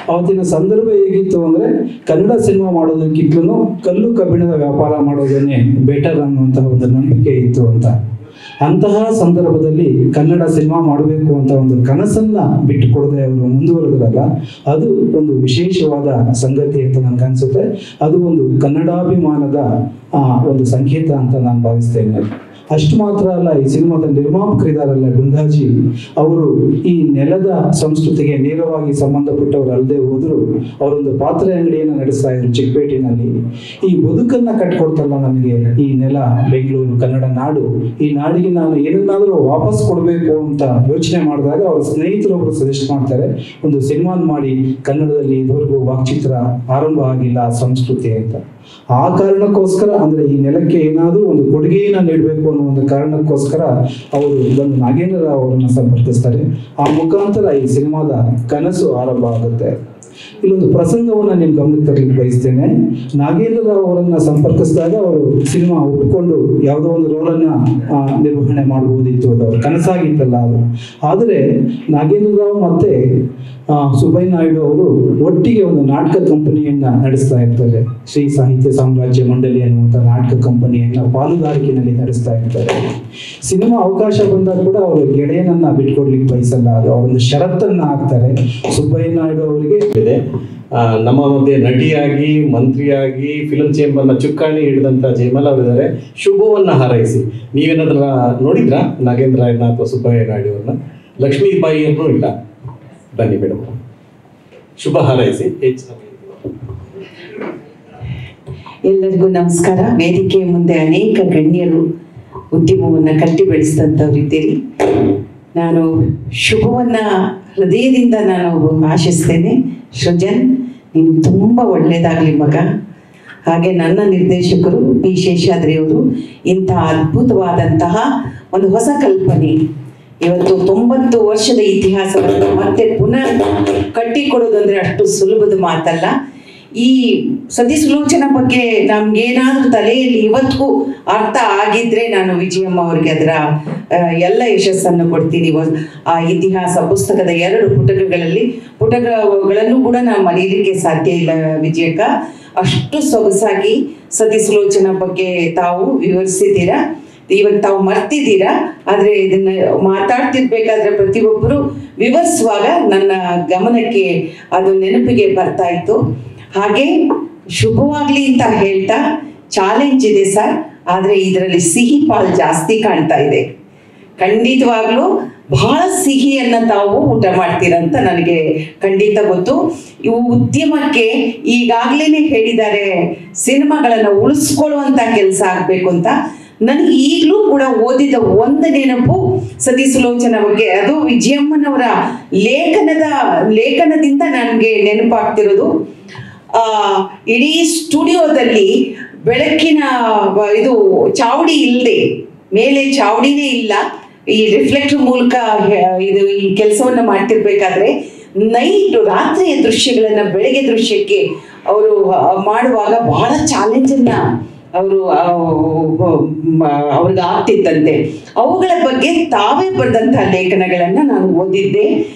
ಅವತ್ತಿನ ಸಂದರ್ಭ ಹೇಗಿತ್ತು ಅಂದರೆ, ಕನ್ನಡ ಸಿನಿಮಾ ಮಾಡೋದಕ್ಕಿಂತಲೂ ಕಲ್ಲು ಕಬ್ಬಿಣದ ವ್ಯಾಪಾರ ಮಾಡೋದನ್ನೇ ಬೆಟರ್ ಅನ್ನುವಂತಹ ಒಂದು ನಂಬಿಕೆ ಇತ್ತು ಅಂತ. ಅಂತಹ ಸಂದರ್ಭದಲ್ಲಿ ಕನ್ನಡ ಸಿನಿಮಾ ಮಾಡಬೇಕು ಅಂತ ಒಂದು ಕನಸನ್ನ ಬಿಟ್ಟುಕೊಡದೆ ಅವರು ಮುಂದುವರೆದ್ರಲ್ಲ, ಅದು ಒಂದು ವಿಶೇಷವಾದ ಸಂಗತಿ ಅಂತ ನನಗೆ ಅನ್ಸುತ್ತೆ. ಅದು ಒಂದು ಕನ್ನಡಾಭಿಮಾನದ ಒಂದು ಸಂಕೇತ ಅಂತ ನಾನು ಭಾವಿಸ್ತೇನೆ. ಅಷ್ಟು ಮಾತ್ರ ಅಲ್ಲ, ಈ ಸಿನಿಮಾದ ನಿರ್ಮಾಪಕರಿದಾರಲ್ಲ ಡುಂಗಾಜಿ, ಅವರು ಈ ನೆಲದ ಸಂಸ್ಕೃತಿಗೆ ನೇರವಾಗಿ ಸಂಬಂಧಪಟ್ಟವರು ಅಲ್ಲದೆ ಹೋದ್ರು ಅವರೊಂದು ಪಾತ್ರೆ ಅಂಗಡಿಯನ್ನು ನಡೆಸ್ತಾ ಇದ್ರು ಚಿಕ್ಕಪೇಟೆನಲ್ಲಿ. ಈ ಬದುಕನ್ನ ಕಟ್ಕೊಡ್ತಲ್ಲ ನನಗೆ ಈ ನೆಲ, ಬೆಂಗಳೂರು ಕನ್ನಡ ನಾಡು, ಈ ನಾಡಿಗೆ ನಾನು ಏನನ್ನಾದರೂ ವಾಪಸ್ ಕೊಡಬೇಕು ಅಂತ ಯೋಚನೆ ಮಾಡಿದಾಗ ಅವ್ರ ಸ್ನೇಹಿತರೊಬ್ಬರು ಸಜೆಸ್ಟ್ ಮಾಡ್ತಾರೆ, ಒಂದು ಸಿನಿಮಾ ಮಾಡಿ, ಕನ್ನಡದಲ್ಲಿ ಇದುವರೆಗೂ ವಾಕ್ಚಿತ್ರ ಆರಂಭ ಆಗಿಲ್ಲ ಸಂಸ್ಕೃತಿ ಅಂತ. ಆ ಕಾರಣಕ್ಕೋಸ್ಕರ, ಅಂದ್ರೆ ಈ ನೆಲಕ್ಕೆ ಏನಾದರೂ ಒಂದು ಕೊಡುಗೆಯನ್ನ ನೀಡಬೇಕು ಅನ್ನೋ ಒಂದು ಕಾರಣಕ್ಕೋಸ್ಕರ ಅವರು ಇದನ್ನು ನಾಗೇಂದ್ರ ರಾವ್ ಅವರನ್ನ ಸಂಪರ್ಕಿಸ್ತಾರೆ. ಆ ಮುಖಾಂತರ ಈ ಸಿನಿಮಾದ ಕನಸು ಆರಂಭ ಆಗುತ್ತೆ. ಇಲ್ಲೊಂದು ಪ್ರಸಂಗವನ್ನ ನಿಮ್ ಗಮನಕ್ಕೆ ತರಲಿಕ್ಕೆ ಬಯಸ್ತೇನೆ. ನಾಗೇಂದ್ರ ರಾವ್ ಅವರನ್ನ ಸಂಪರ್ಕಿಸಿದಾಗ ಅವರು ಸಿನಿಮಾ ಒಪ್ಪಿಕೊಂಡು ಯಾವುದೋ ಒಂದು ರೋಲನ್ನ ನಿರ್ವಹಣೆ ಮಾಡಬಹುದಿತ್ತು, ಅದು ಅವ್ರ ಕನಸಾಗಿತ್ತಲ್ಲ ಅದು. ಆದರೆ ನಾಗೇಂದ್ರ ರಾವ್ ಮತ್ತೆ ಸುಬ್ಬಯ್ಯ ನಾಯ್ಡು ಅವರು ಒಟ್ಟಿಗೆ ಒಂದು ನಾಟಕ ಕಂಪನಿಯನ್ನ ನಡೆಸ್ತಾ ಇರ್ತಾರೆ. ಶ್ರೀ ಸಾಹಿತ್ಯ ಸಾಮ್ರಾಜ್ಯ ಮಂಡಳಿ ಅನ್ನುವಂಥ ನಾಟಕ ಕಂಪನಿಯನ್ನ ಪಾಲುದಾರಿಕೆಯಲ್ಲಿ ನಡೆಸ್ತಾ ಇರ್ತಾರೆ. ಸಿನಿಮಾ ಅವಕಾಶ ಬಂದಾಗ ಕೂಡ ಅವರು ಗೆಳೆಯನನ್ನ ಬಿಟ್ಕೊಡ್ಲಿಕ್ಕೆ ಬಯಸಲ್ಲ, ಅದು ಅವರೊಂದು ಷರತ್ತನ್ನ ಹಾಕ್ತಾರೆ. ಸುಬ್ಬಯ್ಯ ನಾಯ್ಡು ಅವರಿಗೆ ನಮ್ಮ ಮಧ್ಯೆ ನಟಿಯಾಗಿ, ಮಂತ್ರಿಯಾಗಿ, ಫಿಲ್ಮ್ ಚೇಂಬರ್ನ ಚುಕ್ಕಾಣಿ ಹಿಡಿದಂತ ಜಯಮಾಲ ಅವರಿದ್ದಾರೆ. ಶುಭವನ್ನ ಹಾರೈಸಿ. ನೀವೇನಾದ್ರ ನೋಡಿದ್ರಾ ನಾಗೇಂದ್ರ ರಾಯಣ್ಣ ಅಥವಾ ಸುಬ್ಬಯ್ಯ ನಾಯ್ಡು ಅವ್ರನ್ನ? ಲಕ್ಷ್ಮೀಬಾಯಿ ಅನ್ನೂ ಇಲ್ಲ. ಬನ್ನಿ ಮೇಡಮ್, ಶುಭ ಹಾರೈಸಿ. ಎಲ್ಲರಿಗೂ ನಮಸ್ಕಾರ. ವೇದಿಕೆಯ ಮುಂದೆ ಅನೇಕ ಗಣ್ಯರು ಉದ್ಯಮವನ್ನು ಕಟ್ಟಿ ಬೆಳೆಸಿದಂಥವರಿದ್ದೀರಿ. ನಾನು ಶುಭವನ್ನ ಹೃದಯದಿಂದ ನಾನು ಆಶಿಸ್ತೇನೆ. ಸೃಜನ್, ನೀನು ತುಂಬ ಒಳ್ಳೆಯದಾಗಲಿ ಮಗ. ಹಾಗೆ ನನ್ನ ನಿರ್ದೇಶಕರು ಪಿ ಶೇಷಾದ್ರಿ ಅವರು ಇಂತಹ ಅದ್ಭುತವಾದಂತಹ ಒಂದು ಹೊಸ ಕಲ್ಪನೆ, ಇವತ್ತು 90 ವರ್ಷದ ಇತಿಹಾಸವನ್ನು ಮತ್ತೆ ಪುನಃ ಕಟ್ಟಿಕೊಡೋದಂದ್ರೆ ಅಷ್ಟು ಸುಲಭದ ಮಾತಲ್ಲ. ಈ ಸತಿ ಸುಲೋಚನಾ ಬಗ್ಗೆ ನಮ್ಗೇನಾದ್ರೂ ತಲೆಯಲ್ಲಿ ಇವತ್ತಿಗೂ ಅರ್ಥ ಆಗಿದ್ರೆ ನಾನು ವಿಜಯಮ್ಮ ಅವ್ರಿಗೆ ಅದರ ಎಲ್ಲ ಯಶಸ್ಸನ್ನು ಕೊಡ್ತೀನಿ. ಆ ಇತಿಹಾಸ ಪುಸ್ತಕದ 2 ಪುಟಗಳನ್ನು ಕೂಡ ನಾವು ಮರೀಲಿಕ್ಕೆ ಸಾಧ್ಯ ಇಲ್ಲ ವಿಜಯಕ್ಕ. ಅಷ್ಟು ಸೊಗಸಾಗಿ ಸತಿ ಸುಲೋಚನಾ ಬಗ್ಗೆ ತಾವು ವಿವರಿಸಿದ್ದೀರಾ. ಇವಾಗ ತಾವು ಮರ್ತಿದ್ದೀರಾ, ಆದ್ರೆ ಇದನ್ನ ಮಾತಾಡ್ತಿರ್ಬೇಕಾದ್ರೆ ಪ್ರತಿಯೊಬ್ಬರು ವಿವರಿಸುವಾಗ ನನ್ನ ಗಮನಕ್ಕೆ ಅದು ನೆನಪಿಗೆ ಬರ್ತಾ ಇತ್ತು. ಹಾಗೆ ಶುಭವಾಗ್ಲಿ ಅಂತ ಹೇಳ್ತಾ, ಚಾಲೆಂಜ್ ಇದೆ ಸರ್, ಆದ್ರೆ ಇದರಲ್ಲಿ ಸಿಹಿ ಪಾಲ್ ಜಾಸ್ತಿ ಕಾಣ್ತಾ ಇದೆ. ಖಂಡಿತವಾಗ್ಲೂ ಬಹಳ ಸಿಹಿಯನ್ನ ತಾವು ಊಟ ಮಾಡ್ತೀರಂತ ನನಗೆ ಖಂಡಿತ ಗೊತ್ತು. ಇವು ಉದ್ಯಮಕ್ಕೆ ಈಗಾಗ್ಲೇನೆ ಹೇಳಿದ್ದಾರೆ, ಸಿನಿಮಾಗಳನ್ನ ಉಳಿಸ್ಕೊಳ್ಳುವಂತ ಕೆಲಸ ಆಗ್ಬೇಕು ಅಂತ. ನನಗೆ ಈಗಲೂ ಕೂಡ ಓದಿದ ಒಂದು ನೆನಪು ಸತಿ ಸುಲೋಚನಾ ಬಗ್ಗೆ, ಅದು ವಿಜಯಮ್ಮನವರ ಲೇಖನದಿಂದ ನನಗೆ ನೆನಪಾಗ್ತಿರೋದು. ಇಡೀ ಸ್ಟುಡಿಯೋದಲ್ಲಿ ಬೆಳಕಿನ ಇದು ಚಾವಡಿ ಇಲ್ಲದೆ, ಮೇಲೆ ಚಾವಡಿನೇ ಇಲ್ಲ, ಈ ರಿಫ್ಲೆಕ್ಟರ್ ಮೂಲಕ ಇದು ಈ ಕೆಲಸವನ್ನ ಮಾಡ್ತಿರ್ಬೇಕಾದ್ರೆ ರಾತ್ರಿಯ ದೃಶ್ಯಗಳನ್ನ ಬೆಳಗ್ಗೆ ದೃಶ್ಯಕ್ಕೆ ಅವರು ಮಾಡುವಾಗ ಬಹಳ ಚಾಲೆಂಜನ್ನ ಅವ್ರಿಗೆ ಆಗ್ತಿತ್ತಂತೆ. ಅವುಗಳ ಬಗ್ಗೆ ತಾವೇ ಬರೆದಂತಹ ಲೇಖನಗಳನ್ನ ನಾನು ಓದಿದ್ದೆ.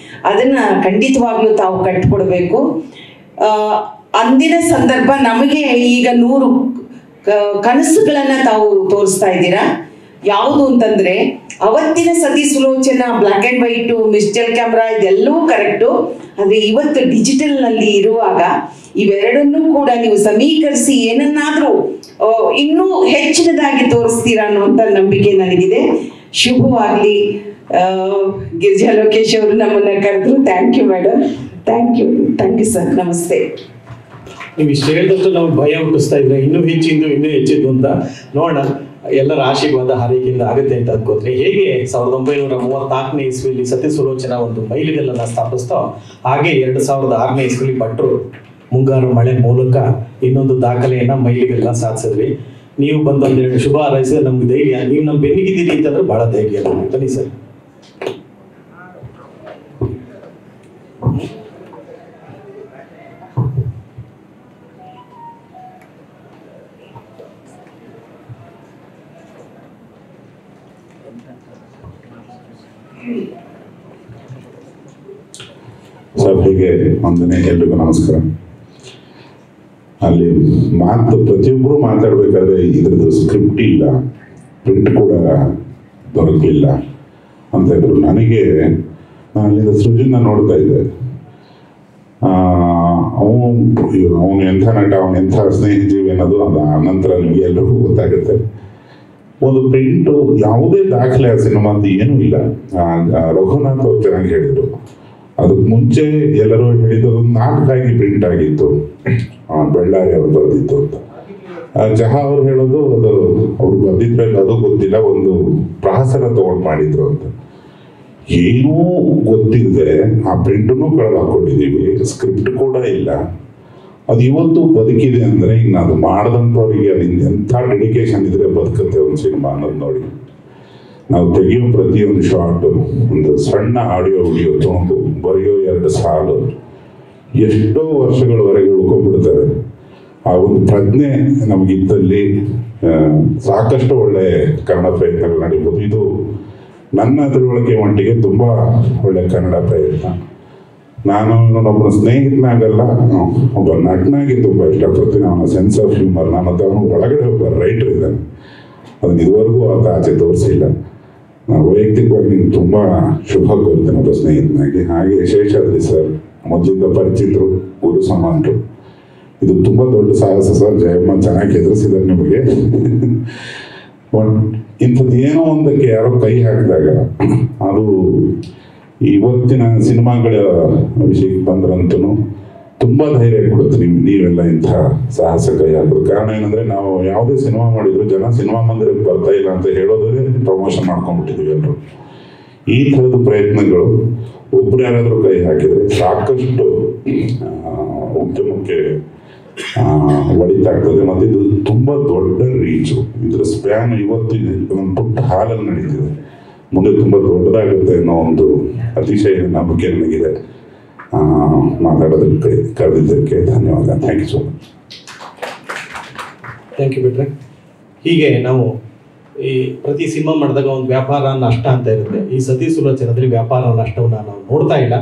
ಅದನ್ನ ಖಂಡಿತವಾಗ್ಲೂ ತಾವು ಕಟ್ಟಿಕೊಡ್ಬೇಕು. ಅಂದಿನ ಸಂದರ್ಭ ನಮಗೆ ಈಗ 100 ಕನಸುಗಳನ್ನ ತಾವು ತೋರಿಸ್ತಾ ಇದ್ದೀರಾ. ಯಾವುದು ಅಂತಂದ್ರೆ ಅವತ್ತಿನ Sati Sulochana black and white, Mitchell camera ಇದೆಲ್ಲವೂ ಕರೆಕ್ಟು. ಆದರೆ ಇವತ್ತು ಡಿಜಿಟಲ್ ನಲ್ಲಿ ಇರುವಾಗ ಇವೆರಡನ್ನೂ ಕೂಡ ನೀವು ಸಮೀಕರಿಸಿ ಏನನ್ನಾದ್ರೂ ಇನ್ನೂ ಹೆಚ್ಚಿನದಾಗಿ ತೋರಿಸ್ತೀರಾ ಅನ್ನುವಂಥ ನಂಬಿಕೆ ನನಗಿದೆ. ಶುಭವಾಗ್ಲಿ. ಗಿರಿಜಾ ಲೋಕೇಶ್ ಅವರು ನಮ್ಮನ್ನ ಕರೆದ್ರು. Thank you madam. Thank you sir. ನಮಸ್ತೆ. ನೀವು ಇಷ್ಟು ಹೇಳಿದಷ್ಟು ನಮ್ಗೆ ಭಯ ಹುಟ್ಟಿಸ್ತಾ ಇದ್ರೆ ಇನ್ನೂ ಹೆಚ್ಚಿದ್ದು ಅಂತ ನೋಡೋಣ. ಎಲ್ಲರ ಆಶೀರ್ವಾದ ಹಾರೈಕೆಯಿಂದ ಆಗುತ್ತೆ ಅಂತ ಅನ್ಕೋತೀನಿ. ಹೇಗೆ 1934ನೇ ಇಸ್ವಿಯಲ್ಲಿ ಸತಿ ಸುಲೋಚನಾ ಒಂದು ಮೈಲಿಗಲ್ಲನ್ನು ಸ್ಥಾಪಿಸ್ತೋ, ಹಾಗೆ 2006ನೇ ಇಸ್ವಿಲಿ ಭಟ್ರು ಮುಂಗಾರು ಮಳೆ ಮೂಲಕ ಇನ್ನೊಂದು ದಾಖಲೆಯನ್ನ ಮೈಲಿಗೆಲ್ಲ ಸಾಧಿಸಿದ್ವಿ. ನೀವು ಬಂದು ಒಂದೆರಡು ಶುಭ ಹಾರೈಸಿದ್ರೆ ನಮ್ಗೆ ಧೈರ್ಯ. ನೀವು ನಮ್ಮ ಬೆನ್ನಿಗಿದ್ದೀರಿ ಅಂತಂದ್ರೆ ಬಹಳ ಧೈರ್ಯ. ಬನ್ನಿ ಸರ್. ಸಭೆಗೆ ವಂದನೆ. ಎಲ್ರಿಗೂ ನಮಸ್ಕಾರ. ಅಲ್ಲಿ ಪ್ರತಿಯೊಬ್ಬರು ಮಾತಾಡ್ಬೇಕಾದ್ರೆ ಇದ್ರದ್ದು ಸ್ಕ್ರಿಪ್ಟ್ ಇಲ್ಲ, ಪ್ರಿಂಟ್ ಕೂಡ ದೊರಕಲಿಲ್ಲ ಅಂತ ಇದ್ರು. ನನಗೆ ನಾನು ಅಲ್ಲಿಂದ ಸೃಜನ ನೋಡ್ತಾ ಇದ್ದೆ. ಅವನು ಎಂಥ ನಟ, ಅವನು ಎಂಥ ಸ್ನೇಹಜೀವಿ ಅನ್ನೋದು ಅದು ನಂತರ ನಿಮಗೆ ಎಲ್ರಿಗೂ ಗೊತ್ತಾಗುತ್ತೆ. ಒಂದು ಪ್ರಿಂಟು ಯಾವುದೇ ದಾಖಲೆ ಆ ಸಿನಿಮಾದ್ದು ಏನೂ ಇಲ್ಲ. ರಘುನಾಥ್ ಅವ್ರು ಚೆನ್ನಾಗಿ ಹೇಳಿದರು. ಅದಕ್ಕೆ ಮುಂಚೆ ಎಲ್ಲರೂ ಹೇಳಿದ್ದು ಒಂದು ನಾಟಕ ಆಗಿ ಪ್ರಿಂಟ್ ಆಗಿತ್ತು, ಬೆಳ್ಳಾರಿ ಅವರು ಬರೆದಿತ್ತು ಅಂತ. ಜಹಾ ಅವ್ರು ಹೇಳೋದು ಅದು ಅವ್ರು ಬರೆದಿದ್ರೆ ಅದು ಗೊತ್ತಿಲ್ಲ, ಒಂದು ಪ್ರಹಸನ ತಗೊಂಡು ಮಾಡಿದ್ರು ಅಂತ. ಏನೂ ಗೊತ್ತಿಲ್ಲದೆ ಆ ಪ್ರಿಂಟನ್ನು ಕಳೆದು ಹಾಕೊಂಡಿದ್ದೀವಿ, ಸ್ಕ್ರಿಪ್ಟ್ ಕೂಡ ಇಲ್ಲ. ಅದು ಇವತ್ತು ಬದುಕಿದೆ ಅಂದರೆ ಇನ್ನು ಅದು ಮಾಡಿದಂಥವ್ರಿಗೆ ಅದು ಎಂಥ ಡೆಡಿಕೇಶನ್ ಇದ್ರೆ ಬದುಕುತ್ತೆ ಒಂದು ಸಿನಿಮಾ ಅನ್ನೋದು ನೋಡಿ. ನಾವು ತೆಗೆಯೋ ಪ್ರತಿಯೊಂದು ಶಾರ್ಟು, ಒಂದು ಸಣ್ಣ ಆಡಿಯೋ ವಿಡಿಯೋ ತೊಗೊಂಡು ಬರೆಯೋ 2 ಸಾಲು ಎಷ್ಟೋ ವರ್ಷಗಳವರೆಗೆ ಉಳ್ಕೊಂಡ್ಬಿಡ್ತಾರೆ. ಆ ಒಂದು ಪ್ರಜ್ಞೆ ನಮಗಿದ್ದಲ್ಲಿ ಸಾಕಷ್ಟು ಒಳ್ಳೆ ಕನ್ನಡ ಪ್ರಯತ್ನಗಳು ನಡೀಬೋದು. ಇದು ನನ್ನ ತಿಳುವಳಿಕೆ ಮಟ್ಟಿಗೆ ತುಂಬ ಒಳ್ಳೆ ಕನ್ನಡ ಪ್ರಯತ್ನ. ನಾನು ಒಬ್ಬನ ಸ್ನೇಹಿತನಾಗಲ್ಲ, ಒಬ್ಬ ನಟನಾಗಿ ತುಂಬ ಇಷ್ಟಪಡ್ತೀನಿ. ಅವನ ಸೆನ್ಸ್ ಆಫ್ ಹ್ಯೂಮರ್, ಮತ್ತು ಅವನು ಒಳಗಡೆ ಒಬ್ಬ ರೈಟರ್ ಇದ್ದಾನೆ. ಅದನ್ನ ಇದುವರೆಗೂ ಆತ ಆಚೆ ತೋರಿಸಿಲ್ಲ. ನಾನು ವೈಯಕ್ತಿಕವಾಗಿ ನಿಮ್ಗೆ ತುಂಬ ಶುಭ ಕೋರ್ತೇನೆ ಒಬ್ಬ ಸ್ನೇಹಿತನಾಗಿ. ಹಾಗೆ ಶೇಷಾದ್ರಿ ಸರ್ ಮೊದಲಿಂದ ಪರಿಚಿತರು, ಗುರು ಸಮಾನರು. ಇದು ತುಂಬ ದೊಡ್ಡ ಸಾಹಸ ಸರ್. ಜಯಮ್ಮ ಚೆನ್ನಾಗಿ ಎದುರಿಸಿದ್ದಾರೆ ನಿಮಗೆ. ಬಟ್ ಇಂಥದ್ದು ಏನೋ ಒಂದಕ್ಕೆ ಯಾರೋ ಕೈ ಹಾಕಿದಾಗ ಅದು ಇವತ್ತಿನ ಸಿನಿಮಾಗಳ ವಿಷಯಕ್ಕೆ ಬಂದ್ರಂತೂ ತುಂಬ ಧೈರ್ಯ ಕೊಡುತ್ತೆ. ನೀವೆಲ್ಲ ಇಂಥ ಸಾಹಸ ಕೈ ಹಾಕೋದು. ಕಾರಣ ಏನಂದರೆ ನಾವು ಯಾವುದೇ ಸಿನಿಮಾ ಮಾಡಿದ್ರು ಜನ ಸಿನಿಮಾ ಮಂದಿರಕ್ಕೆ ಬರ್ತಾ ಇಲ್ಲ ಅಂತ ಹೇಳೋದೇ ಪ್ರಮೋಷನ್ ಮಾಡ್ಕೊಂಡ್ಬಿಟ್ಟಿದ್ವಿ ಎಲ್ಲರೂ. ಈ ಥರದ ಪ್ರಯತ್ನಗಳು ಒಬ್ರು ಯಾರಾದರೂ ಕೈ ಹಾಕಿದರೆ ಸಾಕಷ್ಟು ಉದ್ಯಮಕ್ಕೆ ಒಳಿತಾಗ್ತದೆ. ಮತ್ತು ಇದು ತುಂಬ ದೊಡ್ಡ ರೀಚು. ಇದರ ಸ್ಪ್ಯಾನ್ ಇವತ್ತು ಒಂದು ಪುಟ್ಟ ಹಾಲಲ್ಲಿ ನಡೀತಿದೆ, ಮುಂದೆ ತುಂಬ ದೊಡ್ಡದಾಗುತ್ತೆ ಅನ್ನೋ ಒಂದು ಅತಿಶಯ ನಂಬಿಕೆ ನನಗಿದೆ. ಮಾತಾಡೋದಕ್ಕೆ ಕರೆದಿದ್ದಕ್ಕೆ ಧನ್ಯವಾದ. Thank you so much. Thank you ಬಿಟ್ರೆ. ಹೀಗೆ ನಾವು ಈ ಪ್ರತಿ ಸಿನಿಮಾ ಮಾಡಿದಾಗ ಒಂದು ವ್ಯಾಪಾರ ನಷ್ಟ ಅಂತ ಇರುತ್ತೆ. ಈ ಸತಿ ಸುಲೋಚನದಲ್ಲಿ ವ್ಯಾಪಾರ ನಷ್ಟವನ್ನು ನಾವು ನೋಡ್ತಾ ಇಲ್ಲ.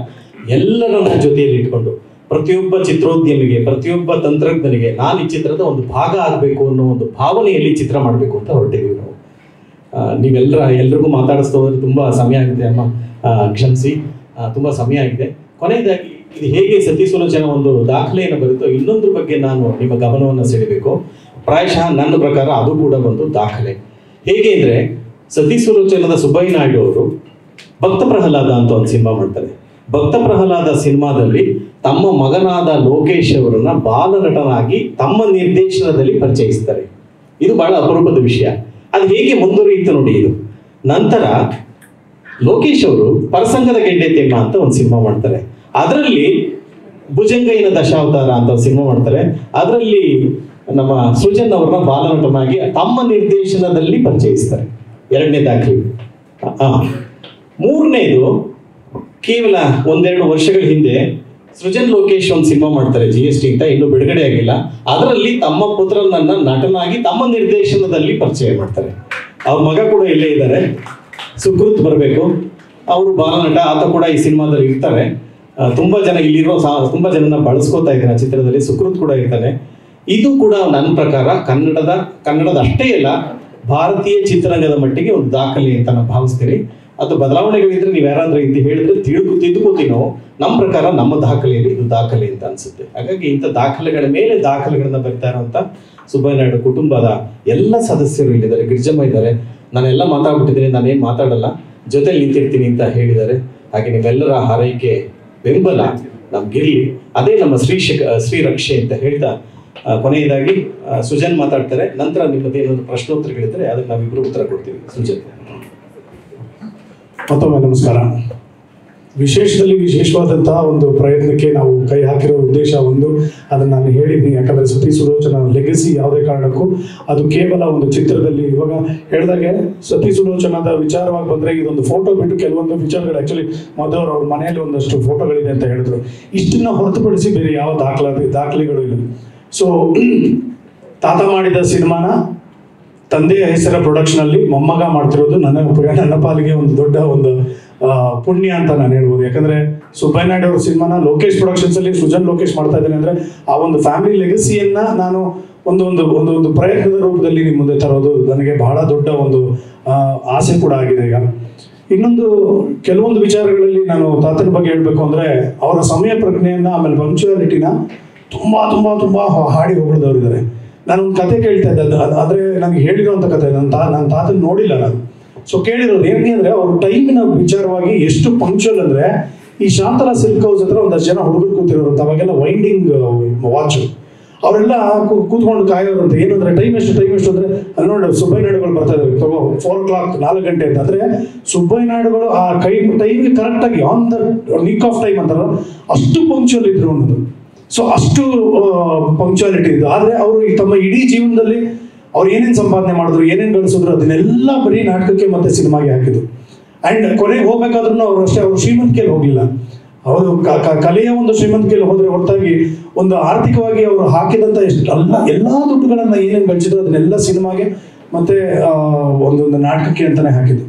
ಎಲ್ಲರನ್ನ ಜೊತೆಯಲ್ಲಿ ಇಟ್ಕೊಂಡು ಪ್ರತಿಯೊಬ್ಬ ಚಿತ್ರೋದ್ಯಮಿಗೆ, ಪ್ರತಿಯೊಬ್ಬ ತಂತ್ರಜ್ಞನಿಗೆ ನಾನು ಈ ಚಿತ್ರದ ಒಂದು ಭಾಗ ಆಗಬೇಕು ಅನ್ನೋ ಒಂದು ಭಾವನೆಯಲ್ಲಿ ಚಿತ್ರ ಮಾಡಬೇಕು ಅಂತ ಹೊರಟಿದ್ದೀವಿ ನಾವು. ಎಲ್ರಿಗೂ ಮಾತಾಡಿಸ್ತಾ ಹೋದ್ರೆ ತುಂಬ ಸಮಯ ಆಗಿದೆ ಅಮ್ಮ, ಕ್ಷಮಿಸಿ, ತುಂಬ ಸಮಯ ಆಗಿದೆ. ಕೊನೆಯದಾಗಿ ಇದು ಹೇಗೆ ಸತಿ ಸುಲೋಚನಾ ಒಂದು ದಾಖಲೆಯನ್ನು ಬರುತ್ತೋ ಇನ್ನೊಂದು ಬಗ್ಗೆ ನಾನು ನಿಮ್ಮ ಗಮನವನ್ನು ಸೆಳೆಯಬೇಕು. ಪ್ರಾಯಶಃ ನನ್ನ ಪ್ರಕಾರ ಅದು ಕೂಡ ಒಂದು ದಾಖಲೆ. ಹೇಗೆ ಅಂದರೆ ಸತಿ ಸುಲೋಚನದ ಸುಬ್ಬಯ್ಯ ನಾಯ್ಡು ಅವರು ಭಕ್ತ ಪ್ರಹ್ಲಾದ ಅಂತ ಒಂದು ಸಿನಿಮಾ ಮಾಡ್ತಾರೆ. ಭಕ್ತ ಪ್ರಹ್ಲಾದ ಸಿನಿಮಾದಲ್ಲಿ ತಮ್ಮ ಮಗನಾದ ಲೋಕೇಶ್ ಅವರನ್ನ ಬಾಲನಟನಾಗಿ ತಮ್ಮ ನಿರ್ದೇಶನದಲ್ಲಿ ಪರಿಚಯಿಸ್ತಾರೆ. ಇದು ಬಹಳ ಅಪರೂಪದ ವಿಷಯ. ಅದು ಹೇಗೆ ಮುಂದುವರಿಯಿತು ನೋಡಿ. ಇದು ನಂತರ ಲೋಕೇಶ್ ಅವರು ಪರಸಂಗದ ಗೆಂಡೆ ತೆಮ್ಮ ಅಂತ ಒಂದು ಸಿನಿಮಾ ಮಾಡ್ತಾರೆ. ಅದರಲ್ಲಿ ಭುಜಂಗಯ್ಯನ ದಶಾವತಾರ ಅಂತ ಒಂದು ಸಿನಿಮಾ ಮಾಡ್ತಾರೆ. ಅದರಲ್ಲಿ ನಮ್ಮ ಸೃಜನ್ ಅವ್ರನ್ನ ಬಾಲನಟನಾಗಿ ತಮ್ಮ ನಿರ್ದೇಶನದಲ್ಲಿ ಪರಿಚಯಿಸ್ತಾರೆ. 2ನೇ ದಾಖಲೆ. ಮೂರನೇದು ಕೇವಲ 1-2 ವರ್ಷಗಳ ಹಿಂದೆ ಸೃಜನ್ ಲೋಕೇಶ್ ಒಂದು ಸಿನಿಮಾ ಮಾಡ್ತಾರೆ, GST ಅಂತ, ಇನ್ನೂ ಬಿಡುಗಡೆ ಆಗಿಲ್ಲ. ಅದರಲ್ಲಿ ತಮ್ಮ ಪುತ್ರನನ್ನ ನಟನಾಗಿ ತಮ್ಮ ನಿರ್ದೇಶನದಲ್ಲಿ ಪರಿಚಯ ಮಾಡ್ತಾರೆ. ಅವ್ರ ಮಗ ಕೂಡ ಇಲ್ಲೇ ಇದ್ದಾರೆ, ಸುಕೃತ್ ಬರಬೇಕು. ಅವರು ಬಾಲನಟ, ಆತ ಕೂಡ ಈ ಸಿನಿಮಾದಲ್ಲಿ ಇರ್ತಾರೆ. ತುಂಬಾ ಜನ ಇಲ್ಲಿರೋ ತುಂಬಾ ಜನನ ಬಳಸ್ಕೋತಾ ಇದ್ದಾರೆ ಆ ಚಿತ್ರದಲ್ಲಿ. ಸುಕೃತ್ ಕೂಡ ಇರ್ತಾನೆ. ಇದು ಕೂಡ ನನ್ನ ಪ್ರಕಾರ ಕನ್ನಡದ ಅಷ್ಟೇ ಅಲ್ಲ, ಭಾರತೀಯ ಚಿತ್ರರಂಗದ ಮಟ್ಟಿಗೆ ಒಂದು ದಾಖಲೆ ಅಂತ ನಾನು ಭಾವಿಸ್ತೀನಿ. ಅದು ಬದಲಾವಣೆಗಳಿದ್ರೆ ನೀವು ಯಾರಾದ್ರೂ ಇಂತ ಹೇಳಿದ್ರೆ ತಿದ್ದುಕೋತೀವಿ ನಾವು. ನಮ್ಮ ಪ್ರಕಾರ ನಮ್ಮ ದಾಖಲೆಯಲ್ಲಿ ಇದು ದಾಖಲೆ ಅಂತ ಅನ್ಸುತ್ತೆ. ಹಾಗಾಗಿ ಇಂಥ ದಾಖಲೆಗಳ ಮೇಲೆ ದಾಖಲೆಗಳನ್ನ ಬರ್ತಾ ಇರುವಂತ ಸುಬ್ಬಯ್ಯ ನಾಯ್ಡು ಕುಟುಂಬದ ಎಲ್ಲ ಸದಸ್ಯರು ಇಲ್ಲಿದ್ದಾರೆ. ಗಿರ್ಜಮ್ಮ ಇದ್ದಾರೆ. ನಾನೆಲ್ಲ ಮಾತಾಡ್ಬಿಟ್ಟಿದ್ದೀನಿ, ನಾನೇನು ಮಾತಾಡಲ್ಲ, ಜೊತೆಲಿ ನಿಂತಿರ್ತೀನಿ ಅಂತ ಹೇಳಿದ್ದಾರೆ. ಹಾಗೆ ನೀವೆಲ್ಲರ ಹಾರೈಕೆ ಬೆಂಬಲ ನಮ್ಗಿರ್ಲಿ, ಅದೇ ನಮ್ಮ ಶ್ರೀರಕ್ಷೆ ಅಂತ ಹೇಳ್ತಾ ಕೊನೆಯದಾಗಿ ಸುಜನ್ ಮಾತಾಡ್ತಾರೆ. ನಂತರ ನಿಮ್ಮದೇನಾದ್ರು ಪ್ರಶ್ನೋತ್ತರಗಳಿದ್ರೆ ಅದಕ್ಕೆ ನಾವಿಬ್ರು ಉತ್ತರ ಕೊಡ್ತೀವಿ. ಸುಜನ್. ಮತ್ತೊಮ್ಮೆ ನಮಸ್ಕಾರ. ವಿಶೇಷವಾದಂತಹ ಒಂದು ಪ್ರಯತ್ನಕ್ಕೆ ನಾವು ಕೈ ಹಾಕಿರೋ ಉದ್ದೇಶ ಒಂದು, ಅದನ್ನು ನಾನು ಹೇಳಿದ್ದೀನಿ. ಯಾಕಂದರೆ ಸತಿ ಸುಲೋಚನ ಲೆಗಸಿ ಯಾವುದೇ ಕಾರಣಕ್ಕೂ ಅದು ಕೇವಲ ಒಂದು ಚಿತ್ರದಲ್ಲಿ, ಇವಾಗ ಹೇಳಿದಾಗೆ ಸತಿ ಸುಲೋಚನದ ವಿಚಾರವಾಗಿ ಬಂದರೆ ಇದೊಂದು ಫೋಟೋ ಬಿಟ್ಟು ಕೆಲವೊಂದು ವಿಚಾರಗಳು ಆ್ಯಕ್ಚುಲಿ ಮಧುವ್ರ ಅವ್ರ ಮನೆಯಲ್ಲಿ ಒಂದಷ್ಟು ಫೋಟೋಗಳಿದೆ ಅಂತ ಹೇಳಿದ್ರು. ಇಷ್ಟನ್ನು ಹೊರತುಪಡಿಸಿ ಬೇರೆ ಯಾವ ದಾಖಲೆಗಳು ಇಲ್ಲ. ಸೊ ತಾತ ಮಾಡಿದ ಸಿನಿಮಾನ ತಂದೆಯ ಹೆಸರ ಪ್ರೊಡಕ್ಷನಲ್ಲಿ ಮೊಮ್ಮಗ ಮಾಡ್ತಿರೋದು ನನ್ನ ಪಾಲಿಗೆ ಒಂದು ದೊಡ್ಡ ಒಂದು ಪುಣ್ಯ ಅಂತ ನಾನು ಹೇಳ್ಬೋದು. ಯಾಕಂದ್ರೆ ಸುಬ್ಬಯ್ಯ ನಾಯ್ಡು ಅವ್ರ ಸಿನಿಮಾನ ಲೋಕೇಶ್ ಪ್ರೊಡಕ್ಷನ್ಸ್ ಅಲ್ಲಿ ಸೃಜನ್ ಲೋಕೇಶ್ ಮಾಡ್ತಾ ಇದ್ದೇನೆ ಅಂದ್ರೆ ಆ ಒಂದು ಫ್ಯಾಮಿಲಿ ಲೆಗಸಿಯನ್ನ ನಾನು ಒಂದು ಪ್ರಯತ್ನದ ರೂಪದಲ್ಲಿ ನಿಮ್ಮ ಮುಂದೆ ತರೋದು ನನಗೆ ಬಹಳ ದೊಡ್ಡ ಒಂದು ಆಸೆ ಕೂಡ ಆಗಿದೆ. ಈಗ ಇನ್ನೊಂದು ಕೆಲವೊಂದು ವಿಚಾರಗಳಲ್ಲಿ ನಾನು ತಾತನ ಬಗ್ಗೆ ಹೇಳ್ಬೇಕು ಅಂದ್ರೆ ಅವರ ಸಮಯ ಪ್ರಜ್ಞೆಯನ್ನ, ಆಮೇಲೆ ಪಂಕ್ಚುಯಾಲಿಟಿನ ತುಂಬಾ ತುಂಬಾ ತುಂಬಾ ಹಾಡಿ ಹೊಗಳಿದವರಿದ್ದಾರೆ. ನಾನು ಒಂದು ಕತೆ ಕೇಳ್ತಾ ಇದ್ದೆ, ಆದ್ರೆ ನನಗೆ ಹೇಳಿರುವಂತ ಕತೆ ನನ್ನ ತಾತನ ನೋಡಿಲ್ಲ ನಾನು. ಸೊ ಕೇಳಿರೋದು ಏನೇ ಅಂದ್ರೆ ಅವ್ರ ಟೈಮಿನ ವಿಚಾರವಾಗಿ ಎಷ್ಟು ಪಂಕ್ಚುವಲ್ ಅಂದ್ರೆ, ಈ ಶಾಂತಲಾ ಸಿಲ್ಕ್ ಹೌಸ್ ಹತ್ರ ಒಂದಷ್ಟು ಜನ ಹುಡುಗರು ಕೂತಿರೋರು. ಅವಾಗೆಲ್ಲ ವೈಂಡಿಂಗ್ ವಾಚ್, ಅವರೆಲ್ಲ ಕೂತ್ಕೊಂಡು ಕಾಯೋರು ಅಂತ. ಏನಂದ್ರೆ ಟೈಮ್ ಎಷ್ಟು ಅಂದ್ರೆ ಅಲ್ಲಿ ನೋಡಿ ಸುಬ್ಬಯ್ಯ ನಾಯ್ಡುಗಳು ಬರ್ತಾ ಇದ್ದಾರೆ, 4 o'clock 4 ಗಂಟೆ ಅಂತ. ಅಂದ್ರೆ ಸುಬ್ಬಯ್ಯ ನಾಯ್ಡುಗಳು ಆ ಟೈಮ್ಗೆ ಕರೆಕ್ಟ್ ಆಗಿ on the nick of time ಅಂತಾರ, ಅಷ್ಟು ಪಂಕ್ಚುವಲ್ ಇದ್ರು ಅನ್ನೋದು. ಸೊ ಅಷ್ಟು ಪಂಕ್ಚುಯಾಲಿಟಿ ಇದೆ. ಆದ್ರೆ ಅವರು ತಮ್ಮ ಇಡೀ ಜೀವನದಲ್ಲಿ ಅವ್ರು ಏನೇನು ಸಂಪಾದನೆ ಮಾಡಿದ್ರು, ಏನೇನು ಗಳಿಸಿದ್ರು, ಅದನ್ನೆಲ್ಲ ಬರೀ ನಾಟಕಕ್ಕೆ ಮತ್ತೆ ಸಿನಿಮಾಗೆ ಹಾಕಿದ್ರು. ಅಂಡ್ ಕೊನೆಗೆ ಹೋಗ್ಬೇಕಾದ್ರೂ ಅವರು ಅಷ್ಟೇ, ಅವರು ಶ್ರೀಮಂತಿಕೆಯಲ್ಲಿ ಹೋಗ್ಲಿಲ್ಲ. ಅವರು ಕಲೆಯ ಒಂದು ಶ್ರೀಮಂತಿಕೆಯಲ್ಲಿ ಹೋದ್ರೆ ಹೊರತಾಗಿ ಒಂದು ಆರ್ಥಿಕವಾಗಿ ಅವರು ಹಾಕಿದಂತ ಎಲ್ಲಾ ದುಡ್ಡುಗಳನ್ನ ಏನೇನು ಗಳಿಸಿದ್ರು ಅದನ್ನೆಲ್ಲ ಸಿನಿಮಾಗೆ ಮತ್ತೆ ಒಂದೊಂದು ನಾಟಕಕ್ಕೆ ಅಂತಾನೆ ಹಾಕಿದ್ರು.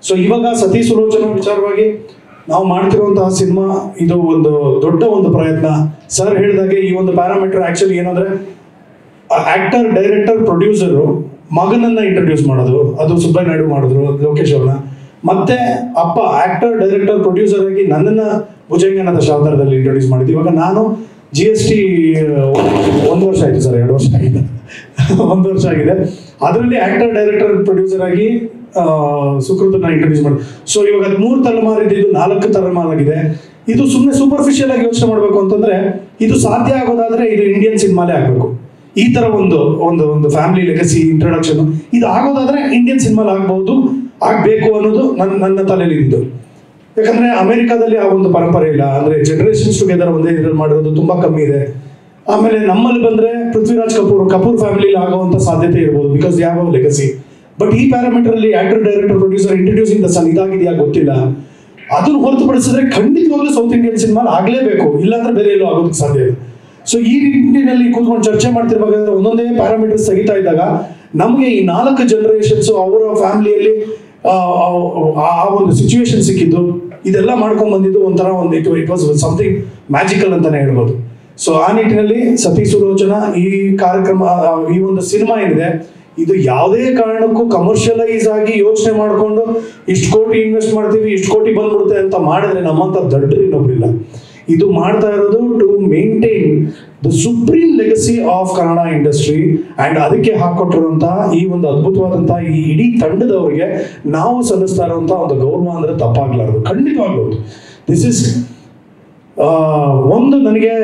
ಸೊ ಇವಾಗ ಸತಿ ಸುಲೋಚನ ವಿಚಾರವಾಗಿ ನಾವು ಮಾಡ್ತಿರುವಂತಹ ಸಿನಿಮಾ ಇದು ಒಂದು ದೊಡ್ಡ ಒಂದು ಪ್ರಯತ್ನ. ಸರ್ ಹೇಳಿದಾಗೆ ಈ ಒಂದು ಪ್ಯಾರಾಮೀಟರ್ ಆಕ್ಚುಲಿ ಏನಂದ್ರೆ ಆಕ್ಟರ್, ಡೈರೆಕ್ಟರ್, ಪ್ರೊಡ್ಯೂಸರು ಮಗನನ್ನ ಇಂಟ್ರೊಡ್ಯೂಸ್ ಮಾಡೋದು, ಅದು ಸುಬ್ಬಯ್ಯ ನಾಯ್ಡು ಮಾಡಿದ್ರು, ಲೋಕೇಶ್ ಅವ್ರನ್ನ. ಮತ್ತೆ ಅಪ್ಪ ಆಕ್ಟರ್, ಡೈರೆಕ್ಟರ್, ಪ್ರೊಡ್ಯೂಸರ್ ಆಗಿ ನನ್ನನ್ನ ಭುಜಂಗನ ದಶಾವತಾರದಲ್ಲಿ ಇಂಟ್ರೊಡ್ಯೂಸ್ ಮಾಡಿದ್ವಿ. ಇವಾಗ ನಾನು GST 1 ವರ್ಷ ಆಯ್ತು ಸರ್, 2 ವರ್ಷ ಆಗಿದೆ, 1 ವರ್ಷ ಆಗಿದೆ. ಅದರಲ್ಲಿ ಆಕ್ಟರ್, ಡೈರೆಕ್ಟರ್, ಪ್ರೊಡ್ಯೂಸರ್ ಆಗಿ ಸುಕೃತನ ಇಂಟ್ರೊಡ್ಯೂಸ್ ಮಾಡಿ. ಸೊ ಇವಾಗ 3 ತಲೆಮಾರಿದ್ದು 4 ತಲೆಮಾರಾಗಿದೆ. ಇದು ಸುಮ್ಮನೆ ಸೂಪರ್ಫಿಷಿಯಲ್ ಆಗಿ ಯೋಚನೆ ಮಾಡಬೇಕು ಅಂತಂದ್ರೆ ಇದು ಸಾಧ್ಯ ಆಗೋದಾದ್ರೆ ಇದು ಇಂಡಿಯನ್ ಸಿನಿಮಾಲೇ ಆಗ್ಬೇಕು. ಈ ತರ ಒಂದು ಫ್ಯಾಮಿಲಿ ಲೆಗಸಿ ಇಂಟ್ರೊಡಕ್ಷನ್ ಇದು ಆಗೋದಾದ್ರೆ ಇಂಡಿಯನ್ ಸಿನಿಮಾಲ್ ಆಗ್ಬೇಕು ಅನ್ನೋದು ನನ್ನ ತಲೆಯಲ್ಲಿ ಇದ್ದು. ಯಾಕಂದ್ರೆ ಅಮೆರಿಕಾದಲ್ಲಿ ಆ ಒಂದು ಪರಂಪರೆ ಇಲ್ಲ. ಅಂದ್ರೆ ಜನರೇಷನ್ಸ್ ಟುಗೆದರ್ ಒಂದೇ ಇದ್ರಲ್ಲಿ ಮಾಡಿರೋದು ತುಂಬಾ ಕಮ್ಮಿ ಇದೆ. ಆಮೇಲೆ ನಮ್ಮಲ್ಲಿ ಬಂದ್ರೆ ಪೃಥ್ವಿರಾಜ್ ಕಪೂರ್ ಫ್ಯಾಮಿಲಿಲಿ ಆಗುವಂತ ಸಾಧ್ಯತೆ ಇರ್ಬೋದು, ಬಿಕಾಸ್ ಯಾವ ಲೆಗಸಿ. ಬಟ್ ಈ ಪ್ಯಾರಾಮೀಟರ್ ಅಲ್ಲಿ actor, director, producer introducing the son ಇದಾಗಿದೆಯಾ ಗೊತ್ತಿಲ್ಲ. ಅದನ್ನು ಹೊರತುಪಡಿಸಿದ್ರೆ ಖಂಡಿತವಾಗ್ಲೂ ಸೌತ್ ಇಂಡಿಯನ್ ಸಿನಿಮಾ ಆಗ್ಲೇಬೇಕು, ಇಲ್ಲಾಂದ್ರೆ ಬೇರೆ ಎಲ್ಲೂ ಆಗೋದಕ್ಕೆ ಸಾಧ್ಯ ಇಲ್ಲ. ಸೊ ಈ ನಿಟ್ಟಿನಲ್ಲಿ ಕೂತ್ಕೊಂಡು ಚರ್ಚೆ ಮಾಡ್ತಿರ್ಬೇಕಾದ್ರೆ ಒಂದೊಂದೇ ಪ್ಯಾರಾಮೀಟರ್ಸ್ ತೆಗಿತಾ ಇದ್ದಾಗ ನಮಗೆ ಈ 4 ಜನರೇಷನ್ಸ್ ಅವರ ಫ್ಯಾಮಿಲಿಯಲ್ಲಿ ಆ ಒಂದು ಸಿಚುವೇಶನ್ ಸಿಕ್ಕಿದ್ದು, ಇದೆಲ್ಲ ಮಾಡ್ಕೊಂಡ್ ಬಂದಿದ್ದು ಒಂಥರ ಇಟ್ ವಾಸ್ ಸಮಥಿಂಗ್ ಮ್ಯಾಜಿಕಲ್ ಅಂತಾನೆ ಹೇಳ್ಬೋದು. ಸೊ ಆ ನಿಟ್ಟಿನಲ್ಲಿ ಸತಿ ಸುಲೋಚನ ಈ ಕಾರ್ಯಕ್ರಮ, ಈ ಒಂದು ಸಿನಿಮಾ ಏನಿದೆ ಇದು ಯಾವುದೇ ಕಾರಣಕ್ಕೂ ಕಮರ್ಷಿಯಲೈಸ್ ಆಗಿ ಯೋಚನೆ ಮಾಡಿಕೊಂಡು ಇಷ್ಟು ಕೋಟಿ ಇನ್ವೆಸ್ಟ್ ಮಾಡ್ತೀವಿ, ಇಷ್ಟು ಕೋಟಿ ಬಂದ್ಬಿಡುತ್ತೆ ಅಂತ ಮಾಡಿದ್ರೆ ನಮ್ಮಂತ ದಡ್ಡರು ಇನ್ನೊಬ್ರಿಲ್ಲ. ಇದು ಮಾಡ್ತಾ ಇರೋದು to maintain the supreme legacy of Kannada industry. And ಅದಕ್ಕೆ ಹಾಕೊಟ್ಟಿರುವಂತಹ ಈ ಒಂದು ಅದ್ಭುತವಾದಂತಹ ಈ ಇಡೀ ತಂಡದವರಿಗೆ ನಾವು ಸಲ್ಲಿಸ್ತಾ ಇರುವಂತಹ ಒಂದು ಗೌರವ ಅಂದ್ರೆ ತಪ್ಪಾಗ್ಲಾರ್ದು, ಖಂಡಿತವಾಗ್ಬೋದು. ದಿಸ್ ಇಸ್ ಒಂದು ನನಗೆ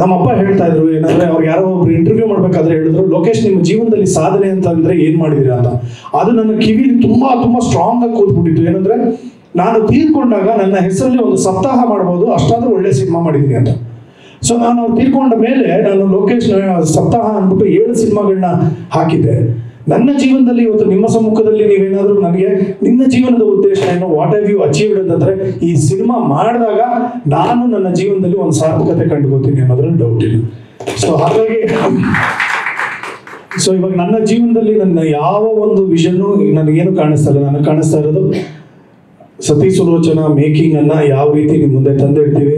ನಮ್ಮಪ್ಪ ಹೇಳ್ತಾ ಇದ್ರು, ಏನಂದ್ರೆ ಅವ್ರಿಗೆ ಯಾರೋ ಒಬ್ರು ಇಂಟರ್ವ್ಯೂ ಮಾಡ್ಬೇಕಾದ್ರೆ ಹೇಳಿದ್ರು, ಲೋಕೇಶ್ ನಿಮ್ಮ ಜೀವನದಲ್ಲಿ ಸಾಧನೆ ಅಂತ ಅಂದ್ರೆ ಏನ್ ಮಾಡಿದೀರಾ ಅಂತ. ಅದು ನನ್ನ ಕಿವಿಲಿ ತುಂಬಾ ತುಂಬಾ ಸ್ಟ್ರಾಂಗ್ ಆಗಿ ಕೂತ್ಬಿಟ್ಟಿತ್ತು. ಏನಂದ್ರೆ ನಾನು ತೀರ್ಕೊಂಡಾಗ ನನ್ನ ಹೆಸರಲ್ಲಿ ಒಂದು ಸಪ್ತಾಹ ಮಾಡ್ಬೋದು, ಅಷ್ಟಾದ್ರೂ ಒಳ್ಳೆ ಸಿನಿಮಾ ಮಾಡಿದೀನಿ ಅಂತ. ಸೊ ನಾನು ತೀರ್ಕೊಂಡ ಮೇಲೆ ನಾನು ಲೋಕೇಶ್ ಸಪ್ತಾಹ ಅಂದ್ಬಿಟ್ಟು 7 ಸಿನಿಮಾಗಳನ್ನ ಹಾಕಿದ್ದೆ. ನನ್ನ ಜೀವನದಲ್ಲಿ ಇವತ್ತು ನಿಮ್ಮ ಸಮ್ಮುಖದಲ್ಲಿ ನೀವೇನಾದ್ರೂ ನನಗೆ ನಿನ್ನ ಜೀವನದ ಉದ್ದೇಶ ಏನು, ವಾಟ್ ಹ್ಯಾವ್ ಯು ಅಚೀವ್ಡ್ ಅಂತಂದ್ರೆ ಈ ಸಿನಿಮಾ ಮಾಡಿದಾಗ ನಾನು ನನ್ನ ಜೀವನದಲ್ಲಿ ಒಂದು ಸಾರ್ಥಕತೆ ಕಂಡುಕೋತೀನಿ ಅನ್ನೋದ್ರಲ್ಲಿ ಡೌಟ್ ಇಲ್ಲ. ಸೊ ಹಾಗಾಗಿ ಇವಾಗ ನನ್ನ ಜೀವನದಲ್ಲಿ ನನ್ನ ಯಾವ ಒಂದು ವಿಷನ್ನು ನನಗೇನು ಕಾಣಿಸ್ತಾ ಇಲ್ಲ. ನನಗೆ ಕಾಣಿಸ್ತಾ ಇರೋದು ಸತಿ ಸುಲೋಚನಾ ಮೇಕಿಂಗ್ ಅನ್ನ ಯಾವ ರೀತಿ ನಿಮ್ಮ ಮುಂದೆ ತಂದಿಡ್ತೀವಿ,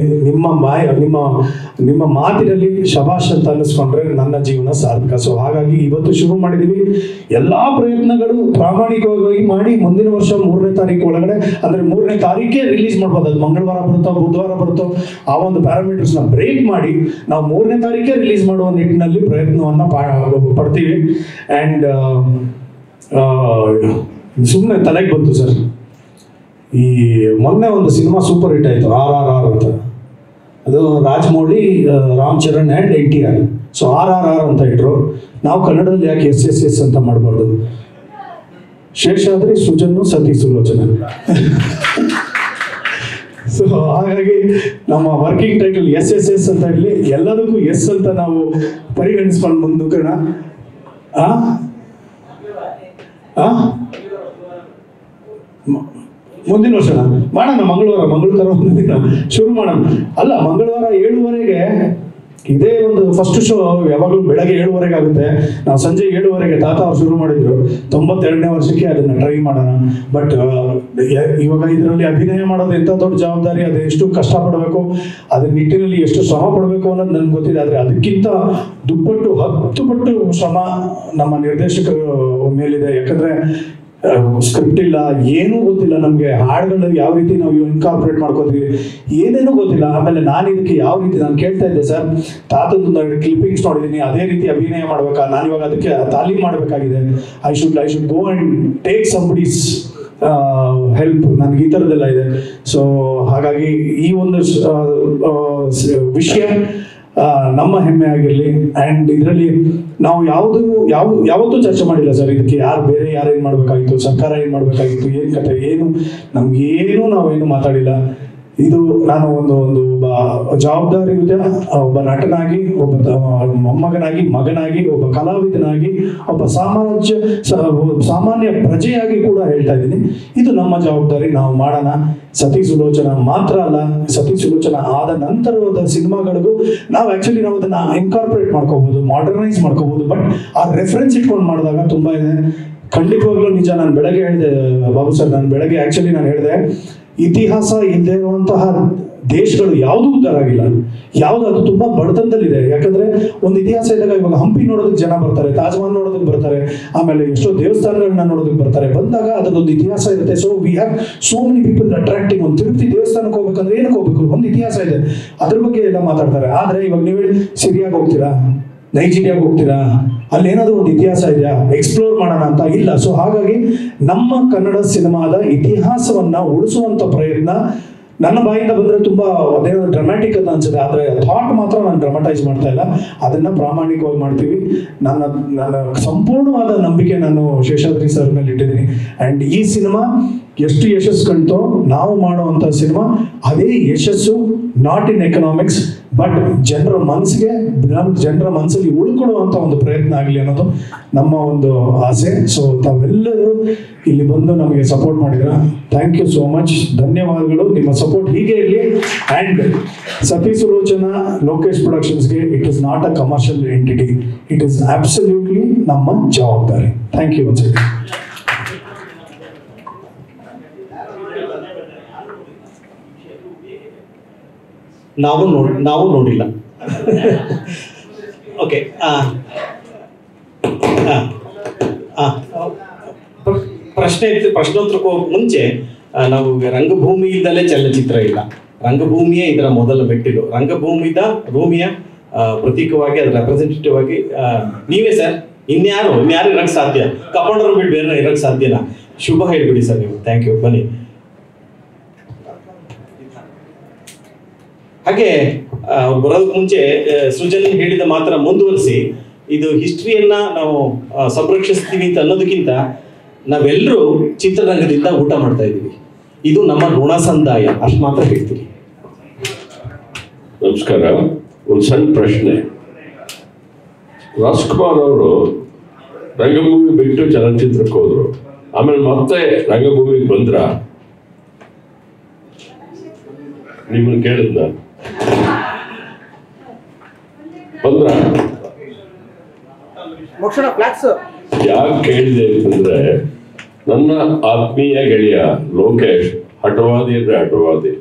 ನಿಮ್ಮ ಮಾತಿನಲ್ಲಿ ಶಬಾಷ್ ಅಂತ ಅನ್ನಿಸ್ಕೊಂಡ್ರೆ ನನ್ನ ಜೀವನ ಸಾರ್ಥಕ. ಸೊ ಹಾಗಾಗಿ ಇವತ್ತು ಶುರು ಮಾಡಿದೀವಿ. ಎಲ್ಲಾ ಪ್ರಯತ್ನಗಳು ಪ್ರಾಮಾಣಿಕವಾಗಿ ಮಾಡಿ ಮುಂದಿನ ವರ್ಷ 3ನೇ ತಾರೀಕು ಒಳಗಡೆ, ಅಂದ್ರೆ 3ನೇ ತಾರೀಕೆ ರಿಲೀಸ್ ಮಾಡ್ಬೋದು. ಅದು ಮಂಗಳವಾರ ಬರುತ್ತೋ ಬುಧವಾರ ಬರುತ್ತೋ ಆ ಒಂದು ಪ್ಯಾರಾಮೀಟರ್ಸ್ ನ ಬ್ರೇಕ್ ಮಾಡಿ ನಾವು 3ನೇ ತಾರೀಕೆ ರಿಲೀಸ್ ಮಾಡುವ ನಿಟ್ಟಿನಲ್ಲಿ ಪ್ರಯತ್ನವನ್ನ ಪಡ್ತೀವಿ. ಅಂಡ್ ಸುಮ್ಮನೆ ತಲೆಗೆ ಬಂತು ಸರ್, ಈ ಮೊನ್ನೆ ಒಂದು ಸಿನಿಮಾ ಸೂಪರ್ ಹಿಟ್ ಆಯಿತು RRR ಅಂತ. ಅದು Rajamouli, Ram Charan and NTR. So RRR ಅಂತ ಇಟ್ರು. ನಾವು ಕನ್ನಡದಲ್ಲಿ ಯಾಕೆ SSS ಅಂತ ಮಾಡಬಾರ್ದು? ಶೇಷಾದ್ರಿ, ಸುಜನ್ನು, ಸತಿ ಸುಲೋಚನಾ. ಸೊ ಹಾಗಾಗಿ ನಮ್ಮ ವರ್ಕಿಂಗ್ ಟೈಟಲ್ SSS ಅಂತ ಇರಲಿ, ಎಲ್ಲದಕ್ಕೂ ಎಸ್ ಅಂತ ನಾವು ಪರಿಗಣಿಸ್ಕೊಂಡು ಮುಂದಕ್ಕೆ ಮುಂದಿನ ವರ್ಷ ಮಾಡೋಣ. ಮಂಗಳವಾರ ಒಂದು ದಿನ ಶುರು ಮಾಡೋಣ. ಅಲ್ಲ, ಮಂಗಳವಾರ 7:30ಗೆ ಇದೇ ಒಂದು ಫಸ್ಟ್ ಶೋ. ಯಾವಾಗಲೂ ಬೆಳಗ್ಗೆ 7:30 ಆಗುತ್ತೆ. ನಾವು ಸಂಜೆ 7:30 ತಾತ ಅವ್ರು ಶುರು ಮಾಡಿದ್ರು. 92ನೇ ವರ್ಷಕ್ಕೆ ಅದನ್ನ ಟ್ರೈ ಮಾಡೋಣ. ಬಟ್ ಇವಾಗ ಇದರಲ್ಲಿ ಅಭಿನಯ ಮಾಡೋದು ಎಂತ ದೊಡ್ಡ ಜವಾಬ್ದಾರಿ, ಅದು ಎಷ್ಟು ಕಷ್ಟಪಡಬೇಕು, ಅದ್ರ ನಿಟ್ಟಿನಲ್ಲಿ ಎಷ್ಟು ಶ್ರಮ ಪಡಬೇಕು ಅನ್ನೋದು ನನ್ಗೆ ಗೊತ್ತಿದೆ. ಆದ್ರೆ ಅದಕ್ಕಿಂತ ದುಪ್ಪಟ್ಟು 10 ಪಟ್ಟು ಶ್ರಮ ನಮ್ಮ ನಿರ್ದೇಶಕರ ಮೇಲಿದೆ. ಯಾಕಂದ್ರೆ ಸ್ಕ್ರಿಪ್ಟ್ ಇಲ್ಲ, ಏನೂ ಗೊತ್ತಿಲ್ಲ ನಮಗೆ. ಹಾಡುಗಳು ಯಾವ ರೀತಿ ನಾವು ಇನ್ಕಾರ್ಪೊರೇಟ್ ಮಾಡ್ಕೋತೀವಿ ಏನೇನೂ ಗೊತ್ತಿಲ್ಲ. ಆಮೇಲೆ ನಾನು ಇದಕ್ಕೆ ಯಾವ ರೀತಿ ನಾನು ಕೇಳ್ತಾ ಇದ್ದೆ ಸರ್, ತಾತಂದು ಕ್ಲಿಪ್ಪಿಂಗ್ಸ್ ನೋಡಿದ್ದೀನಿ, ಅದೇ ರೀತಿ ಅಭಿನಯ ಮಾಡ್ಬೇಕಾ, ನಾನು ಇವಾಗ ಅದಕ್ಕೆ ತಾಲೀಮ್ ಮಾಡಬೇಕಾಗಿದೆ. I should go and take somebody's help. ನನಗೆ ಈ ಥರದ್ದೆಲ್ಲ ಇದೆ. ಸೊ ಹಾಗಾಗಿ ಈ ಒಂದು ವಿಷಯ ನಮ್ಮ ಹೆಮ್ಮೆ ಆಗಿರಲಿ. ಆ್ಯಂಡ್ ಇದರಲ್ಲಿ ನಾವು ಯಾವತ್ತೂ ಚರ್ಚೆ ಮಾಡಿಲ್ಲ ಸರ್. ಇದಕ್ಕೆ ಬೇರೆ ಯಾರೇನು ಮಾಡಬೇಕಾಗಿತ್ತು, ಸರ್ಕಾರ ಏನು ಮಾಡಬೇಕಾಗಿತ್ತು, ಏನು ಕತೆ, ಏನು ನಮ್ಗೇನು ನಾವೇನು ಮಾತಾಡಿಲ್ಲ. ಇದು ನಾನು ಒಂದು ಒಬ್ಬ ಜವಾಬ್ದಾರಿಯುತ ಒಬ್ಬ ನಟನಾಗಿ, ಒಬ್ಬ ಮೊಮ್ಮಗನಾಗಿ, ಮಗನಾಗಿ, ಒಬ್ಬ ಕಲಾವಿದನಾಗಿ, ಒಬ್ಬ ಸಾಮಾನ್ಯ ಪ್ರಜೆಯಾಗಿ ಕೂಡ ಹೇಳ್ತಾ ಇದ್ದೀನಿ. ಇದು ನಮ್ಮ ಜವಾಬ್ದಾರಿ, ನಾವು ಮಾಡೋಣ. ಸತಿ ಸುಲೋಚನಾ ಮಾತ್ರ ಅಲ್ಲ, ಸತಿ ಸುಲೋಚನಾ ಆದ ನಂತರದ ಸಿನಿಮಾಗಳಿಗೂ ನಾವು ಅದನ್ನ ಇನ್ಕಾರ್ಪೊರೇಟ್ ಮಾಡ್ಕೋಬಹುದು, ಮಾಡರ್ನೈಸ್ ಮಾಡ್ಕೋಬಹುದು. ಬಟ್ ಆ ರೆಫರೆನ್ಸ್ ಇಟ್ಕೊಂಡು ಮಾಡಿದಾಗ ತುಂಬಾ ಇದೆ. ಖಂಡಿತವಾಗ್ಲೂ ನಿಜ. ನಾನು ಬೆಳಗ್ಗೆ ಹೇಳಿದೆ ಬಾಬು ಸರ್, ನಾನು ಹೇಳಿದೆ ಇತಿಹಾಸ ಇಲ್ಲದೆ ಇರುವಂತಹ ದೇಶಗಳು ಯಾವುದೂ ಉದ್ಧಾರ ಆಗಿಲ್ಲ. ಅದು ತುಂಬಾ ಬಡತನದಲ್ಲಿದೆ. ಯಾಕಂದ್ರೆ ಒಂದು ಇತಿಹಾಸ ಇದ್ದಾಗ ಇವಾಗ ಹಂಪಿ ನೋಡೋದಕ್ಕೆ ಜನ ಬರ್ತಾರೆ, ತಾಜ್ ಮಹಲ್ ನೋಡೋದಕ್ಕೆ ಬರ್ತಾರೆ, ಆಮೇಲೆ ಎಷ್ಟೋ ದೇವಸ್ಥಾನಗಳನ್ನ ನೋಡೋದಕ್ಕೆ ಬರ್ತಾರೆ. ಬಂದಾಗ ಅದೊಂದು ಇತಿಹಾಸ ಇರುತ್ತೆ. So we have so many people attracting. ಒಂದು ತಿರುಪತಿ ದೇವಸ್ಥಾನಕ್ಕೆ ಹೋಗ್ಬೇಕಂದ್ರೆ ಏನಕ್ಕೆ ಹೋಗ್ಬೇಕು, ಒಂದು ಇತಿಹಾಸ ಇದೆ, ಅದ್ರ ಬಗ್ಗೆ ಎಲ್ಲ ಮಾತಾಡ್ತಾರೆ. ಆದ್ರೆ ಇವಾಗ ನೀವು ಸಿರಿಯಾಗೆ ಹೋಗ್ತೀರಾ, ನೈಜೀರಿಯಾಗೆ ಹೋಗ್ತೀರಾ, ಅಲ್ಲಿ ಏನಾದರೂ ಒಂದು ಇತಿಹಾಸ ಇದೆಯಾ, ಎಕ್ಸ್ಪ್ಲೋರ್ ಮಾಡೋಣ ಅಂತ ಇಲ್ಲ. ಸೊ ಹಾಗಾಗಿ ನಮ್ಮ ಕನ್ನಡ ಸಿನಿಮಾದ ಇತಿಹಾಸವನ್ನ ಉಳಿಸುವಂತ ಪ್ರಯತ್ನ ನನ್ನ ಬಾಯಿಂದ ಬಂದ್ರೆ ತುಂಬಾ ಅದೇನೋ ಡ್ರಾಮ್ಯಾಟಿಕ್ ಅಂತ ಅನ್ಸುತ್ತೆ. ಆದ್ರೆ ಥಾಟ್ ಮಾತ್ರ ನಾನು ಡ್ರಾಮಟೈಸ್ ಮಾಡ್ತಾ ಇಲ್ಲ, ಅದನ್ನ ಪ್ರಾಮಾಣಿಕವಾಗಿ ಮಾಡ್ತೀವಿ. ನನ್ನ ಸಂಪೂರ್ಣವಾದ ನಂಬಿಕೆ ನಾನು ಶೇಷಾದ್ರಿ ಸರ್ ಮೇಲೆ ಇಟ್ಟಿದ್ದೀನಿ. ಅಂಡ್ ಈ ಸಿನಿಮಾ ಎಷ್ಟು ಯಶಸ್ಸು ಕಂಡ್ತೋ, ನಾವು ಮಾಡುವಂತ ಸಿನಿಮಾ ಅದೇ ಯಶಸ್ಸು, ನಾಟ್ ಇನ್ ಎಕನಾಮಿಕ್ಸ್ ಬಟ್ ಜನರ ಮನಸ್ಸಲ್ಲಿ ಉಳ್ಕೊಳ್ಳುವಂತ ಒಂದು ಪ್ರಯತ್ನ ಆಗಲಿ ಅನ್ನೋದು ನಮ್ಮ ಒಂದು ಆಸೆ. ಸೊ ತಾವೆಲ್ಲರೂ ಇಲ್ಲಿ ಬಂದು ನಮಗೆ ಸಪೋರ್ಟ್ ಮಾಡಿದ್ರ, ಥ್ಯಾಂಕ್ ಯು ಸೋ ಮಚ್, ಧನ್ಯವಾದಗಳು. ನಿಮ್ಮ ಸಪೋರ್ಟ್ ಹೀಗೆ ಇರಲಿ. ಅಂಡ್ ಸತಿ ಸುಲೋಚನಾ ಲೋಕೇಶ್ ಪ್ರೊಡಕ್ಷನ್ಸ್ಗೆ it is not a commercial entity, it is absolutely ನಮ್ಮ ಜವಾಬ್ದಾರಿ. Thank you once again. ನಾವು ನೋಡಿಲ್ಲ. ಓಕೆ, ಪ್ರಶ್ನೋತ್ತರಕ್ಕೂ ಮುಂಚೆ ನಾವು ರಂಗಭೂಮಿಯಿಂದಲೇ ಚಲನಚಿತ್ರ ಇಲ್ಲ, ರಂಗಭೂಮಿಯೇ ಇದರ ಮೊದಲ ಮೆಟ್ಟಿಲು. ಭೂಮಿಯ ಪ್ರತೀಕವಾಗಿ, ಅದರ ರೆಪ್ರೆಸೆಂಟೇಟಿವ್ ಆಗಿ ನೀವೇ ಸರ್. ಇನ್ಯಾರು ಇರಕ್ಕೆ ಸಾಧ್ಯ? ಕಪಂಡರು ಬಿಟ್ಟು ಬೇರೆ ಇರಕ್ಕೆ ಸಾಧ್ಯನಾ? ಶುಭ ಹೇಳ್ಬಿಡಿ ಸರ್ ನೀವು. Thank you. ಬನ್ನಿ. ಹಾಗೆ ಬರೋದಕ್ಕೆ ಮುಂಚೆ ಸೃಜನ್ ಹೇಳಿದ ಮಾತ್ರ ಮುಂದುವರಿಸಿ, ಇದು ಹಿಸ್ಟ್ರಿಯನ್ನ ನಾವು ಸಂರಕ್ಷಿಸ್ತೀವಿ ಅಂತ ಅನ್ನೋದಕ್ಕಿಂತ ನಾವೆಲ್ಲರೂ ಚಿತ್ರರಂಗದಿಂದ ಊಟ ಮಾಡ್ತಾ ಇದ್ದೀವಿ. ಇದು ನಮ್ಮ ಋಣ ಸಂದಾಯ, ಅಷ್ಟು ಮಾತ್ರ ಹೇಳ್ತೀವಿ. ನಮಸ್ಕಾರ. ಒಂದು ಸಣ್ಣ ಪ್ರಶ್ನೆ. ರಾಜ್ಕುಮಾರ್ ಅವರು ರಂಗಭೂಮಿ ಬಿಟ್ಟು ಚಲನಚಿತ್ರಕ್ಕೆ ಹೋದ್ರು, ಆಮೇಲೆ ಮತ್ತೆ ರಂಗಭೂಮಿಗೆ ಬಂದ್ರ? ನಿಮ್ಮನ್ನು ಕೇಳಿದ್ನ ಬಂದ್ರ? ಯಾಕೆ ಕೇಳಿದೆ ಅಂತಂದ್ರೆ, ನನ್ನ ಆತ್ಮೀಯ ಗೆಳೆಯ ಲೋಕೇಶ್ ಹಠವಾದಿ ಅಂದರೆ ಹಠವಾದಿ.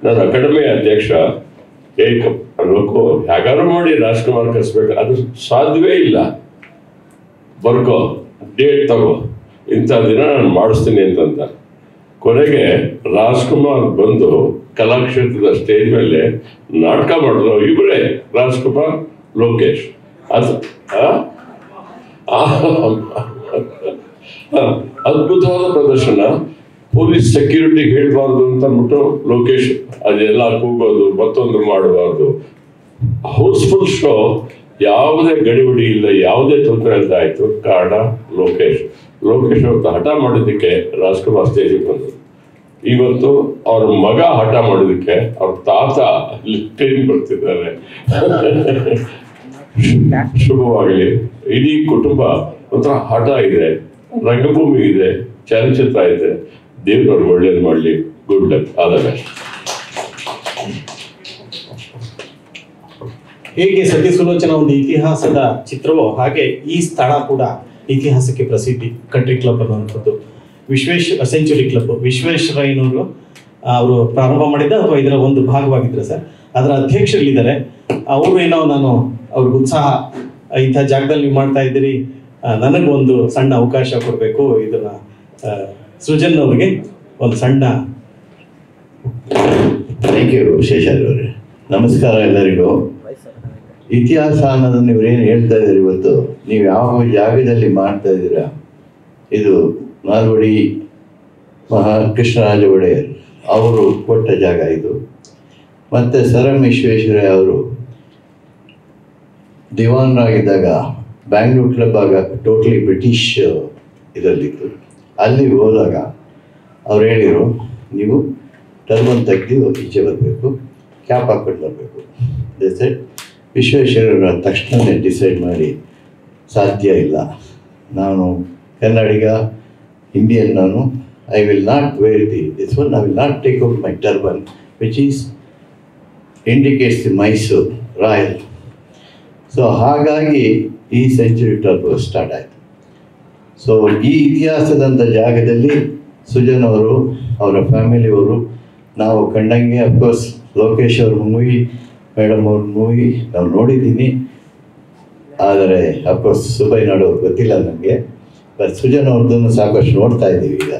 ನಾನು ಅಕಾಡೆಮಿ ಅಧ್ಯಕ್ಷ. ಅನ್ಬೇಕು ಹೇಗಾರು ಮಾಡಿ ರಾಜ್ಕುಮಾರ್ ಕರೆಸ್ಬೇಕು, ಅದು ಸಾಧ್ಯವೇ ಇಲ್ಲ. ಬರ್ಕೋ, ಡೇಟ್ ತಗೋ, ಇಂಥ ದಿನ ನಾನು ಮಾಡಿಸ್ತೀನಿ ಅಂತಂತ. ಕೊನೆಗೆ ರಾಜ್ಕುಮಾರ್ ಬಂದು ಕಲಾಕ್ಷೇತ್ರದ ಸ್ಟೇಜ್ ಮೇಲೆ ನಾಟಕ ಮಾಡಿದ್ರು ಇಬ್ಬರೇ, ರಾಜ್ಕುಮಾರ್, ಲೋಕೇಶ್. ಅದು ಅದ್ಭುತವಾದ ಪ್ರದರ್ಶನ. ಪೊಲೀಸ್ ಸೆಕ್ಯೂರಿಟಿಗೆ ಹೇಳ್ಬಾರ್ದು ಅಂತ ಅಂದ್ಬಿಟ್ಟು ಲೋಕೇಶ್ ಅದೆಲ್ಲ ಕೂಗೋದು, ಮತ್ತೊಂದು ಮಾಡಬಾರ್ದು. ಹೌಸ್ಫುಲ್ ಶೋ, ಯಾವುದೇ ಗಡಿಬಿಡಿ ಇಲ್ಲ, ಯಾವುದೇ ತೊಂದರೆ ಇಲ್ಲದೆ ಆಯ್ತು. ಕಾರಣ ಲೋಕೇಶ್ ಅವತ್ತು ಹಠ ಮಾಡಿದ್ದಕ್ಕೆ ರಾಜ್ಕುಮಾರ್ ಸ್ಟೇಜಿಗೆ ಬಂದರು. ಇವತ್ತು ಅವ್ರ ಮಗ ಹಠ ಮಾಡಿದಕ್ಕೆ ಅವ್ರ ತಾತ ಲಿಫ್ಟಿಂಗ್ ಬರ್ತಿದ್ದಾರೆ. ಶುಭವಾಗಲಿ. ಇಡೀ ಕುಟುಂಬ ಒಂಥರ ಹಠ ಇದೆ, ರಂಗಭೂಮಿ ಇದೆ, ಚಲನಚಿತ್ರ ಇದೆ. ದೇವ್ರವ್ರು ಒಳ್ಳೇದು ಮಾಡಲಿ. Good luck, all the best. ಹೇಗೆ ಸತ್ಯಸುಲೋಚನಾ ಒಂದು ಇತಿಹಾಸದ ಚಿತ್ರವೋ ಹಾಗೆ ಈ ಸ್ಥಳ ಕೂಡ ಇತಿಹಾಸಕ್ಕೆ ಪ್ರಸಿದ್ಧಿ. ಕಂಟ್ರಿ ಕ್ಲಬ್ ಅನ್ನುವಂಥದ್ದು ಸೆಂಚುರಿ ಕ್ಲಬ್ ವಿಶ್ವೇಶ್ವರಯ್ಯನವರು ಅವರು ಪ್ರಾರಂಭ ಮಾಡಿದ್ದ ಅಥವಾ ಇದರ ಒಂದು ಭಾಗವಾಗಿದ್ರು ಸರ್. ಅದರ ಅಧ್ಯಕ್ಷರಿದ್ದಾರೆ ಅವರು. ಏನೋ ನಾನು ಅವ್ರಿಗೆ ಉತ್ಸಾಹ, ಇಂಥ ಜಾಗದಲ್ಲಿ ನೀವು ಮಾಡ್ತಾ ಇದ್ದೀರಿ, ನನಗೊಂದು ಸಣ್ಣ ಅವಕಾಶ ಕೊಡಬೇಕು, ಇದನ್ನ ಸೃಜನ್ ಅವ್ರಿಗೆ ಒಂದು ಸಣ್ಣ. ಥ್ಯಾಂಕ್ ಯು ಶೇಷಾದ್ರಿ ಅವರೇ. ನಮಸ್ಕಾರ ಎಲ್ಲರಿಗೂ. ಇತಿಹಾಸ ಅನ್ನೋದನ್ನು ಇವ್ರೇನು ಹೇಳ್ತಾ ಇದ್ದಾರೆ ಇವತ್ತು, ನೀವು ಯಾವ ಜಾಗದಲ್ಲಿ ಮಾಡ್ತಾ ಇದ್ದೀರಾ, ಇದು ನಾಲ್ವಡಿ ಕೃಷ್ಣರಾಜ ಒಡೆಯರ್ ಅವರು ಕೊಟ್ಟ ಜಾಗ ಇದು. ಮತ್ತು ಸರ್ ಎಂ ವಿಶ್ವೇಶ್ವರಯ್ಯ ಅವರು ದಿವಾನರಾಗಿದ್ದಾಗ ಬ್ಯಾಂಗ್ಳೂರ್ ಕ್ಲಬ್ ಆಗ ಟೋಟ್ಲಿ ಬ್ರಿಟಿಷ್ ಇದರಲ್ಲಿತ್ತು. ಅಲ್ಲಿ ಹೋದಾಗ ಅವ್ರು ಹೇಳಿದರು, ನೀವು ಟರ್ಬನ್ ತೆಗೆದು ಈಚೆ ಬರಬೇಕು, ಕ್ಯಾಪ್ ಹಾಕ್ಕೊಂಡು ಬರಬೇಕು. ಸೆಟ್ ವಿಶ್ವೇಶ್ವರಯ್ಯನ ತಕ್ಷಣವೇ ಡಿಸೈಡ್ ಮಾಡಿ, ಸಾಧ್ಯ ಇಲ್ಲ, ನಾನು ಕನ್ನಡಿಗ, ಇಂಡಿಯನ್, ನಾನು I will not wear this one, I will not take out my turban which is indicates the Mysuru royal. So ಹಾಗಾಗಿ ಈ ಸೆಂಚುರಿ ಕ್ಲಬ್ ಸ್ಟಾರ್ಟ್ ಆಯಿತು. ಸೊ ಈ ಇತಿಹಾಸದಂಥ ಜಾಗದಲ್ಲಿ ಸುಜನ್ ಅವರು, ಅವರ ಫ್ಯಾಮಿಲಿಯವರು, ನಾವು ಕಂಡಂಗೆ ಅಫ್ಕೋರ್ಸ್ ಲೋಕೇಶ್ ಅವ್ರ ಮೂವಿ, ಮೇಡಮ್ ಅವ್ರ ಮೂವಿ ನಾವು ನೋಡಿದ್ದೀನಿ. ಆದರೆ ಅಫ್ಕೋರ್ಸ್ ಸುಬೈ ನಾಡೋರು ಗೊತ್ತಿಲ್ಲ ನನಗೆ, ಬಟ್ ಸುಜನ್ ಅವ್ರದ್ದನ್ನು ಸಾಕಷ್ಟು ನೋಡ್ತಾ ಇದ್ದೀವಿ ಈಗ.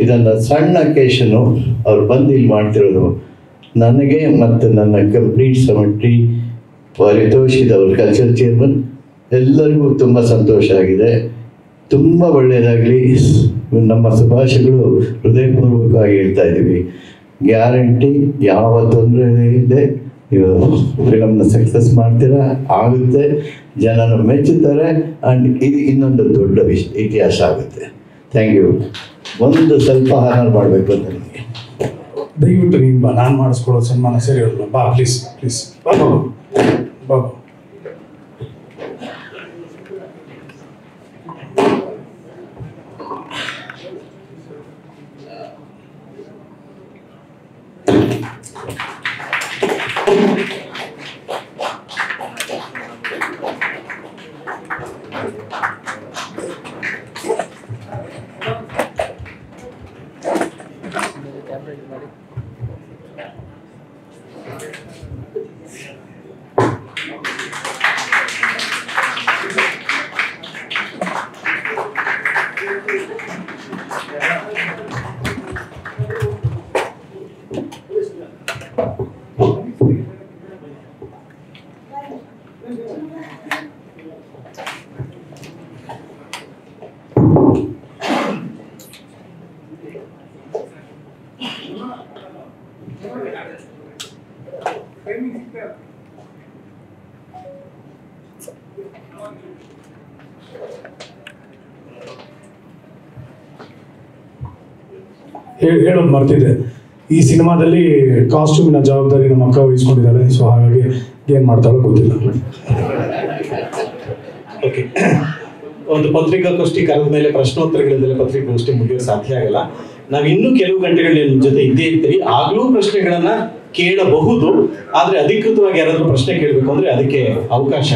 ಇದನ್ನು ಸಣ್ಣ ಅಕೇಶನ್ನು ಅವ್ರು ಬಂದು ಇಲ್ಲಿ ಮಾಡ್ತಿರೋದು ನನಗೆ ಮತ್ತು ನನ್ನ ಕಂಪ್ಲೀಟ್ ಸಮಿಟಿ, ಪರಿತೋಷಿದ ಅವ್ರ ಕಲ್ಚರ್ ಚೇರ್ಮನ್ ಎಲ್ಲರಿಗೂ ತುಂಬ ಸಂತೋಷ ಆಗಿದೆ. ತುಂಬ ಒಳ್ಳೆಯದಾಗಲಿ. ನಮ್ಮ ಶುಭಾಶಯಗಳು ಹೃದಯಪೂರ್ವಕವಾಗಿ ಹೇಳ್ತಾ ಇದ್ದೀವಿ. ಗ್ಯಾರಂಟಿ, ಯಾವ ತೊಂದರೆ ಇದೆ, ನೀವು ಫಿಲಮ್ನ ಸಕ್ಸಸ್ ಮಾಡ್ತೀರಾ, ಆಗುತ್ತೆ, ಜನರು ಮೆಚ್ಚುತ್ತಾರೆ. ಆ್ಯಂಡ್ ಇದು ಇನ್ನೊಂದು ದೊಡ್ಡ ಇತಿಹಾಸ ಆಗುತ್ತೆ. Thank you. ಒಂದು ಸ್ವಲ್ಪ ಹಾನರ್ ಮಾಡಬೇಕು ಅಂತ ನಿಮಗೆ. ದಯವಿಟ್ಟು ನೀನು ಬಾ, ನಾನು ಮಾಡಿಸ್ಕೊಳ್ಳೋ ಸನ್ಮಾನ ಸರಿ ಇರಲ್ಲ. ಬಾ ಪ್ಲೀಸ್ ಪ್ಲೀಸ್, ಬಾ ಬಾಬು, ಬಾಬು. ಹೇಳೋದು ಮರ್ತಿದ್ದೆ, ಈ ಸಿನಿಮಾದಲ್ಲಿ ಕಾಸ್ಟ್ಯೂಮಿನ ಜವಾಬ್ದಾರಿ ನಮ್ಮ ಅಕ್ಕ ವಹಿಸ್ಕೊಂಡಿದ್ದಾಳೆ. ಸೊ ಹಾಗಾಗಿ ಏನು ಮಾಡ್ತಾಳೋ ಗೊತ್ತಿಲ್ಲ. ಓಕೆ, ಒಂದು ಪತ್ರಿಕಾಗೋಷ್ಠಿ ಕರೆದ ಮೇಲೆ ಪ್ರಶ್ನೋತ್ತರಗಳಿಂದಲೇ ಪತ್ರಿಕಾಗೋಷ್ಠಿ ಮುಗಿಯೋ ಸಾಧ್ಯ ಆಗಲ್ಲ. ನಾವು ಇನ್ನೂ ಕೆಲವು ಗಂಟೆಗಳು ನಿಮ್ಮ ಜೊತೆ ಇದ್ದೇ ಇರ್ತೀವಿ. ಆಗ್ಲೂ ಪ್ರಶ್ನೆಗಳನ್ನ ಕೇಳಬಹುದು, ಆದ್ರೆ ಅಧಿಕೃತವಾಗಿ ಯಾರಾದ್ರೂ ಪ್ರಶ್ನೆ ಕೇಳಬೇಕು ಅಂದ್ರೆ ಅದಕ್ಕೆ ಅವಕಾಶ.